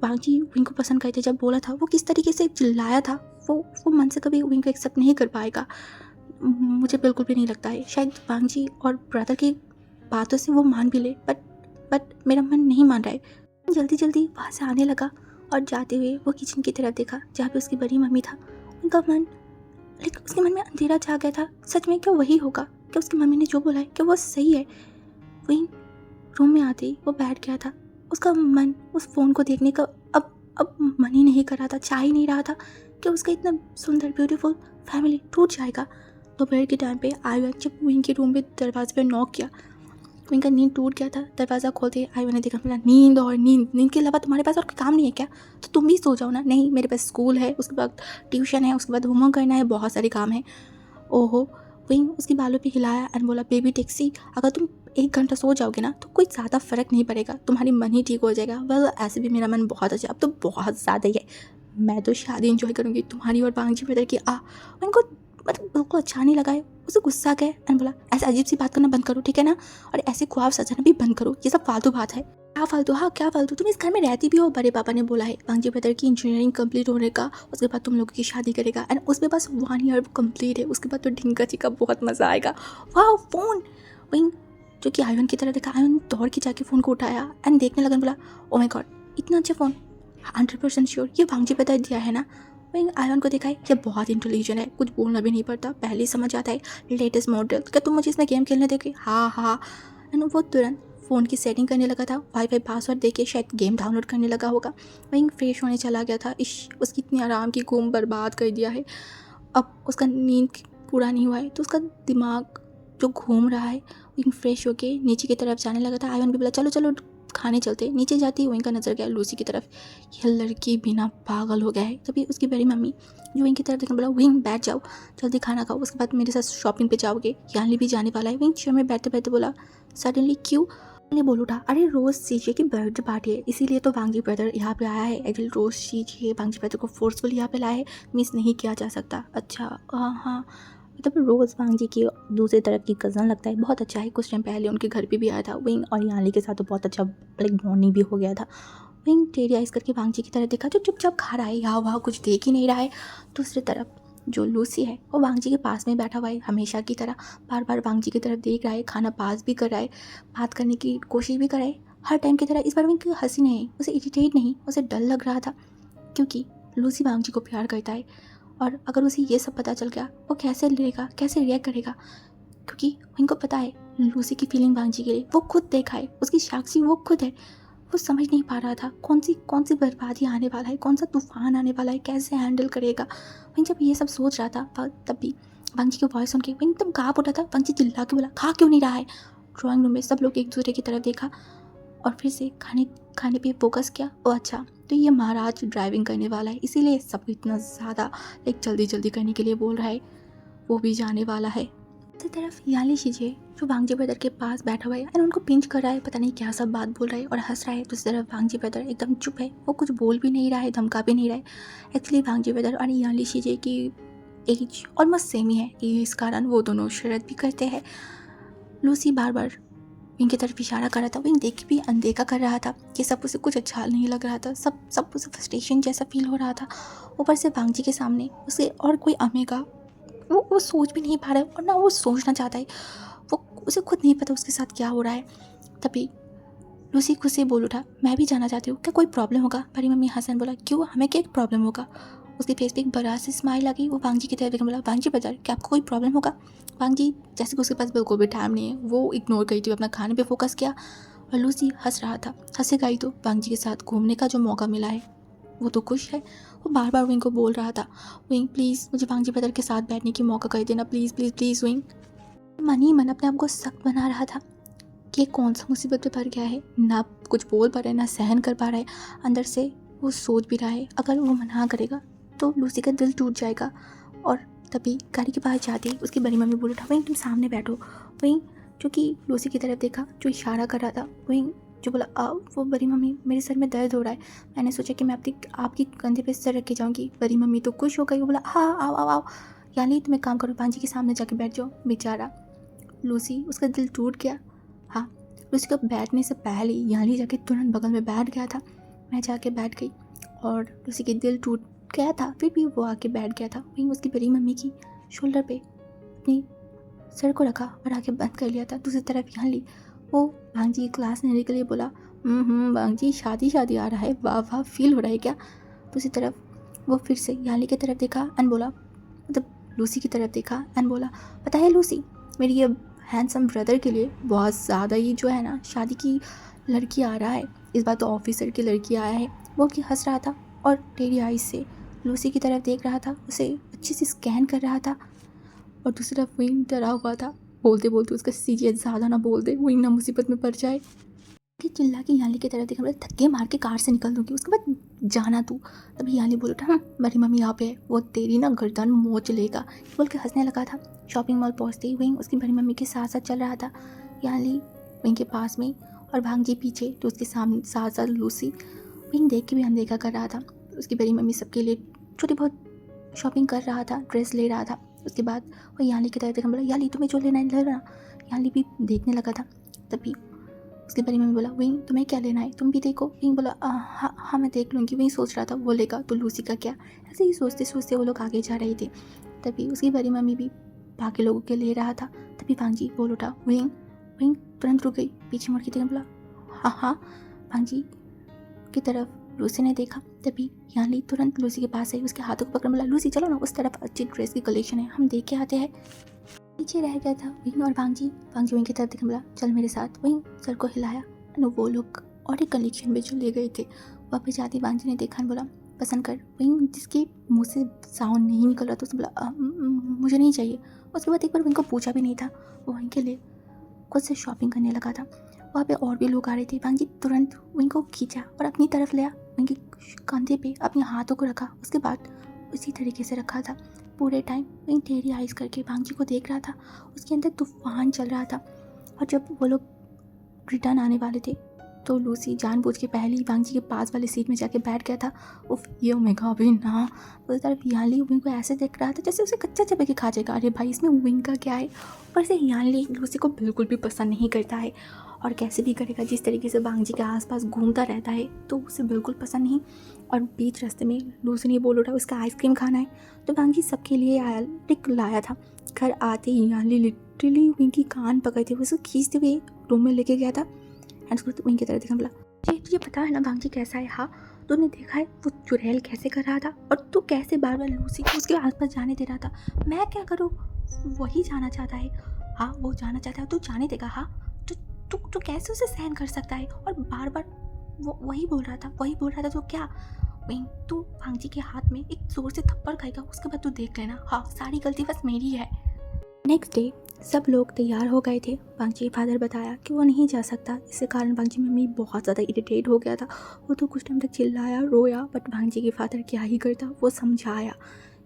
भांजी विंग को पसंद करते जब बोला था, वो किस तरीके से चिल्लाया था। वो मन से कभी विंग को एक्सेप्ट नहीं कर पाएगा, मुझे बिल्कुल भी नहीं लगता है। शायद वांगजी और ब्रदर की बातों से वो मान भी ले, बट मेरा मन नहीं मान रहा है। जल्दी जल्दी वहाँ से आने लगा और जाते हुए वो किचन की तरफ देखा जहाँ पे उसकी बड़ी मम्मी था। उनका मन, लेकिन उसके मन में अंधेरा छा गया था। सच में क्या वही होगा? क्या उसकी मम्मी ने जो बोला है क्या वो सही है? वहीं रूम में आते ही वो बैठ गया था। उसका मन उस फ़ोन को देखने का अब मन ही नहीं कर रहा था, चाह ही नहीं रहा था कि उसका इतना सुंदर ब्यूटीफुल फैमिली टूट जाएगा। दोपहर के टाइम पे आयुन जब विंग के रूम पे दरवाजे पे नॉक किया, विंग का नींद टूट गया था। दरवाज़ा खोलते आयुन ने देखा, बोला नींद के अलावा तुम्हारे पास और कोई काम नहीं है क्या? तो तुम भी सो जाओ ना। नहीं, मेरे पास स्कूल है, उसके बाद ट्यूशन है, उसके बाद होमवर्क करना है, बहुत सारे काम है। ओहो, विंग उसकी बालों पे हिलाया एंड बोला, बेबी टैक्सी, अगर तुम 1 घंटा सो जाओगे ना तो कोई ज़्यादा फ़र्क नहीं पड़ेगा, तुम्हारी मन ही ठीक हो जाएगा। वेल ऐसे भी मेरा मन बहुत अच्छा, अब तो बहुत ज़्यादा ही है। मैं तो शादी इंजॉय करूँगी तुम्हारी और वांगजी ब्रदर की। उनको मतलब बिल्कुल अच्छा नहीं लगा है। उसे गुस्सा आ गया एंड बोला, ऐसे अजीब सी बात करना बंद करो, ठीक है ना? और ऐसे ख्वाब सजाना भी बंद करो, ये सब फालतू बात है। क्या फालतू? हाँ, क्या फालतू? तुम इस घर में रहती भी हो, बड़े पापा ने बोला है वांगजी ब्रदर की इंजीनियरिंग कंप्लीट होने का, उसके बाद तुम लोगों की शादी करेगा एंड उसमें बस 1 ईयर कंप्लीट है, उसके बाद तो ढिंका चिका बहुत मज़ा आएगा। वाह, फ़ोन! विंग जो कि आयुन की तरह देखा, आयुन दौड़ के जाके फ़ोन को उठाया एंड देखने लगा, बोला, ओ माय गॉड, इतना अच्छा फ़ोन, 100% श्योर ये वांगजी ब्रदर दिया है ना? विंग आयुन को देखा है, ये बहुत इंटेलिजेंट है, कुछ बोलना भी नहीं पड़ता, पहले ही समझ आता है, लेटेस्ट मॉडल। क्या तुम मुझे इसमें गेम खेलने दोगे? हाँ। एंड वो तुरंत फ़ोन की सेटिंग करने लगा था, वाईफाई पासवर्ड देके शायद गेम डाउनलोड करने लगा होगा। विंग फ्रेश होने चला गया था। उसकी इतनी आराम की घूम बर्बाद कर दिया है। अब उसका नींद पूरा नहीं हुआ है तो उसका दिमाग जो घूम रहा है। विंग फ्रेश होके नीचे की तरफ जाने लगा था। आयुन भी बोला, चलो खाने चलते। नीचे जाती ही विंग का नज़र गया लूसी की तरफ। यह लड़की बिना पागल हो गया है। तभी उसकी बड़ी मम्मी जो विंग की तरफ देखा, बोला, विंग बैठ जाओ, जल्दी खाना खाओ, उसके बाद मेरे साथ शॉपिंग पे जाओगे। यानी भी जाने वाला है। विंग चेयर में बैठते बैठते बोला, सडनली क्यों? ने बोल उठा, अरे रोज़ सीजिए कि बर्थडे पार्टी है, इसीलिए तो वांगी ब्रदर यहाँ पे आया है। एक्चुअली रोज़ सीजिए वांगी ब्रदर को फोर्सफुल यहाँ पे लाया है, मिस नहीं किया जा सकता। अच्छा, हाँ, मतलब रोज़ वांगजी की दूसरी तरफ की कज़न लगता है, बहुत अच्छा है। कुछ टाइम पहले उनके घर पे भी आया था। विंग और याली के साथ तो बहुत अच्छा लाइक बॉन्डिंग भी हो गया था। विंग टेढ़ी आइज़ करके वांगजी की तरफ देखा जो चुपचाप खा रहा है, यहाँ वहाँ कुछ देख ही नहीं रहा है। दूसरी तरफ जो लूसी है वो वांगजी के पास में बैठा हुआ है, हमेशा की तरह बार बार वांगजी की तरफ देख रहा है, खाना पास भी कर रहा है, बात करने की कोशिश भी कर रहा है, हर टाइम की तरह। इस बार विंग की हंसी नहीं, उसे इरिटेट नहीं, उसे डर लग रहा था, क्योंकि लूसी वांगजी को प्यार करता है और अगर उसे ये सब पता चल गया वो कैसे लेगा, कैसे रिएक्ट करेगा, क्योंकि विंग को पता है लूसी की फीलिंग भांजी के लिए वो खुद देखा है, उसकी साक्षी वो खुद है। वो समझ नहीं पा रहा था कौन सी बर्बादी आने वाला है, कौन सा तूफान आने वाला है, कैसे हैंडल करेगा। वहीं जब ये सब सोच रहा था तब भी वांगजी की वॉइस सुन के वहीं एकदम काँप उठा था। वांगजी चिल्ला के बोला, खा क्यों नहीं रहा है। ड्राइंग रूम में सब लोग एक दूसरे की तरफ देखा और फिर से खाने पे फोकस किया। ओ अच्छा, तो ये महाराज ड्राइविंग करने वाला है, इसीलिए सब इतना ज़्यादा जल्दी जल्दी करने के लिए बोल रहा है। वो भी जाने वाला है। दूसरी तरफ याली शीजे जो वांगजी ब्रदर के पास बैठा हुआ है और उनको पिंच कर रहा है, पता नहीं क्या सब बात बोल रहा है और हंस रहा है। दूसरी तरफ वांगजी ब्रदर एकदम चुप है, वो कुछ बोल भी नहीं रहा है, धमका भी नहीं रहा है। एक्चुअली वांगजी ब्रदर और याली शीजे की एज ऑलमोस्ट सेम ही है, इस कारण वो दोनों शरारत भी करते हैं। लूसी बार बार विंग की तरफ इशारा कर रहा था, विंग देख भी अनदेखा कर रहा था। ये सब उसे कुछ अच्छा नहीं लग रहा था, सब उसे फ्रस्ट्रेशन जैसा फील हो रहा था। ऊपर से वांगजी के सामने उसे और कोई अमेगा वो सोच भी नहीं पा रहा है और ना वो सोचना चाहता है। वो उसे खुद नहीं पता उसके साथ क्या हो रहा है। तभी लूसी खुद से बोल उठा, मैं भी जाना चाहती हूँ, क्या कोई प्रॉब्लम होगा। परी मम्मी हसन बोला, क्यों, हमें क्या प्रॉब्लम होगा। उसके फेस पे एक बड़ा सी स्माइल आ गई। वो वांगजी की तरफ देखकर बोला, वांगजी ब्रदर क्या आपको कोई प्रॉब्लम होगा। वांगजी जैसे कि उसके पास बिल्कुल भी टाइम नहीं है, वो इग्नोर करी थी, अपना खाने पे फोकस किया और लूसी हंस रहा था। हंसेगा ही तो वांगजी के साथ घूमने का जो मौका मिला है वो तो खुश है। वो बार बार विंग को बोल रहा था, विंग प्लीज़ मुझे वांगजी ब्रदर के साथ बैठने की मौका कर देना, प्लीज़ प्लीज़ प्लीज़ विंग। मन ही मन अपने आप को सख्त बना रहा था कि ये कौन सा मुसीबत पे पड़ गया है, ना कुछ बोल पा रहा है ना सहन कर पा रहा है। अंदर से वो सोच भी रहा है अगर वो मना करेगा तो लूसी का दिल टूट जाएगा। और तभी गाड़ी के पास जाते ही उसकी बड़ी मम्मी बोल उठा, वहीं तुम सामने बैठो। वहीं जो कि लूसी की तरफ देखा, जो इशारा कर रहा था, वहीं जो बोला वो बड़ी मम्मी मेरे सर में दर्द हो रहा है। मैंने सोचा कि मैं आपकी कंधे पे सर रख के जाऊँगी। बड़ी मम्मी तो खुश हो गई, वो बोला हाँ आओ आओ आओ, यानी तुम एक काम करो, पांजी के सामने जाके बैठ जाओ। बेचारा लूसी, उसका दिल टूट गया। हाँ, लूसी को बैठने से पहले यानी जाके तुरंत बगल में बैठ गया था। मैं जाके बैठ गई और लूसी के दिल टूट गया था, फिर भी वो आके बैठ गया था। वहीं उसकी बड़ी मम्मी की शोल्डर पे अपनी सर को रखा और आके बंद कर लिया था। दूसरी तरफ यहाँ ली वो भांजी क्लास लेने के लिए बोला, भांजी शादी आ रहा है, वाह वाह फील हो रहा है क्या। दूसरी तरफ वो फिर से याली की तरफ देखा एंड बोला, मतलब लूसी की तरफ देखा एंड बोला, पता है लूसी, मेरी ये हैंडसम ब्रदर के लिए बहुत ज़्यादा ही जो है ना शादी की लड़की आ रहा है। इस बार तो ऑफिसर की लड़की आया है। वो कि हंस रहा था और टेढ़ी आइज से लूसी की तरफ देख रहा था, उसे अच्छे से स्कैन कर रहा था। और दूसरी तरफ वही डरा हुआ था, बोलते बोलते उसका सीरियस ज़्यादा ना बोल दे, वही ना मुसीबत में पड़ जाए। कि चिल्ला के याली की तरफ देखा, बोला धक्के मार के कार से निकल दूँगी, उसके बाद जाना तू। तभी याली बोल उठा, मेरी मम्मी यहाँ पे है, वो तेरी ना गर्दन मोच लेगा, बोल के हंसने लगा था। शॉपिंग मॉल पहुँचते ही वहीं उसकी बड़ी मम्मी के साथ साथ चल रहा था। याली वहीं के पास में और भांजी पीछे, तो उसके सामने साथ साथ लूसी वहीं देख के भी अनदेखा कर रहा था। उसकी बड़ी मम्मी सबके लिए छोटी बहुत शॉपिंग कर रहा था, ड्रेस ले रहा था। उसके बाद वो याली की तरफ देखा, बोला याली तुम्हें जो लेना है ले लेना। याली भी देखने लगा था। तभी उसकी बड़ी मम्मी बोला, वहीं तुम्हें क्या लेना है, तुम भी देखो। वहीं बोला हाँ मैं देख लूँगी। वहीं सोच रहा था वो लेगा तो लूसी का क्या। ऐसे ही सोचते सोचते वो लोग आगे जा रहे थे। तभी उसकी बड़ी मम्मी भी बाकी लोगों के ले रहा था। तभी भांजी बोल उठा, वहीं तुरंत रुक गई, पीछे मुड़ के देखा, बोला हाँ। भांजी की तरफ लूसी ने देखा। तभी याली तुरंत लूसी के पास आई, उसके हाथों को पकड़, बोला लूसी चलो ना, उस तरफ अच्छी ड्रेस की कलेक्शन है, हम देख के आते हैं। पीछे रह गया था विंग और भांजी वहीं की तरफ देखा, बोला चल मेरे साथ। वहीं सर को हिलाया और वो लोग और एक कलेक्शन में जो ले गए थे वापस जाती भांजी ने देखा, बोला पसंद कर। वहीं जिसके मुंह से साउंड नहीं निकल रहा था उसने बोला मुझे नहीं चाहिए। उसके बाद एक बार विंग को पूछा भी नहीं था, वो वहीं के लिए खुद से शॉपिंग करने लगा था। वहाँ पे और भी लोग आ रहे थे। भांजी तुरंत विंग को खींचा और अपनी तरफ लिया, विंग के कंधे पे अपने हाथों को रखा। उसके बाद उसी तरीके से रखा था पूरे टाइम। वहीं टेढ़ी आइज करके भांजी को देख रहा था। उसके अंदर तूफान चल रहा था। और जब वो लोग रिटर्न आने वाले थे तो लूसी जानबूझ के पहले ही भांजी के पास वाली सीट में जाके बैठ गया था। उफ, ये ओमेगा अभी ना। उस तरफ याली विंग को ऐसे देख रहा था जैसे उसे कच्चा चबा के खा जाएगा। अरे भाई इसमें विंग का क्या है। ऊपर से याली लूसी को बिल्कुल भी पसंद नहीं करता है और कैसे भी करेगा, जिस तरीके से भांजी के आसपास घूमता रहता है तो उसे बिल्कुल पसंद नहीं। और बीच रास्ते में लूसी ने बोल उठा उसका आइसक्रीम खाना है, तो भांजी सबके लिए लाया था। घर आते ही याली लिटरली विंग की कान पकड़ते हुए उसे खींचते हुए रूम में लेके गया था। एंड उसको विंग की तरह देखा, बोला तुझे पता है ना भांजी कैसा है। हाँ, तूने देखा है वो चुड़ैल कैसे कर रहा था और तू कैसे बार बार लूसी को उसके आसपास जाने दे रहा था। मैं क्या करूँ, वही जाना चाहता है। हाँ वो जाना चाहता है, तू जाने देगा? हाँ तो तू कैसे उसे सहन कर सकता है? और बार बार वो वही बोल रहा था तो क्या? वहीं तू भांजी के हाथ में एक जोर से थप्पड़ खाएगा, उसके बाद तू देख लेना। हाँ सारी गलती बस मेरी है। नेक्स्ट डे सब लोग तैयार हो गए थे। बांग्ची फादर बताया कि वो नहीं जा सकता, इसके कारण बांग्ची मम्मी बहुत ज़्यादा इरिटेट हो गया था। वो तो कुछ टाइम तक चिल्लाया रोया, बट बांग्ची के फादर क्या ही करता, वो समझाया।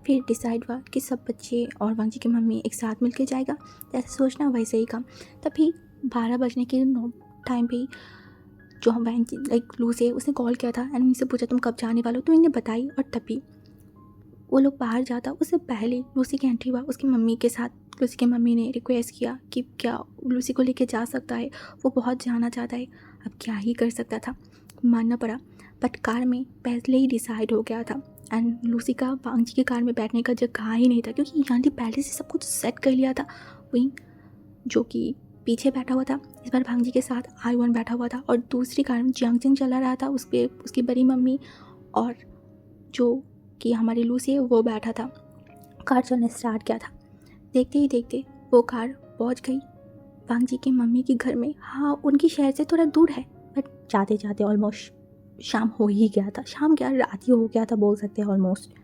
फिर डिसाइड हुआ कि सब बच्चे और बांग्ची की मम्मी एक साथ मिलकर जाएगा, जैसे सोचना वैसे ही काम। तभी 12 बजने के टाइम पे जो हम बहन लाइक लूसी है उसने कॉल किया था एंड मुझसे पूछा तुम कब जाने वाले हो, तो मैंने बताई। और तभी वो लोग बाहर जाता उससे पहले लूसी की एंट्री हुआ उसकी मम्मी के साथ। लूसी की मम्मी ने रिक्वेस्ट किया कि क्या लूसी को लेके जा सकता है, वो बहुत जाना चाहता है। अब क्या ही कर सकता था, मानना पड़ा। बट कार में पहले ही डिसाइड हो गया था एंड लूसी का बांग्ची की कार में बैठने का जगह ही नहीं था, क्योंकि यानी पहले से सब कुछ सेट कर लिया था। वहीं जो कि पीछे बैठा हुआ था, इस बार भांजी के साथ आई1 बैठा हुआ था और दूसरी कार में जियांगजिंग चला रहा था, उस पर उसकी बड़ी मम्मी और जो कि हमारी लूसी है वो बैठा था। कार चलने स्टार्ट किया था, देखते ही देखते वो कार पहुंच गई भांजी की मम्मी के घर में। हाँ उनकी शहर से थोड़ा दूर है, बट जाते जाते ऑलमोस्ट शाम हो ही गया था। शाम क्या, रात ही हो गया था बोल सकते हैं ऑलमोस्ट।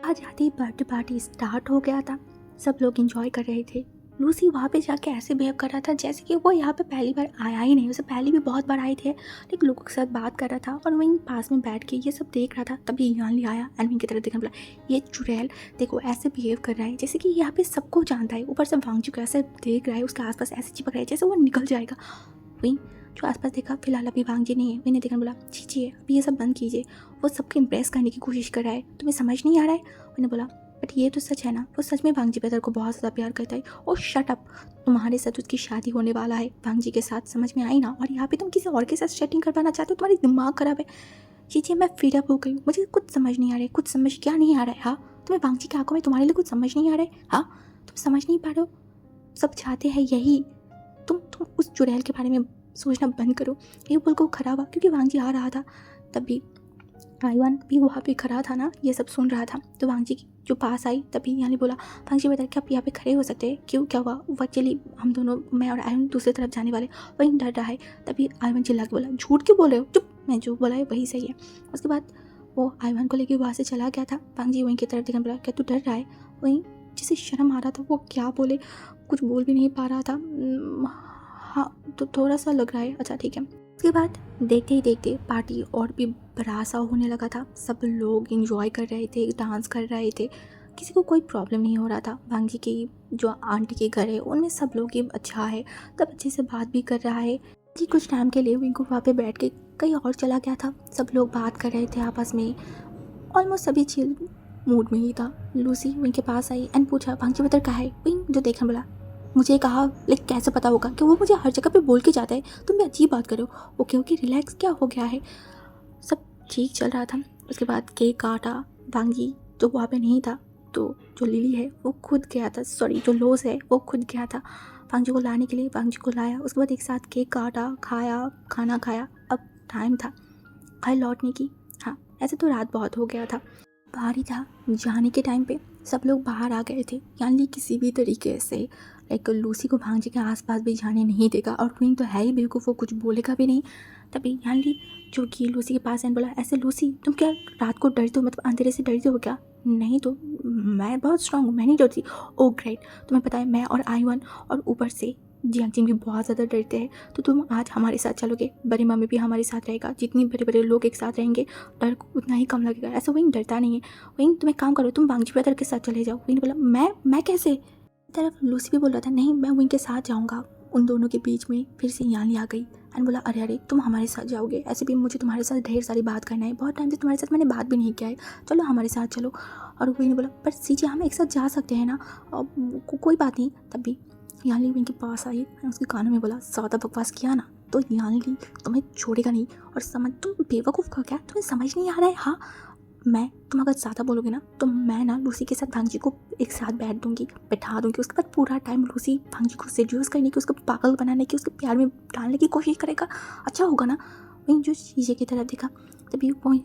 आज आते ही बर्थडे पार्टी स्टार्ट हो गया था, सब लोग इंजॉय कर रहे थे। लूसी वहाँ पे जाके ऐसे बिहेव कर रहा था जैसे कि वो यहाँ पे पहली बार आया ही नहीं। उसे पहले भी बहुत बार आए थे, लेकिन लोगों के साथ बात कर रहा था और वहीं पास में बैठ के ये सब देख रहा था। तभी यानली आया एंड विंग की तरफ देखने बोला, ये चुड़ैल देखो ऐसे बिहेव कर रहा है जैसे कि यहाँ पे सबको जानता है, ऊपर से वांगचू को ऐसे देख रहा है, उसके आसपास ऐसे चिपक रहा है जैसे वो निकल जाएगा। वहीं जो आसपास देखा, फिलहाल अभी वांगजी नहीं है। मैंने देखने बोला, छीछिए अभी ये सब बंद कीजिए, वो सबको इम्प्रेस करने की कोशिश कर रहा है, तुम्हें समझ नहीं आ रहा है? मैंने बोला बट ये तो सच है ना, वो सच में वांगजी पेदर को बहुत ज़्यादा प्यार करता है। ओ शट अप, तुम्हारे साथ उसकी शादी होने वाला है वांगजी के साथ, समझ में आई ना? और यहाँ पे तुम किसी और के साथ सेटिंग करवाना चाहते हो, तुम्हारी दिमाग खराब है। चीज़ें मैं फिर अप हो गई, मुझे कुछ समझ नहीं आ रहा है। कुछ समझ क्या नहीं आ रहा है? हाँ तुम्हें वांगजी की आंखों में तुम्हारे लिए कुछ समझ नहीं आ रहा है? हाँ तुम समझ नहीं पा रहे हो, सब चाहते हैं यही। तुम उस चुड़ैल के बारे में सोचना बंद करो। ये बोल को खड़ा हुआ क्योंकि वांगजी आ रहा था। तभी आई1 भी वहाँ पे खड़ा था ना, ये सब सुन रहा था। तो वांगजी जो पास आई तभी यानी बोला, वांगजी बता क्या आप यहाँ पे खड़े हो सकते हैं? क्यों, क्या हुआ? वो एक्चुअली हम दोनों, मैं और आई1 दूसरी तरफ जाने वाले, वहीं डर रहा है। तभी आई1 चिल्ला के बोला, झूठ क्यों बोल रहे हो? चुप, मैं जो बोला है वही सही है। उसके बाद वो आई1 को लेकर वहाँ से चला गया था। वांगजी वहीं की तरफ देखने बोला, क्या तू डर रहा है? वहीं जिसे शर्म आ रहा था वो क्या बोले, कुछ बोल भी नहीं पा रहा था। हाँ तो थोड़ा सा लग रहा है, अच्छा ठीक है। उसके बाद देखते ही देखते पार्टी और भी बड़ा सा होने लगा था। सब लोग इंजॉय कर रहे थे, डांस कर रहे थे, किसी को कोई प्रॉब्लम नहीं हो रहा था। वांगजी की जो आंटी के घर है उनमें सब लोग ही अच्छा है, तब अच्छे से बात भी कर रहा है कि कुछ टाइम के लिए विंकू वहाँ पे बैठ के कहीं और चला गया था। सब लोग बात कर रहे थे आपस में, ऑलमोस्ट सभी चिल मूड में ही था। लूसी विंग के पास आई एंड पूछा, वांगजी बदर कहाँ है? विंग जो देखने बोला, मुझे कहा लेकिन कैसे पता होगा कि वो मुझे हर जगह पे बोल के जाता है, तुम भी अजीब बात करो। ओके ओके रिलैक्स, क्या हो गया है? सब ठीक चल रहा था। उसके बाद केक काटा, वांगी जो वहाँ पे नहीं था, तो जो लिली है वो खुद गया था, सॉरी जो लोज है वो खुद गया था वांगजी को लाने के लिए। वांगजी को लाया, उसके बाद एक साथ केक काटा, खाया, खाना खाया। अब टाइम था घर लौटने की। हाँ ऐसे तो रात बहुत हो गया था, बाहर ही था। जाने के टाइम पे सब लोग बाहर आ गए थे, यानी किसी भी तरीके से लाइक लूसी को भांजी के आसपास भी जाने नहीं देगा, और क्वीन तो है ही बेवकूफ़, वो कुछ बोलेगा भी नहीं। तभी यानी जो कि लूसी के पास आने बोला, ऐसे लूसी तुम क्या रात को डरते हो, मतलब अंधेरे से डरते हो क्या? नहीं तो मैं बहुत स्ट्रांग हूँ, मैं नहीं डरती। ओ ग्रेट, तुम्हें पता है मैं और आई1 और ऊपर से जियांगजिंग भी बहुत ज़्यादा डरते हैं, तो तुम आज हमारे साथ चलोगे? बड़ी मम्मी भी हमारे साथ रहेगा, जितनी बड़े बड़े लोग एक साथ रहेंगे डर उतना ही कम लगेगा। ऐसा वही डरता नहीं है। वहीं तुम एक काम करो, तुम वांगजी ब्रदर के साथ चले जाओ। वहीं बोला, मैं कैसे? तरफ लूसी भी बोल रहा था, नहीं मैं वहीं के साथ जाऊँगा। उन दोनों के बीच में फिर से यानी आ गई एंड बोला, अरे अरे तुम हमारे साथ जाओगे? ऐसे भी मुझे तुम्हारे साथ ढेर सारी बात करना है, बहुत टाइम से तुम्हारे साथ मैंने बात भी नहीं किया है, चलो हमारे साथ चलो। और वही ने बोला, पर सीजे हम एक साथ जा सकते हैं ना? कोई बात नहीं। तभी यानी वहीं के पास आई और उसके कानों में बोला, ज़्यादा बकवास किया ना तो यानी तुम्हें छोड़ेगा नहीं। और समझ, तुम बेवकूफ़ का क्या, तुम्हें समझ नहीं आ रहा है? हाँ तुम अगर ज़्यादा बोलोगे ना तो मैं ना लूसी के साथ भांजी को एक साथ बैठा दूँगी। उसके बाद पूरा टाइम लूसी भांजी को सेड्यूस करने की, उसको पागल बनाने की, उसके प्यार में डालने की कोशिश करेगा, अच्छा होगा ना? वहीं जो शीशे की तरफ देखा, तभी वहीं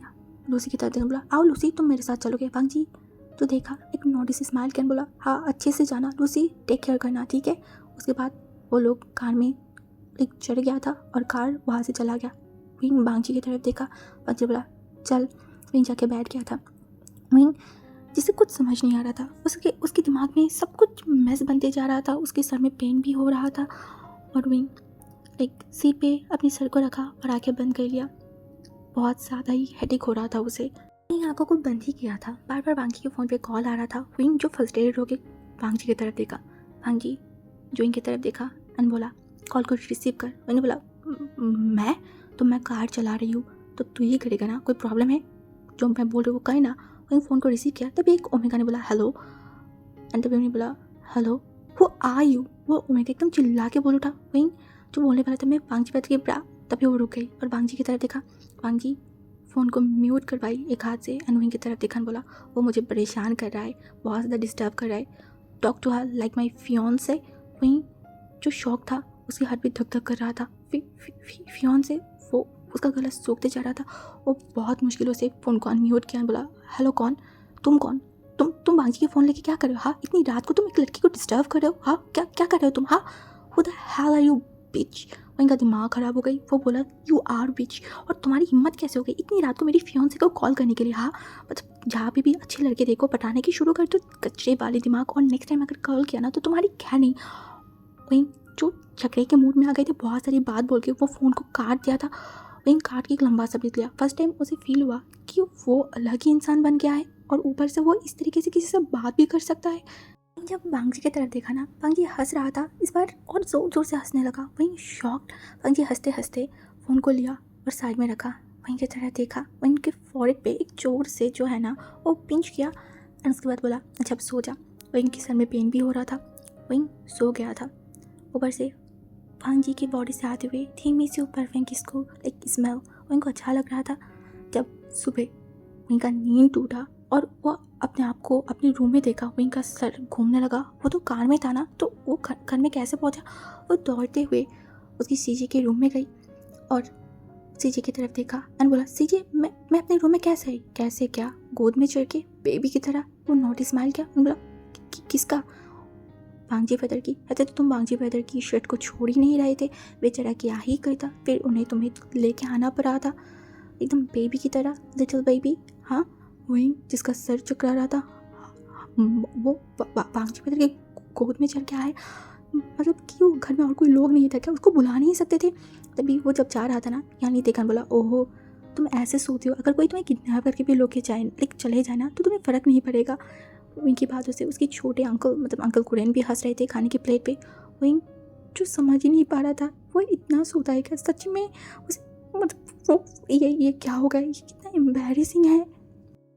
लूसी की तरफ देखा, बोला, आओ लूसी तुम मेरे साथ चलोगे? भांजी तो देखा, एक नोटिस स्माइल किया, बोला, हाँ अच्छे से जाना लूसी, टेक केयर करना, ठीक है? उसके बाद वो लोग कार में एक चढ़ गया था और कार वहाँ से चला गया। वहीं बांगची की तरफ देखा, बांगची बोला चल, वहीं जाके बैठ गया था। वहीं जिसे कुछ समझ नहीं आ रहा था, उसके दिमाग में सब कुछ मैस बनते जा रहा था, उसके सर में पेन भी हो रहा था और वहीं एक सीट पे अपने सर को रखा और आंखें बंद कर लिया। बहुत ज़्यादा ही हेडेक हो रहा था उसे। वहीं आंखों को बंद ही किया था। बार बार बांगची के फ़ोन पे कॉल आ रहा था। वहीं जो फ्रस्ट्रेटेड होकर बांगची की तरफ देखा, बांगची जोइन की तरफ देखा एंड बोला कॉल को रिसीव कर। मैंने बोला मैं कार चला रही हूँ तो तू ही करेगा ना, कोई प्रॉब्लम है? जो मैं बोल रही हूँ वो करे ना। वहीं फ़ोन को रिसीव किया, तभी एक ओमेगा ने बोला हेलो एंड तभी उन्होंने बोला हेलो हु आर यू। वो ओमेगा एकदम चिल्ला के बोल उठा। वहीं जो बोलने वाला था मैं बांगची बात के ब्रा, तभी वो रुक गई और बांगची की तरफ देखा। बांगची फ़ोन को म्यूट करवाई एक हाथ से एंड वहीं की तरफ देखा बोला वो मुझे परेशान कर रहा है, बहुत ज़्यादा डिस्टर्ब कर रहा है, talk to her like my fiancee. वहीं जो शौक था उसके हाथ भी धक धक कर रहा था। फियोंसे वो उसका गला सूखते जा रहा था। वो बहुत मुश्किलों से फ़ोन को अनम्यूट किया, बोला हेलो कौन, तुम कौन, तुम बांगची के फ़ोन लेके क्या कर रहे हो? हाँ, इतनी रात को तुम एक लड़की को डिस्टर्ब कर रहे हो? हाँ, क्या क्या कर रहे हो तुम? हाँ, who the hell are you bitch. वहीं का दिमाग ख़राब हो गई। वो बोला यू आर बिच, और तुम्हारी हिम्मत कैसे हो गई इतनी रात को मेरी फियोंसे को कॉल करने के लिए? हाँ, मतलब जहाँ पे भी अच्छे लड़के देखो पटाने की शुरू कर दो कचरे वाले दिमाग, और नेक्स्ट टाइम अगर कॉल किया ना तो तुम्हारी खैर नहीं। वहीं जो झगड़े के मूड में आ गए थे, बहुत सारी बात बोल के वो फ़ोन को काट दिया था। वहीं काट के एक लंबा सा बीत लिया। फर्स्ट टाइम उसे फील हुआ कि वो अलग ही इंसान बन गया है और ऊपर से वो इस तरीके से किसी से बात भी कर सकता है। जब बांगची की तरफ देखा ना, बांगची हंस रहा था इस बार और ज़ोर ज़ोर से हंसने लगा। वहीं शॉक्ड बांगची हंसते हंसते फ़ोन को लिया और साइड में रखा। वहीं की तरह देखा, वहीं उनके फॉरहेड पे एक जोर से जो है ना वो पिंच किया और उसके बाद बोला अच्छा अब सो जा। वहीं उनके सर में पेन भी हो रहा था। वहीं सो गया था। ऊपर से बांगची की बॉडी से आते हुए धीमी सी परफ्यूम की इसको एक स्मेल उनको अच्छा लग रहा था। जब सुबह उनका नींद टूटा और वो अपने आप को अपने रूम में देखा, वहीं का सर घूमने लगा। वो तो कार में था ना, तो वो घर में कैसे पहुंचा? वो दौड़ते हुए उसकी सीजे के रूम में गई और सीजे की तरफ देखा एंड बोला सीजे मैं अपने रूम में कैसे क्या? गोद में चढ़ के बेबी की तरह वो नोट स्माइल किया। बोला किसका? बांगची ब्रदर की। कहते तो तुम बांगची ब्रदर की शर्ट को छोड़ ही नहीं रहे थे, बेचारा क्या ही करता, फिर उन्हें तुम्हें लेके आना पड़ा था एकदम बेबी की तरह, लिटिल बेबी। हाँ, वहीं जिसका सर चकरा रहा था वो बांगची ब्रदर के गोद में चढ़ के आए। मतलब कि वो घर में और कोई लोग नहीं था क्या? उसको बुला नहीं सकते थे? तभी वो जब जा रहा था ना, यानी देखा बोला ओहो तुम ऐसे सोती हो, अगर कोई तुम्हें किडनैप करके भी लोग चले जाए ना तो तुम्हें फ़र्क नहीं पड़ेगा। उनकी बातों से उसके छोटे अंकल मतलब अंकल कुरैन भी हंस रहे थे खाने की प्लेट पे। वहीं जो समझ ही नहीं पा रहा था वो इतना सोता है क्या सच में? उस मतलब वो ये क्या हो गया, ये कितना एम्बैरेसिंग है।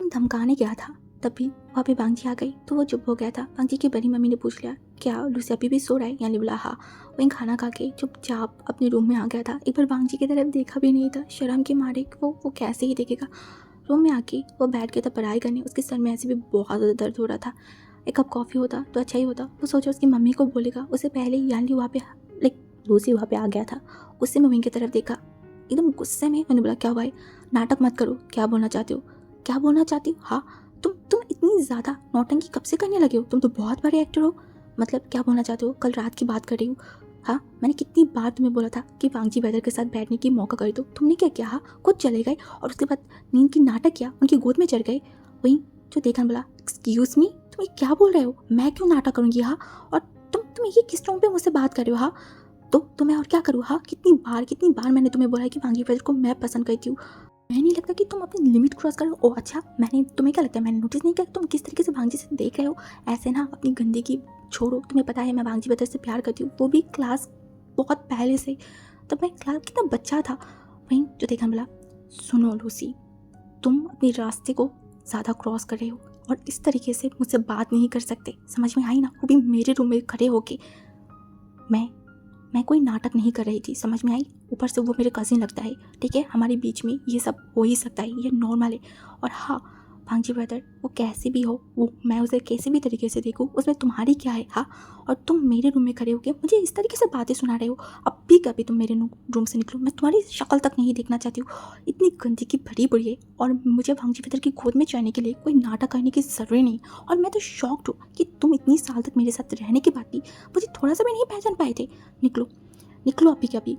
धमकाने गया था तभी वहाँ पे बांगची आ गई तो वो चुप हो गया था। बांगची की बड़ी मम्मी ने पूछ लिया क्या लूसी अभी भी सो रहा है? यानी बोला हाँ। वहीं खाना खा के चुपचाप अपने रूम में आ गया था। एक बार बांगची की तरफ देखा भी नहीं था, शर्म के मारे वो कैसे ही देखेगा। रूम में आके वो बैठ गया था पढ़ाई करने। उसके सर में ऐसे भी बहुत ज़्यादा दर्द हो रहा था। एक कप कॉफ़ी होता तो अच्छा ही होता। वो सोचा उसकी मम्मी को बोलेगा, उससे पहले यानी वहाँ पे लूसी वहाँ पे आ गया था। उससे मम्मी की तरफ देखा एकदम गुस्से में। मैंने बोला क्या हुआ है? नाटक मत करो, क्या बोलना चाहती हो? क्या बोलना चाहती हो? हाँ, तुम इतनी ज़्यादा नौटंकी कब से करने लगे हो? तुम तो बहुत बड़े एक्टर हो। मतलब क्या बोलना चाहते हो? कल रात की बात कर रही हूँ। हाँ, मैंने कितनी बार तुम्हें बोला था कि बांगची ब्रदर के साथ बैठने की मौका कर दो, तुमने क्या किया? हाँ, खुद चले गए और उसके बाद नींद की नाटक किया, उनकी गोद में चढ़ गए। वहीं जो देखा बोला एक्सक्यूज़ मी, तुम ये क्या बोल रहे हो? मैं क्यों नाटक करूँगी? हाँ, और तुम ये किस टोन पे मुझसे बात कर रहे हो? हाँ, तो मैं और क्या करूँ? हाँ, कितनी बार मैंने तुम्हें बोला है कि बांगची ब्रदर को मैं पसंद करती हूँ। मैं नहीं लगता कि तुम अपनी लिमिट क्रॉस कर रहे हो। ओ अच्छा, तुम्हें क्या लगता है मैंने नोटिस नहीं किया तुम किस तरीके से बांगची से देख रहे हो? ऐसे ना अपनी गंदगी छोड़ो। तुम्हें पता है मैं बांगची ब्रदर से प्यार करती हूँ, वो भी क्लास बहुत पहले से। तब मैं क्लास कितना बच्चा था। वहीं जो देखा बोला सुनो लूसी, तुम अपने रास्ते को ज़्यादा क्रॉस कर रहे हो और इस तरीके से मुझसे बात नहीं कर सकते, समझ में आई ना? वो भी मेरे रूम में खड़े होके। मैं कोई नाटक नहीं कर रही थी, समझ में आई? ऊपर से वो मेरे कज़िन लगता है, ठीक है? हमारे बीच में ये सब हो ही सकता है, ये नॉर्मल है। और हाँ, भांजी ब्रदर वो कैसे भी हो, वो मैं उसे कैसे भी तरीके से देखूँ, उसमें तुम्हारी क्या है हाँ? और तुम मेरे रूम में खड़े होकर मुझे इस तरीके से बातें सुना रहे हो। अब भी कभी तुम मेरे रूम से निकलो, मैं तुम्हारी शक्ल तक नहीं देखना चाहती हूँ। इतनी गंदगी भरी पड़ी है और मुझे भांजी ब्रदर की गोद में जाने के लिए कोई नाटक करने की ज़रूरत नहीं। और मैं तो शॉक्ड हूँ कि तुम इतनी साल तक मेरे साथ रहने के बाद भी मुझे थोड़ा सा भी नहीं पहचान पाए थे। निकलो निकलो अभी कभी।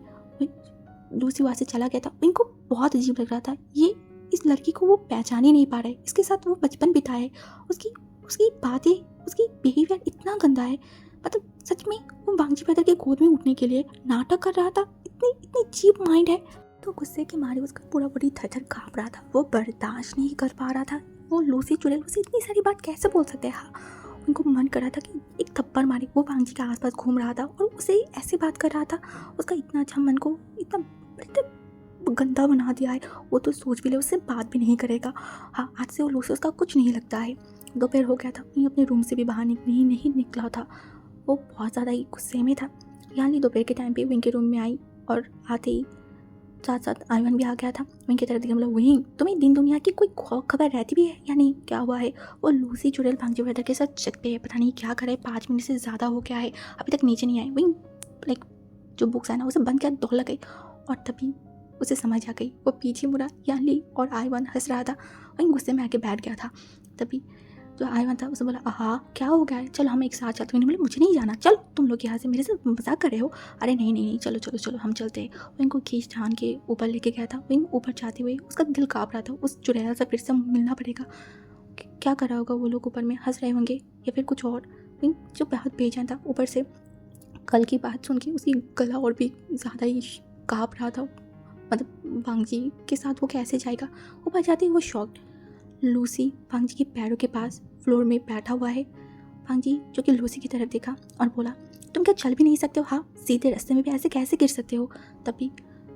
लूसी वहाँ से चला गया था। इनको बहुत अजीब लग रहा था, ये इस लड़की को वो पहचान ही नहीं पा रहा है, इसके साथ वो बचपन बिताया है, उसकी उसकी बातें, उसकी बिहेवियर इतना गंदा है। मतलब सच में वो भांजी ब्रदर के गोद में उठने के लिए नाटक कर रहा था। इतनी इतनी चीप माइंड है। तो गुस्से के मारे उसका पूरा बॉडी थर-थर काँप रहा था, वो बर्दाश्त नहीं कर पा रहा था। वो लूसी चुड़ैल उसे इतनी सारी बात कैसे बोल सकते हैं। हाँ, उनको मन कर रहा था कि एक थप्पड़ मारे। वो भांजी के आसपास घूम रहा था और उसे ऐसे बात कर रहा था। उसका इतना अच्छा मन को इतना गंदा बना दिया है। वो तो सोच भी ले, उससे बात भी नहीं करेगा। हाँ, आज से वो लूसी उसका कुछ नहीं लगता है। दोपहर हो गया था, वहीं अपने रूम से भी बाहर नहीं निकला था। वो बहुत ज़्यादा ही गुस्से में था। यानी दोपहर के टाइम पे विंग के रूम में आई और आते ही साथ साथ आयवन भी आ गया था। विंग की तरफ देखा, मतलब विंग तुम्हें दिन दुनिया की कोई खबर रहती भी है या नहीं, क्या हुआ है? वो लूसी चुड़ैल भांजी ब्रदर के साथ छत पे है, पता नहीं क्या करे, 5 मिनट से ज़्यादा हो गया है, अभी तक नीचे नहीं आए। विंग लाइक जो बुक्स है ना उसे बंद कर दौड़ गई और तभी उसे समझ आ गई। वो पीछे मुड़ा, याली और आयवन हंस रहा था। वहीं गुस्से में आके बैठ गया था। तभी जो आयवन था उसे बोला, हाँ क्या हो गया है, चलो हम एक साथ चलते हैं। बोले मुझे नहीं जाना, चल तुम लोग यहाँ से, मेरे से मजाक कर रहे हो। अरे नहीं नहीं नहीं, चलो चलो चलो हम चलते हैं। वो इनको खींच ठान के ऊपर लेके गया था। वहीं ऊपर जाते हुए उसका दिल काँप रहा था, उस चुड़ैल से फिर से मिलना पड़ेगा। क्या कर रहा होगा वो लोग, ऊपर में हंस रहे होंगे या फिर कुछ और। वहीं जो बहुत बेचैन था, ऊपर से कल की बात सुन के उसकी गला और भी ज़्यादा ही काँप रहा था। मतलब भांजी के साथ वो कैसे जाएगा। ऊपर जाते ही वो शॉक्ड। लूसी भांजी के पैरों के पास फ्लोर में बैठा हुआ है। भांजी जो कि लूसी की तरफ देखा और बोला, तुम क्या चल भी नहीं सकते हो? हाँ, सीधे रास्ते में भी ऐसे कैसे गिर सकते हो? तभी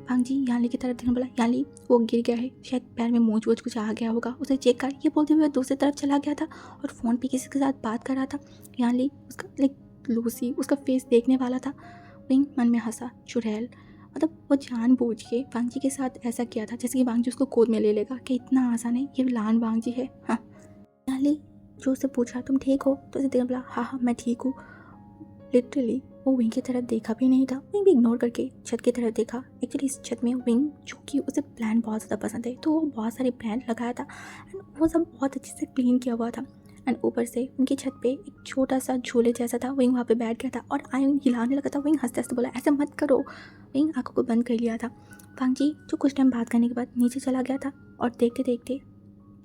भांजी याली की तरफ देखने बोला, याली वो गिर गया है, शायद पैर में मोच वोच कुछ आ गया होगा, उसे चेक कर। ये बोलते हुए दूसरी तरफ चला गया था और फ़ोन पे किसी के साथ बात कर रहा था। याली उसका लूसी उसका फेस देखने वाला था। वहीं मन में हंसा, चुड़ैल मतलब वो जानबूझ के भांजी के साथ ऐसा किया था जैसे कि भांजी उसको गोद में ले लेगा, कि इतना आसान है, ये लान भांजी है। हाँ, याली जो उससे पूछा तुम ठीक हो, तो उसे देखा बोला, हाँ मैं ठीक हूँ। लिटरली वो विंग की तरफ देखा भी नहीं था, विंग भी इग्नोर करके छत की तरफ देखा। एक्चुअली इस छत में विंग, जो कि उसे प्लान बहुत ज़्यादा पसंद है, तो वो बहुत सारे प्लान लगाया था एंड वो सब बहुत अच्छे से क्लीन किया हुआ था। एंड ऊपर से उनकी छत पे एक छोटा सा झूले जैसा था, विंग वहाँ पे बैठ गया था और आयन हिलाने लगा था। विंग हंसते हंसते बोला, ऐसे मत करो। विंग आंखों को बंद कर लिया था। भांजी जो कुछ टाइम बात करने के बाद नीचे चला गया था और देखते देखते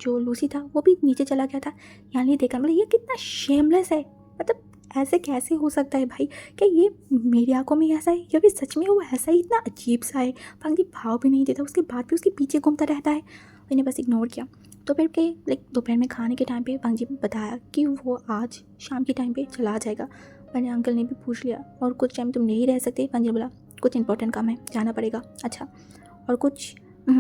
जो लूसी था वो भी नीचे चला गया था। यानी देखा, मतलब ये कितना शेमलेस है, मतलब ऐसे कैसे हो सकता है भाई? क्या ये मेरी आंखों में ऐसा है या फिर सच में वो ऐसा ही इतना अजीब सा है? भांजी भाव भी नहीं देता, उसके बाद भी उसके पीछे घूमता रहता है। मैंने बस इग्नोर किया। दोपहर में खाने के टाइम पे भांजी ने बताया कि वो आज शाम के टाइम पे चला जाएगा। मैंने अंकल ने भी पूछ लिया, और कुछ टाइम तुम नहीं रह सकते? भांजी ने बोला, कुछ इंपॉर्टेंट काम है, जाना पड़ेगा। अच्छा, और कुछ? I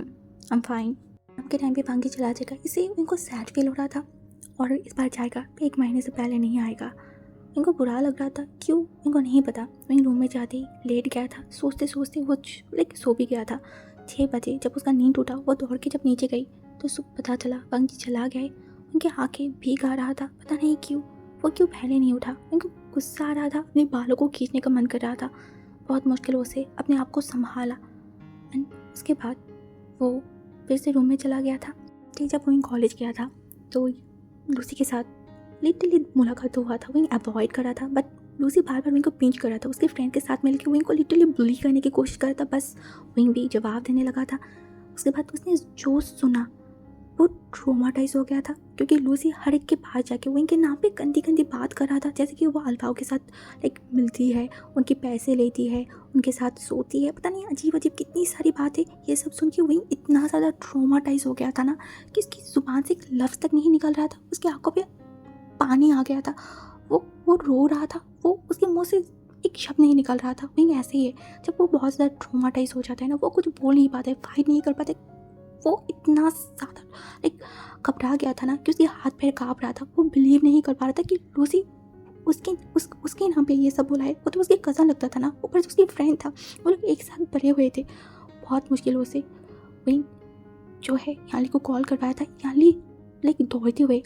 am fine. शाम के टाइम पे भांजी चला जाएगा, इससे उनको सैड फील हो रहा था और इस बार जाएगा 1 महीने से पहले नहीं आएगा। इनको बुरा लग रहा था, क्यों इनको नहीं पता। वहीं रूम में जाते ही लेट गया था। सोचते सोचते वो सो भी गया था। 6 बजे जब उसका नींद टूटा, वो दौड़ के जब नीचे गई तो सुबह पता चला भांजी चला गया है। उनकी आंखें भीग आ रहा था, पता नहीं क्यों। वो क्यों पहले नहीं उठा? उनको गुस्सा आ रहा था, अपने बालों को खींचने का मन कर रहा था। बहुत मुश्किलों से अपने आप को संभाला एंड उसके बाद वो फिर से रूम में चला गया था। ठीक, जब वहीं कॉलेज गया था तो लूसी के साथ लिटरली मुलाकात हुआ था। वहीं अवॉइड कर रहा था, but Lucy bar bar wing को पिंच कर रहा था। उसके फ्रेंड के साथ मिलकर विंग को लिटरली बुली करने की कोशिश कर रहा था, बस विंग भी जवाब देने लगा था। उसके बाद उसने जो सुना वो ट्रोमाटाइज हो गया था, क्योंकि लूसी हर एक के पास जाके विंग के नाम पे गंदी गंदी बात कर रहा था, जैसे कि वो अल्फाओं के साथ मिलती है, उनके पैसे लेती है, उनके साथ सोती है, पता नहीं अजीब अजीब कितनी सारी बातें। ये सब सुन के विंग इतना ज़्यादा ट्रोमाटाइज हो गया था ना कि उसकी ज़ुबान से एक लफ्ज़ तक नहीं निकल रहा था। उसकी आंखों पे पानी आ गया था। वो रो रहा था, वो उसके मुंह से एक शब्द नहीं निकल रहा था। वहीं ऐसे ही है, जब वो बहुत ज़्यादा ट्रोमाटाइज हो जाता है ना, वो कुछ बोल नहीं पाते, फाइट नहीं कर पाते। वो इतना ज़्यादा घबरा गया था ना कि उसके हाथ पैर काँप रहा था। वो बिलीव नहीं कर पा रहा था कि लूसी उसके नाम पे ये सब बोला है। वो तो उसके कज़न लगता था ना, ऊपर से उसकी फ्रेंड था। वो लोग एक साथ बड़े हुए थे। बहुत मुश्किलों से वहीं जो है याली को कॉल करवाया था। याली लाइक दौड़ते हुए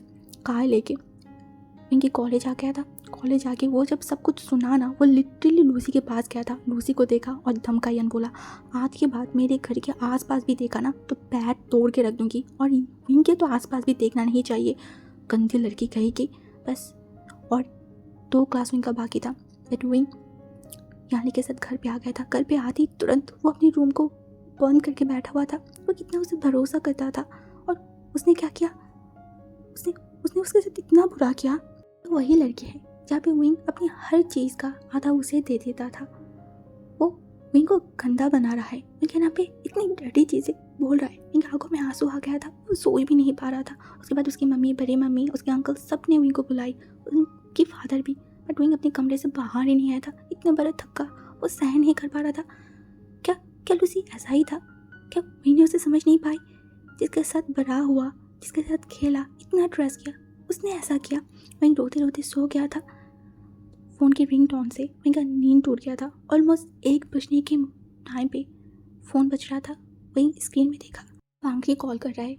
कार लेके विंकी कॉलेज आ गया था। कॉलेज आके वो जब सब कुछ सुना ना, वो लिटरली लूसी के पास गया था, लूसी को देखा और धमकायन बोला, आज के बाद मेरे घर के आसपास भी देखा ना तो पैर तोड़ के रख दूंगी, और विंकी तो आसपास भी देखना नहीं चाहिए, गंदी लड़की कहेगी बस। और 2 क्लास विंग का बाकी था। बट विंग यानी के साथ घर पे आ गया था। घर पे आते ही तुरंत वो अपने रूम को बंद करके बैठा हुआ था। वो कितना उसे भरोसा करता था, और उसने क्या किया, उसने उसके साथ इतना बुरा किया। तो वही लड़की है जहाँ पे विंग अपनी हर चीज़ का आधा उसे दे देता था। वो विंग को गंदा बना रहा है, विंग के नाम पे इतनी डर्टी चीज़ें बोल रहा है। विंग आंखों में आंसू आ गया था, वो सोच भी नहीं पा रहा था। उसके बाद उसकी मम्मी, बड़ी मम्मी, उसके अंकल सब ने विंग को बुलाई, उनकी फादर भी। बट विंग अपने कमरे से बाहर ही नहीं आया था। इतना बड़ा धक्का वो सहन नहीं कर पा रहा था। क्या क्या लूसी ऐसा ही था? क्या विंग ने उसे समझ नहीं पाई? जिसके साथ बड़ा हुआ, जिसके साथ खेला, इतना ट्रस्ट किया, उसने ऐसा किया। विंग रोते रोते सो गया था। फ़ोन की रिंग टोन से विंग का नींद टूट गया था। ऑलमोस्ट 1 बजने के टाइम पे फ़ोन बज रहा था। विंग स्क्रीन में देखा, पांगजी कॉल कर रहा है।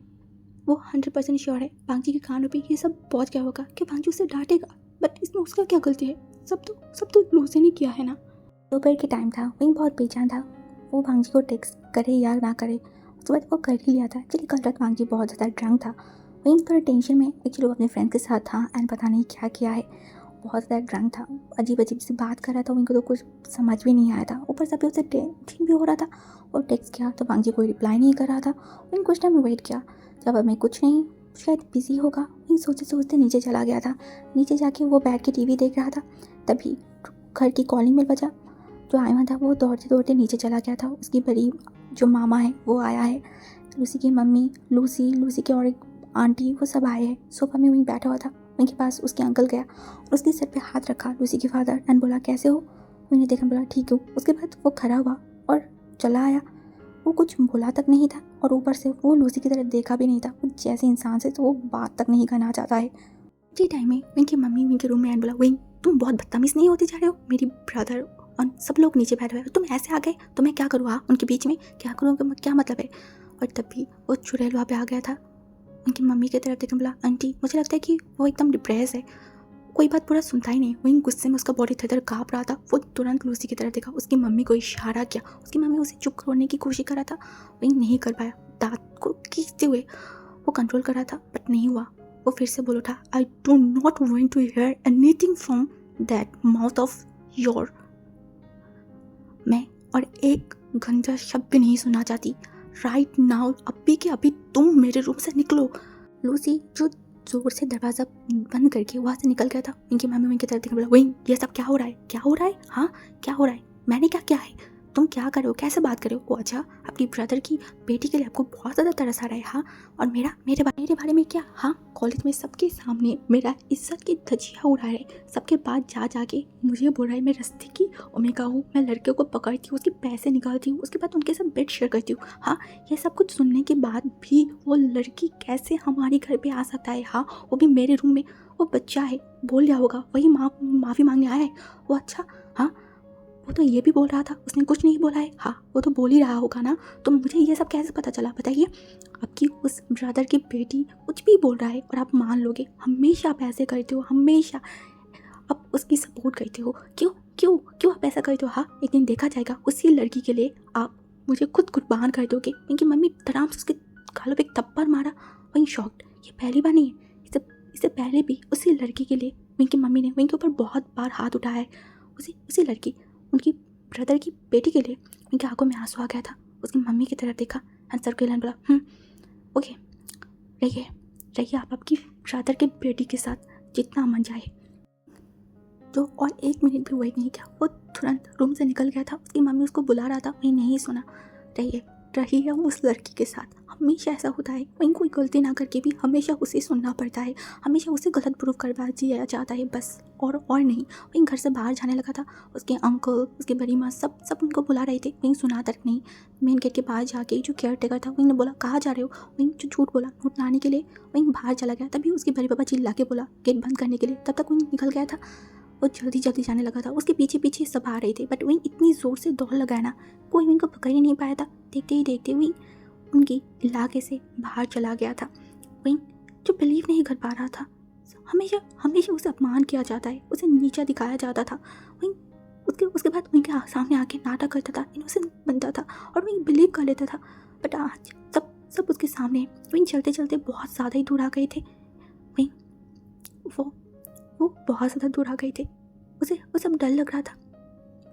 वो 100% श्योर है पांगजी के कानों पे ये सब पहुंच गया होगा कि पांगजी उसे डांटेगा, बट इसमें उसका क्या गलती है? सब तो लूसी ने किया है ना। दोपहर के टाइम था। विंग बहुत बेचैन था, वो पांगजी को टेक्स्ट करे या ना करे। उसके बाद वो कर ही लिया था। एक्चुअली कल रात पांगजी बहुत ज़्यादा ड्रंक था। विंग थोड़ा टेंशन में, एक्चुअली वो अपने फ्रेंड के साथ था एंड पता नहीं क्या किया है, बहुत ज़्यादा ड्रंक था, अजीब अजीब सी बात कर रहा था। विंग को तो कुछ समझ भी नहीं आया था। ऊपर से अभी उसे टेंशन भी हो रहा था। और टेक्स्ट किया तो पांगजी कोई रिप्लाई नहीं कर रहा था। विंग कुछ टाइम वेट किया, जब अब मैं कुछ नहीं, शायद बिजी होगा। विंग सोचते सोचते नीचे चला गया था। नीचे जाके वो बैठ के टीवी देख रहा था। तभी घर की कॉलिंग बेल बजा। जो आयमा था वो दौड़ते दौड़ते नीचे चला गया था। उसकी बड़ी जो मामा है वो आया है, लूसी की मम्मी, लूसी के और एक आंटी, वो सब आए हैं। सोफा में विंग बैठा हुआ था। विंग के पास उसके अंकल गया और उसके सर पे हाथ रखा, लूसी के फादर, एंड बोला कैसे हो? विंग ने देखा, बोला ठीक हूँ। उसके बाद वो खड़ा हुआ और चला आया। वो कुछ बोला तक नहीं था, और ऊपर से वो लूसी की तरफ देखा भी नहीं था। वो जैसे इंसान से तो वो बात तक नहीं करना चाहता है। इसी टाइम में विंग की मम्मी विंग के रूम में आए, बोला विंग तुम बहुत बदतमीज नहीं होते जा रहे हो? मेरी ब्रदर और सब लोग नीचे बैठे हुए, तुम ऐसे आ गए तो मैं क्या करूँ? उनके बीच में क्या करूँ? क्या मतलब है? और तभी वो चुड़ैल वहाँ पे आ गया था। उनकी मम्मी की तरफ देखकर बोला, आंटी मुझे लगता है कि वो एकदम डिप्रेस है, कोई बात पूरा सुनता ही नहीं। वहीं गुस्से में उसका बॉडी थर काँप रहा था। वो तुरंत लूसी की तरफ देखा, उसकी मम्मी को इशारा किया। उसकी मम्मी उसे चुप करने की कोशिश कर रहा था, वहीं नहीं कर पाया। दांत को खींचते हुए वो कंट्रोल कर रहा था, बट नहीं हुआ। वो फिर से बोल उठा, I do not want to hear anything from that mouth of your. मैं और एक गंदा शब्द भी नहीं सुनना चाहती। राइट नाउ, अभी के अभी तुम मेरे रूम से निकलो। लूसी जो जोर से दरवाज़ा बंद करके वहाँ से निकल गया था। इनकी मम्मी विंग की तरफ देखकर बोला, विंग ये सब क्या हो रहा है? क्या हो रहा है? हाँ क्या हो रहा है? मैंने क्या किया है? तुम क्या कर रहे हो? कैसे बात कर रहे हो? अच्छा, अपनी ब्रदर की बेटी के लिए आपको बहुत ज़्यादा तरस आ रहा है? हाँ, और मेरे बारे में क्या? हाँ, कॉलेज में सबके सामने मेरा इज्जत की धज्जियाँ उड़ा है। सबके पास जाके मुझे बोल रहा है मैं रस्ते की ओमेगा हूँ, मैं लड़कियों को पकड़ती हूँ, उसके पैसे निकालती हूँ, उसके बाद उनके साथ बेड शेयर करती हूँ। हाँ, ये सब कुछ सुनने के बाद भी वो लड़की कैसे हमारे घर पे आ सकता है? हाँ, वो भी मेरे रूम में। वो बच्चा है, बोल लिया होगा, वही माफ़ी मांगने आया है वो। अच्छा, हाँ, वो तो ये भी बोल रहा था, उसने कुछ नहीं बोला है। हाँ, वो तो बोल ही रहा होगा ना। तो मुझे ये सब कैसे पता चला बताइए? आपकी उस ब्रदर की बेटी कुछ भी बोल रहा है और आप मान लोगे? हमेशा आप ऐसे करते हो, हमेशा आप उसकी सपोर्ट करते हो। क्यों क्यों क्यों आप ऐसा करते हो? हाँ, एक दिन देखा जाएगा उसी लड़की के लिए आप मुझे खुद कुर्बान कर दोगे। उनकी मम्मी तराम से उसके गालों पे एक थप्पड़ मारा। वहीं शॉक्ड, ये पहली बार नहीं है, इससे पहले भी उसी लड़की के लिए उनकी मम्मी ने उनके ऊपर बहुत बार हाथ उठाया है। उसी लड़की, उनकी ब्रदर की बेटी के लिए। उनकी आंखों में आंसू आ गया था। उसकी मम्मी की तरफ देखा, आंसर के लिए बोला, ओके, रहिए आप आपकी ब्रदर के बेटी के साथ जितना मन जाए। तो और 1 मिनट भी वेट नहीं किया, वो तुरंत रूम से निकल गया था। उसकी मम्मी उसको बुला रहा था, वही नहीं सुना। रहिए उस लड़की के साथ। हमेशा ऐसा होता है, वहीं कोई गलती ना करके भी हमेशा उसे सुनना पड़ता है, हमेशा उसे गलत प्रूफ करवा दिया जाता है बस, और नहीं। वहीं घर से बाहर जाने लगा था। उसके अंकल, उसकी बड़ी माँ सब उनको बुला रहे थे, वहीं सुना तक नहीं। मेन गेट के बाहर जाके जो केयर टेकर था वहीं ने बोला, कहाँ जा रहे हो? वहीं जो झूठ बोला नोट लाने के लिए, वहीं बाहर चला गया। तभी उसके बड़े पापा चिल्ला के बोला गेट बंद करने के लिए। तब तक वहीं निकल गया था। वो जल्दी जाने लगा था। उसके पीछे सब आ रहे थे, बट वहीं इतनी ज़ोर से दौड़ लगाया ना, कोई विंग को पकड़ ही नहीं पाया था। देखते ही देखते वहीं उनकी इलाके से बाहर चला गया था। वहीं जो बिलीव नहीं कर पा रहा था। हमेशा हमेशा उसे अपमान किया जाता है, उसे नीचा दिखाया जाता था। वहीं उसके बाद उनके सामने आके नाटक करता था, इनोसेंट बनता था और वहीं बिलीव कर लेता था। बट आज सब उसके सामने वहीं चलते चलते बहुत ज़्यादा ही दूर आ गए थे। वहीं वो बहुत ज़्यादा दूर आ गए थे। उसे अब डर लग रहा था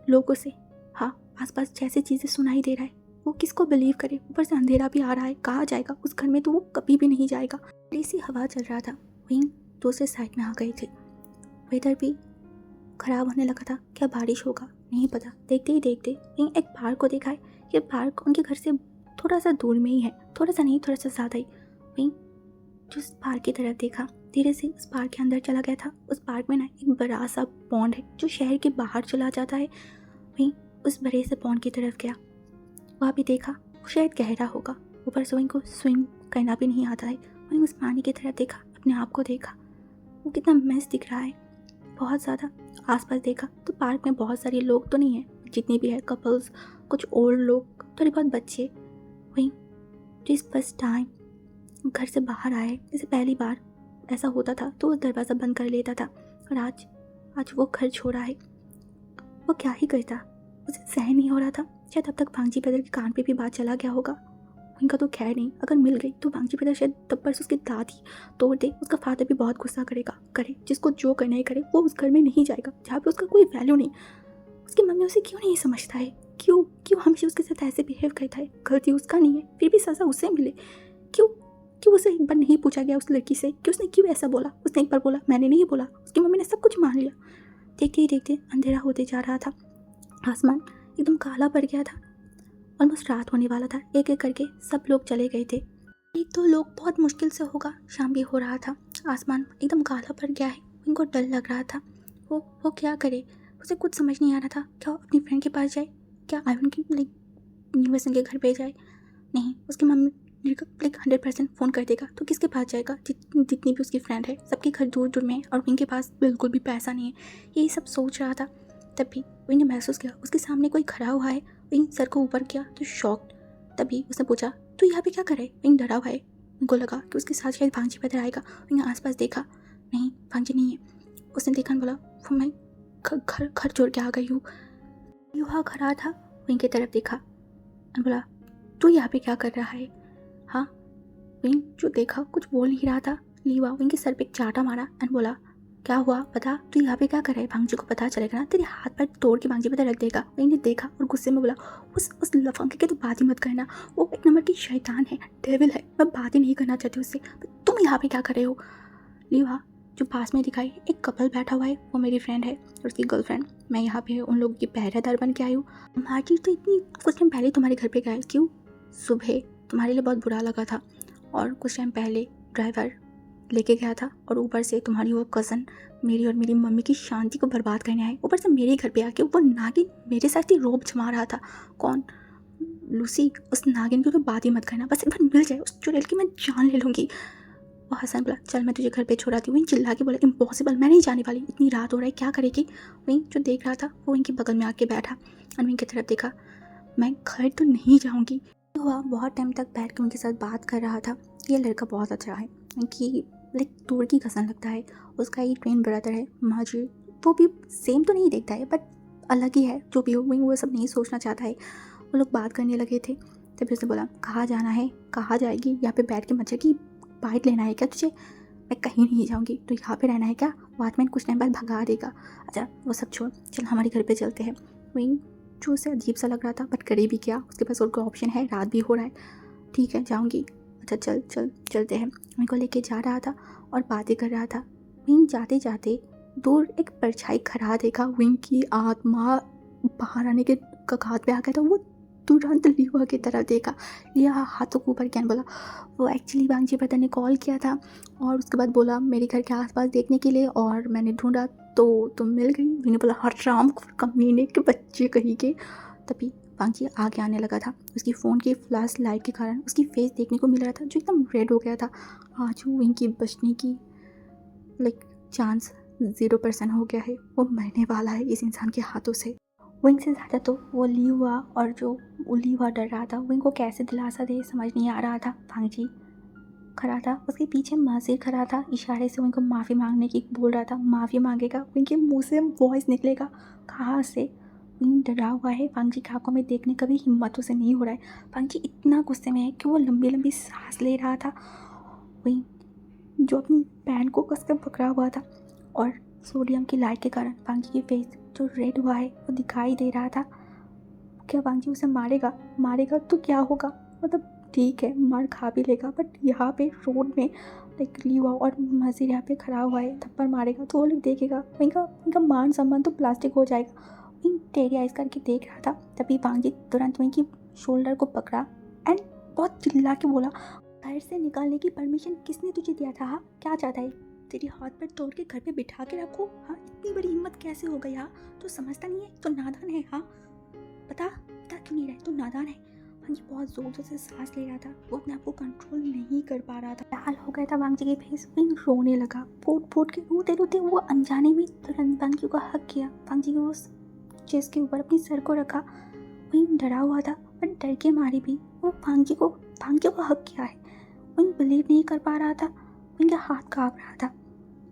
लोगों से। हाँ, आसपास जैसे चीज़ें सुनाई दे रहा है, वो किसको बिलीव करे। ऊपर से अंधेरा भी आ रहा है, कहाँ जाएगा उस घर में, तो वो कभी भी नहीं जाएगा। ऐसी हवा चल रहा था। वहीं दूसरे साइड में आ गए थे। वेदर भी खराब होने लगा था। क्या बारिश होगा नहीं पता। देखते ही देखते वहीं एक पार्क को देखा है। ये पार्क उनके घर से थोड़ा सा दूर में ही है, थोड़ा सा नहीं, थोड़ा सा ज़्यादा ही। वहीं जो उस पार्क की तरफ देखा, धीरे से उस पार्क के अंदर चला गया था। उस पार्क में ना एक बड़ा सा पॉन्ड है जो शहर के बाहर चला जाता है। वहीं उस बड़े से पॉन्ड की तरफ गया। वहाँ भी देखा वो शायद गहरा होगा, ऊपर से वहीं को स्विम करना भी नहीं आता है। वहीं उस पानी की तरफ देखा, अपने आप को देखा, वो कितना मेस दिख रहा है बहुत ज़्यादा। आसपास देखा तो पार्क में बहुत सारे लोग तो नहीं है, जितने भी है कपल्स, कुछ ओल्ड लोग, थोड़े बहुत बच्चे। वहीं जिस फर्स्ट टाइम घर से बाहर आए, जैसे पहली बार ऐसा होता था तो वो दरवाज़ा बंद कर लेता था, और आज वो घर छोड़ा है। वो क्या ही करता, उसे सहन नहीं हो रहा था। शायद अब तक भांजी ब्रदर के कान पे भी बात चला गया होगा। इनका तो खैर नहीं, अगर मिल गई तो भांजी ब्रदर शायद तब्बर से उसकी दादी तोड़ दे। उसका फादर भी बहुत गुस्सा करेगा। करे जिसको जो करना ही करे, वो उस घर में नहीं जाएगा जहाँ पे उसका कोई वैल्यू नहीं। उसकी मम्मी उसे क्यों नहीं समझता है, क्यों हमेशा उसके साथ ऐसे बिहेव करता है। गलती उसका नहीं है, फिर भी सज़ा उसे मिले। क्यों उसे एक बार नहीं पूछा गया उस लड़की से कि उसने क्यों ऐसा बोला। उसने एक बार बोला, मैंने नहीं बोला। उसकी मम्मी ने सब कुछ मान लिया। देखते ही देखते अंधेरा होते जा रहा था। आसमान एकदम काला पड़ गया था। ऑलमोस्ट रात होने वाला था। एक एक करके सब लोग चले गए थे। एक दो लोग बहुत मुश्किल से होगा, शाम भी हो रहा था। आसमान एकदम काला पड़ गया है। उनको डर लग रहा था। वो क्या करे, उसे कुछ समझ नहीं आ रहा था। क्या अपनी फ्रेंड के पास जाए, क्या आयरन की यूनिवर्सन के घर पे जाए। नहीं, उसकी मम्मी 100% फ़ोन कर देगा तो किसके पास जाएगा। जितनी भी उसकी फ्रेंड है सबके घर दूर दूर में है और उनके पास बिल्कुल भी पैसा नहीं है। यही सब सोच रहा था। तभी विंग ने महसूस किया उसके सामने कोई खड़ा हुआ है। विंग सर को ऊपर किया तो शॉक्ड। तभी उसने पूछा, तू यहाँ पे क्या कर रहा है। विंग डरा हुआ है। उनको लगा कि उसके साथ शायद भांजी ब्रदर आएगा। विंग आसपास देखा, नहीं भांजी नहीं है। उसने देखा, बोला, वो मैं घर छोड़ के आ गई हूँ। युवा खड़ा था, विंग की तरफ देखा और बोला, तू यहाँ पे क्या कर रहा है। हाँ, विंग जो देखा कुछ बोल ही रहा था। लीवा विंग के सर पे एक चाटा मारा एंड बोला, क्या हुआ बता, तू यहाँ पे क्या कर रहा है। भांजी को पता चलेगा ना, तेरे हाथ पैर तोड़ के भांजी पे रख देगा। विंग ने देखा और गुस्से में बोला, उस लफंगे की तो बात ही मत करना। वो एक नंबर की शैतान है, डेविल है। मैं बात ही नहीं करना चाहती उससे। तुम यहाँ पे क्या कर रहे हो। लीवा जो पास में दिखाई, एक कपल बैठा हुआ है। वो मेरी फ्रेंड है और उसकी गर्लफ्रेंड। मैं यहाँ पे उन लोगों की पहरेदार बन के आई हूँ। मार्जी तो इतनी कुछ टाइम पहले तुम्हारे घर पे गए। क्यों। सुबह तुम्हारे लिए बहुत बुरा लगा था और कुछ टाइम पहले ड्राइवर लेके गया था और ऊपर से तुम्हारी वो कज़न मेरी और मेरी मम्मी की शांति को बर्बाद करने आए। ऊपर से मेरे घर पे आके वो नागिन मेरे साथ ही रोब जमा रहा था। कौन, लूसी। उस नागिन की तो बात ही मत करना। बस एक बार मिल जाए उस चुड़ैल की, मैं जान ले लूँगी। वो हसन बोला, चल मैं तुझे घर पे छोड़ाती हूँ। चिल्ला के बोला, इम्पॉसिबल, मैं नहीं जाने वाली। इतनी रात हो रहा है, क्या करेगी। वहीं जो देख रहा था वो इनके बगल में आके बैठा और इनकी तरफ देखा। मैं घर तो नहीं जाऊँगी। हुआ बहुत टाइम तक बैठ कर उनके साथ बात कर रहा था। ये लड़का बहुत अच्छा है, कि दूर की कज़न लगता है। उसका ही ट्विन ब्रदर है माजी। वो भी सेम तो नहीं देखता है बट अलग ही है। जो भी हो वो सब नहीं सोचना चाहता है। वो लोग बात करने लगे थे। तभी उसने बोला, कहाँ जाना है, कहाँ जाएगी। यहाँ पे बैठ के मच्छर की बाइट लेना है क्या तुझे। मैं कहीं नहीं जाऊँगी, तो यहाँ पे रहना है क्या। वॉचमैन कुछ टाइम बाद भगा देगा। अच्छा वो सब छोड़, चल हमारे घर पे चलते हैं। वहीं जो उसे अजीब सा लग रहा था बट करे भी क्या, उसके पास और कोई ऑप्शन है। रात भी हो रहा है। ठीक है जाऊँगी। अच्छा चलते हैं। मेरे को लेके जा रहा था और बातें कर रहा था। विंग जाते जाते दूर एक परछाई खड़ा देखा। विंग की आत्मा बाहर आने के कगार पे आ गया था। वो तुरंत लिया की तरफ देखा। लिया हाथों को ऊपर क्या बोला, वो एक्चुअली भांजी ब्रदर ने कॉल किया था और उसके बाद बोला मेरे घर के आसपास देखने के लिए, और मैंने ढूंढा तो तुम मिल गई। मैंने बोला, हर शाम कमीने के बच्चे कहीं के। तभी भांजी आगे आने लगा था। उसकी फ़ोन की फ्लैश लाइट के कारण उसकी फेस देखने को मिल रहा था जो एकदम रेड हो गया था। आज वो विंग की बचने की चांस 0% हो गया है। वो मरने वाला है इस इंसान के हाथों से। विंग से ज़्यादा तो वो लीवा, और जो लीवा डर रहा था। विंग को कैसे दिलासा दे समझ नहीं आ रहा था। भांजी खड़ा था, उसके पीछे माजिर खड़ा था, इशारे से उनको माफ़ी मांगने की बोल रहा था। माफ़ी मांगेगा, उनके मुंह से वॉइस निकलेगा कहाँ से? विंग डरा हुआ है, वांग जी की आंखों में देखने का भी हिम्मत उसे नहीं हो रहा है। वांग जी इतना गुस्से में है कि वो लंबी लंबी सांस ले रहा था। विंग जो अपनी पैन को कसकर पकड़ा हुआ था और सोडियम की लाइट के कारण वांग जी की फेस जो रेड हुआ है वो दिखाई दे रहा था। क्या वांग जी उसे मारेगा? मारेगा तो क्या होगा? मतलब ठीक है, मार खा भी लेगा, बट यहाँ पे रोड में लाइक लिवा और मजीर यहाँ पे खड़ा हुआ है, थप्पड़ मारेगा तो वो लोग देखेगा, इनका मान सम्मान तो प्लास्टिक हो जाएगा। विंग टेढ़ी आइज करके देख रहा था। तभी वांग जी तुरंत विंग की शोल्डर को पकड़ा एंड बहुत चिल्ला के बोला, घर से निकालने की परमिशन किसने तुझे दिया था? हाँ, क्या चाहता है? तेरी हाथ पर तोड़ के घर पे बिठा के रखो? हाँ, इतनी बड़ी हिम्मत कैसे हो गई? हाँ, तो समझता नहीं है, तो नादान है। हाँ, बता क्यों नहीं रहा है? तो नादान है। वांग जी बहुत जोर जोर से सांस ले रहा था, वो अपने आप को कंट्रोल नहीं कर पा रहा था। लाल हो गया था वांग जी की फेस। विंग रोने लगा, फूट फूट के रोते रोते वो अनजाने में तुरंत वांग जी को हक किया। वांग जी को उस चेस्ट के ऊपर अपनी सर को रखा। विंग डरा हुआ था, पर डर के मारे भी वो वांग जी को हक किया है। विंग बिलीव नहीं कर पा रहा था, विंग का हाथ कांप रहा था।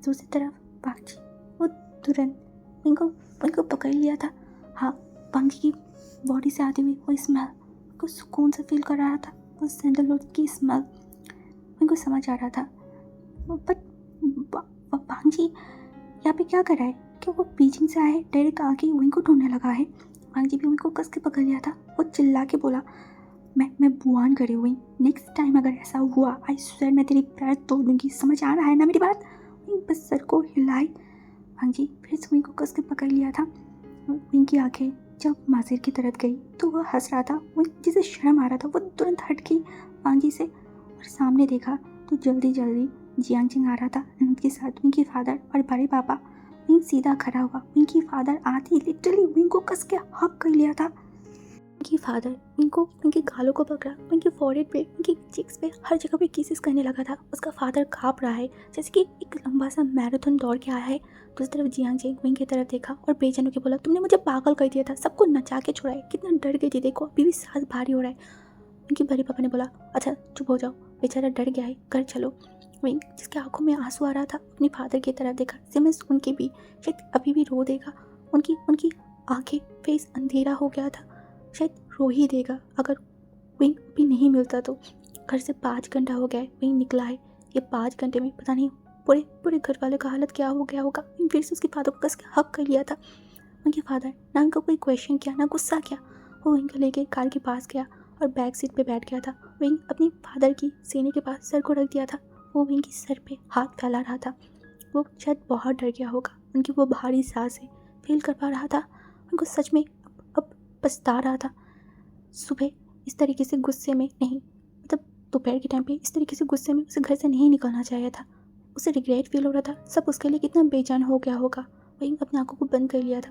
दूसरी तरफ वांग जी वो तुरंत विंग को पकड़ लिया था। हाँ, वांग जी की बॉडी से आती हुई वो स्मेल को सुकून से फील कर रहा था, वो सैंडलवुड की स्मेल उनको समझ आ रहा था। बट वांग जी यहाँ पे क्या कर रहा है? क्या वो बीजिंग से आया है, डायरेक्ट आके विंग को ढूंढने लगा है? वांग जी भी विंग को कस के पकड़ लिया था। वो चिल्ला के बोला, मैं बुआन करे हुई, नेक्स्ट टाइम अगर ऐसा हुआ आई स्वेयर मैं तेरी पैर तोड़ दूंगी, समझ आ रहा है ना मेरी बात? विंग बस सर को हिलाई। वांग जी फिर से विंग को कस के पकड़ लिया था। विंग की आंखें जब माजिर की तरफ गई तो वह हंस रहा था। विंग जिसे शर्म आ रहा था वो तुरंत हट गई वांग जी से और सामने देखा तो जल्दी जियांग चिंग आ रहा था। उनके साथ विंग के फादर और बड़े पापा। विंग सीधा खड़ा हुआ, विंग की फादर आते ही लिटरली विंग को कस के हक कर लिया था। विंग की फादर विंग को विंग के गालों को पकड़ा, विंग के फॉरहेड पे, विंग की चिक्स पे, हर जगह पे किसेस करने लगा था। उसका फादर काँप रहा है जैसे कि एक लंबा सा मैराथन दौड़ के आया है। दूसरी तरफ जियांग चिंग विंग की तरफ देखा और बेचैन होकर बोला, तुमने मुझे पागल कर दिया था, सबको नचा के छुड़ाया, कितना डर गई थी, देखो अभी भी सांस भारी हो रहा है। उनके बड़े पापा ने बोला, अच्छा चुप हो जाओ, बेचारा डर गया है, घर चलो। विंग जिसके आंखों में आंसू आ रहा था अपनी फादर की तरफ देखा, सिमस उनकी भी शायद अभी भी रो देगा। उनकी आंखें फेस अंधेरा हो गया था, शायद रो ही देगा अगर विंग भी नहीं मिलता तो। घर से 5 घंटा हो गया है, विंग निकला है, ये 5 घंटे में पता नहीं पूरे घर वाले का हालत क्या हो गया होगा। विंग फिर से उसके फादर को कस के हक कर लिया था। उनके फादर ना उनका कोई क्वेश्चन किया ना गुस्सा किया, वो विंग को लेके कार के पास गया और बैक सीट पे बैठ गया था। विंग अपनी फादर की सीने के पास सर को रख दिया था। वो विंग की सर पे हाथ फैला रहा था। वो शायद बहुत डर गया होगा, उनकी वो भारी सांसें फील कर पा रहा था। उनको सच में अब पछता रहा था। सुबह इस तरीके से गुस्से में नहीं, मतलब दोपहर के टाइम पे इस तरीके से गुस्से में उसे घर से नहीं निकलना चाहिए था। उसे रिग्रेट फील हो रहा था, सब उसके लिए कितना बेचैन हो गया होगा। विंग अपनी आंखों को बंद कर लिया था।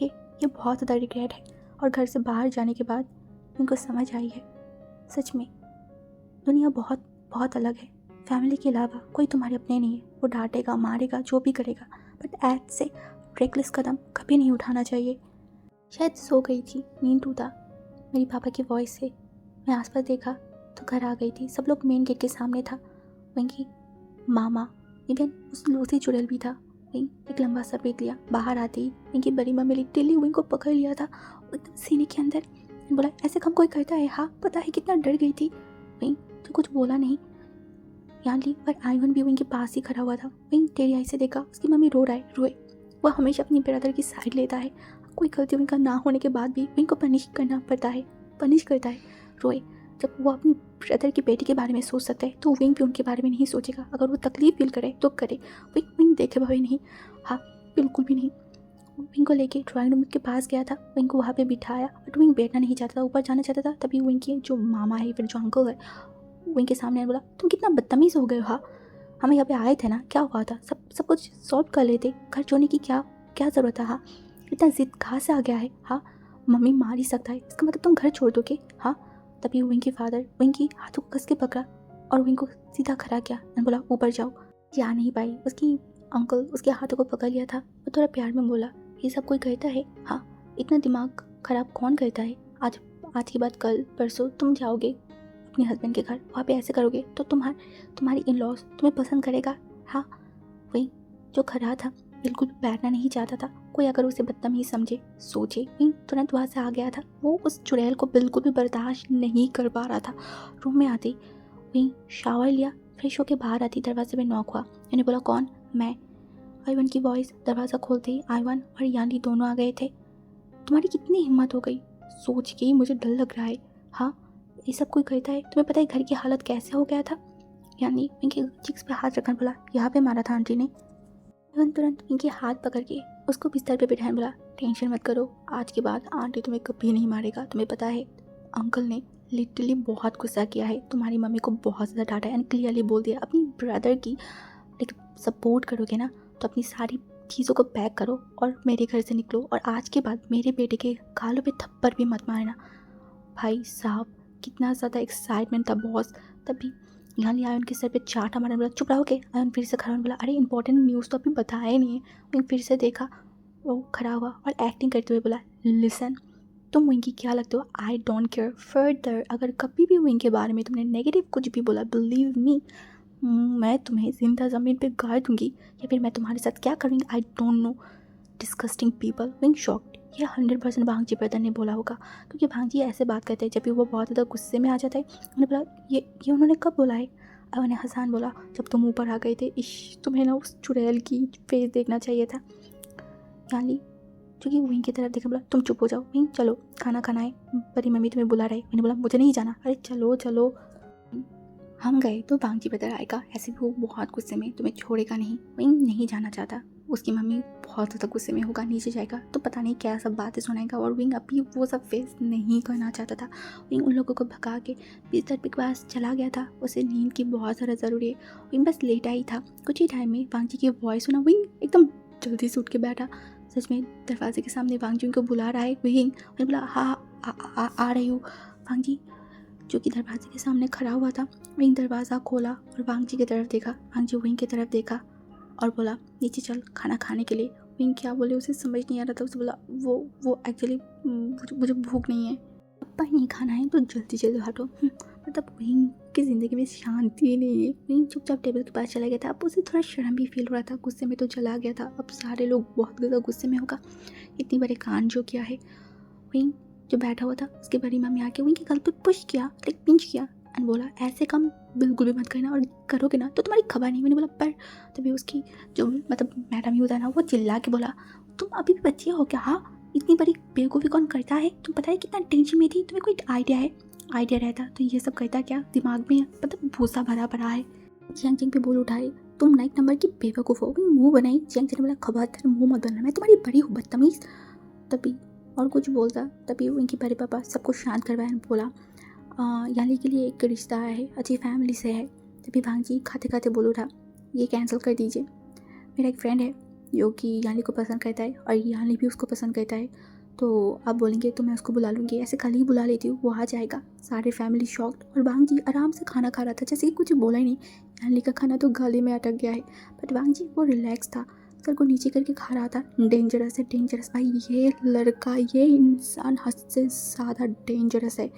ये बहुत ज़्यादा रिग्रेट है। और घर से बाहर जाने के बाद उनको समझ आई है, सच में दुनिया बहुत बहुत अलग है। फैमिली के अलावा कोई तुम्हारे अपने नहीं है। वो डांटेगा मारेगा जो भी करेगा, बट ऐड से रेकलेस कदम कभी नहीं उठाना चाहिए। शायद सो गई थी, नींद टूटा मेरी पापा की वॉइस से। मैं आसपास देखा तो घर आ गई थी, सब लोग मेन गेट के सामने था। विंकी मामा, इवन उस लूसी चुड़ैल भी था। विंग एक लंबा सा ब्रेक लिया, बाहर आती ही विंकी बड़ी मम्मी लिटरली विंग को पकड़ लिया था एकदम सीने के अंदर। बोला, ऐसे काम कोई करता है? हाँ, पता है कितना डर गई थी। विंग तो कुछ बोला नहीं। यानली और आइवन भी विंग के पास ही खड़ा हुआ था। विंग टेढ़ी आई से देखा उसकी मम्मी रो रहा है, रोए। वह हमेशा अपनी ब्रदर की साइड लेता है, कोई गलती विंग का ना होने के बाद भी विंग को पनिश करता है, रोए। जब वो अपनी ब्रदर की बेटी के बारे में सोच सकता है तो विंग भी उनके बारे में नहीं सोचेगा। अगर वो तकलीफ फील करे तो करे, विंग देखे भाई नहीं, हाँ बिल्कुल भी नहीं। विंग को लेके ड्राइंग रूम के पास गया था, विंग को वहाँ पे बिठाया, बट विंग बैठना नहीं चाहता था, ऊपर जाना चाहता था। तभी विंग के जो मामा है, फिर जो अंकल है, विंग के सामने बोला, तुम कितना बदतमीज़ हो गए हो? हाँ, हम यहाँ पे आए थे ना, क्या हुआ था? सब कुछ सॉल्व कर लेते, घर छोड़ने की क्या ज़रूरत था? हाँ, इतना जिद कहाँ से आ गया है? हाँ, मम्मी मार ही सकता है, इसका मतलब तुम घर छोड़ दोगे? हाँ। तभी विंग के फादर विंग की हाथों को कस के पकड़ा और विंग को सीधा खड़ा किया और बोला, ऊपर जाओ। जा नहीं पाई, उसकी अंकल उसके हाथों को पकड़ लिया था। वो थोड़ा प्यार में बोला, ये सब कोई कहता है? हाँ, इतना दिमाग खराब कौन करता है? आज की बात कल परसों तुम जाओगे अपने हस्बैंड के घर, वहाँ पे ऐसे करोगे तो तुम्हारी इन लॉज तुम्हें पसंद करेगा? हाँ, वही जो खरा था बिल्कुल भी बैठना नहीं चाहता था। कोई अगर उसे बदतमीज समझे, सोचे, वहीं तुरंत वहाँ से आ गया था। वो उस चुड़ैल को बिल्कुल भी बर्दाश्त नहीं कर पा रहा था। रूम में आते ही वहीं शावर लिया, फ्रेश होके बाहर आती दरवाजे में नॉक हुआ। मैंने बोला कौन? मैं। आईवन की वॉइस। दरवाज़ा खोलते ही आईवन और यानी दोनों आ गए थे। तुम्हारी कितनी हिम्मत हो गई? सोच के ही मुझे डर लग रहा है। हाँ, ये सब कोई करता है? तुम्हें पता है घर की हालत कैसे हो गया था? यानी इनके चिक्स पे हाथ रखकर बोला, यहाँ पे मारा था आंटी ने। इवन तुरंत इनके हाथ पकड़ के उसको बिस्तर पे बिठाए बोला, टेंशन मत करो, आज के बाद आंटी तुम्हें कभी नहीं मारेगा। तुम्हें पता है अंकल ने लिटरली बहुत गुस्सा किया है, तुम्हारी मम्मी को बहुत ज़्यादा डांटा है एंड क्लियरली बोल दिया अपनी ब्रदर की सपोर्ट करोगे ना तो अपनी सारी चीज़ों को पैक करो और मेरे घर से निकलो, और आज के बाद मेरे बेटे के गालों पे थप्पड़ भी मत मारना। भाई साहब कितना ज़्यादा एक्साइटमेंट था बॉस। तभी यहाँ लिया उनके सर पे चाटा मारने बोला, चुप रहो के। आयन फिर से खड़ा होने बोला, अरे इंपॉर्टेंट न्यूज़ तो अभी बताया ही नहीं है। विंग फिर से देखा, वो खड़ा हुआ और एक्टिंग करते हुए बोला, लिसन, तुम विंग की क्या लगते हो? I don't care further. अगर कभी भी विंग के बारे में तुमने नेगेटिव कुछ भी बोला, बिलीव मी, मैं तुम्हें जिंदा ज़मीन पे गाड़ दूंगी, या फिर मैं तुम्हारे साथ क्या करूँगी I don't know. Disgusting people. Wing shocked. ये 100% भांगजी ब्रदर ने बोला होगा, क्योंकि भांगजी ऐसे बात करते हैं जब भी वो बहुत ज़्यादा गुस्से में आ जाता है। उन्होंने बोला, ये उन्होंने कब बोला है? और उन्हें हसान बोला, जब तुम ऊपर आ गए थे। इश, तुम्हें ना उस चुड़ैल की फेस देखना चाहिए था। यानी जो कि विंग की तरफ देखा, बोला, तुम चुप हो जाओ, विंग चलो खाना खाना है, परी मम्मी तुम्हें बुला रही। मैंने बोला, मुझे नहीं जाना। अरे चलो चलो। हम गए तो भांगजी ब्रदर आएगा, ऐसे भी वो बहुत गुस्से में, तुम्हें छोड़ेगा नहीं। विंग नहीं जाना चाहता, उसकी मम्मी बहुत ज़्यादा गुस्से में होगा, नीचे जाएगा तो पता नहीं क्या सब बातें सुनाएगा, और विंग अभी वो सब फेस नहीं करना चाहता था। विंग उन लोगों को भगा के बिस्तर के पास चला गया था, उसे नींद की बहुत ज़्यादा ज़रूरी है। विंग बस लेटा ही था, कुछ ही टाइम में भांगजी की वॉइस सुना। विंग एकदम जल्दी से उठ के बैठा, सच में दरवाजे के सामने भांगजी उनको बुला रहा है। विंग बोला, हाँ आ रही हूँ। भांगजी जो कि दरवाजे के सामने खड़ा हुआ था, विंग दरवाज़ा खोला और भांगजी की तरफ देखा। भांगजी विंग की तरफ देखा और बोला, नीचे चल खाना खाने के लिए। विंग क्या बोले उसे समझ नहीं आ रहा था। उसे बोला, वो एक्चुअली मुझे भूख नहीं है, अब नहीं खाना है तो जल्दी जल्दी हटो। मतलब विंग की ज़िंदगी में शांति नहीं है। विंग चुपचाप टेबल के पास चला गया था। अब उसे थोड़ा शर्म भी फील हो रहा था, गुस्से में तो चला गया था, अब सारे लोग बहुत ज़्यादा गुस्से में होगा, इतनी बड़े कांड जो किया है। विंग जो बैठा हुआ था, उसकी बड़ी मम्मी आके विंग के गल पे पुश किया, लाइक पिंच किया एंड बोला, ऐसे काम बिल्कुल भी मत करना, और करोगे ना तो तुम्हारी खबर नहीं। मैंने बोला, पर तभी उसकी जो मतलब मैडम ही होता है ना, वो चिल्ला के बोला, तुम अभी भी बच्चे हो क्या? हाँ, इतनी बड़ी बेवकूफ़ी कौन करता है? तुम पता है कितना टेंशन में थी, तुम्हें कोई आइडिया है? आइडिया रहता तो ये सब करता क्या? दिमाग में मतलब भूसा भरा पड़ा है। जियांग जिंग पे बोल उठाए, तुम ना एक नंबर की बेवकूफ़ हो। मुँह बनाई। जियांग जिंग ने बोला, खबरदार मुँह मत बनना, मैं तुम्हारी बड़ी हूँ बदतमीज़। तभी और कुछ बोलता, तभी उनके बड़े पापा सबको शांत करवाया, बोला, यानी के लिए एक रिश्ता आया है, अच्छी फैमिली से है। तभी भांगजी खाते खाते बोल उठा, ये कैंसिल कर दीजिए, मेरा एक फ्रेंड है जो कि यानी को पसंद करता है और यानी भी उसको पसंद करता है, तो आप बोलेंगे तो मैं उसको बुला लूँगी, ऐसे कल ही बुला लेती हूँ, वो आ जाएगा। सारे फैमिली शॉक्ड, और भांगजी आराम से खाना खा रहा था, जैसे कि कुछ बोला ही नहीं। यानी का खाना तो गले में अटक गया है, बट भांगजी वो रिलैक्स था, सर को नीचे करके खा रहा था। डेंजरस है, डेंजरस भाई, ये लड़का, ये इंसान हद से ज़्यादा डेंजरस है।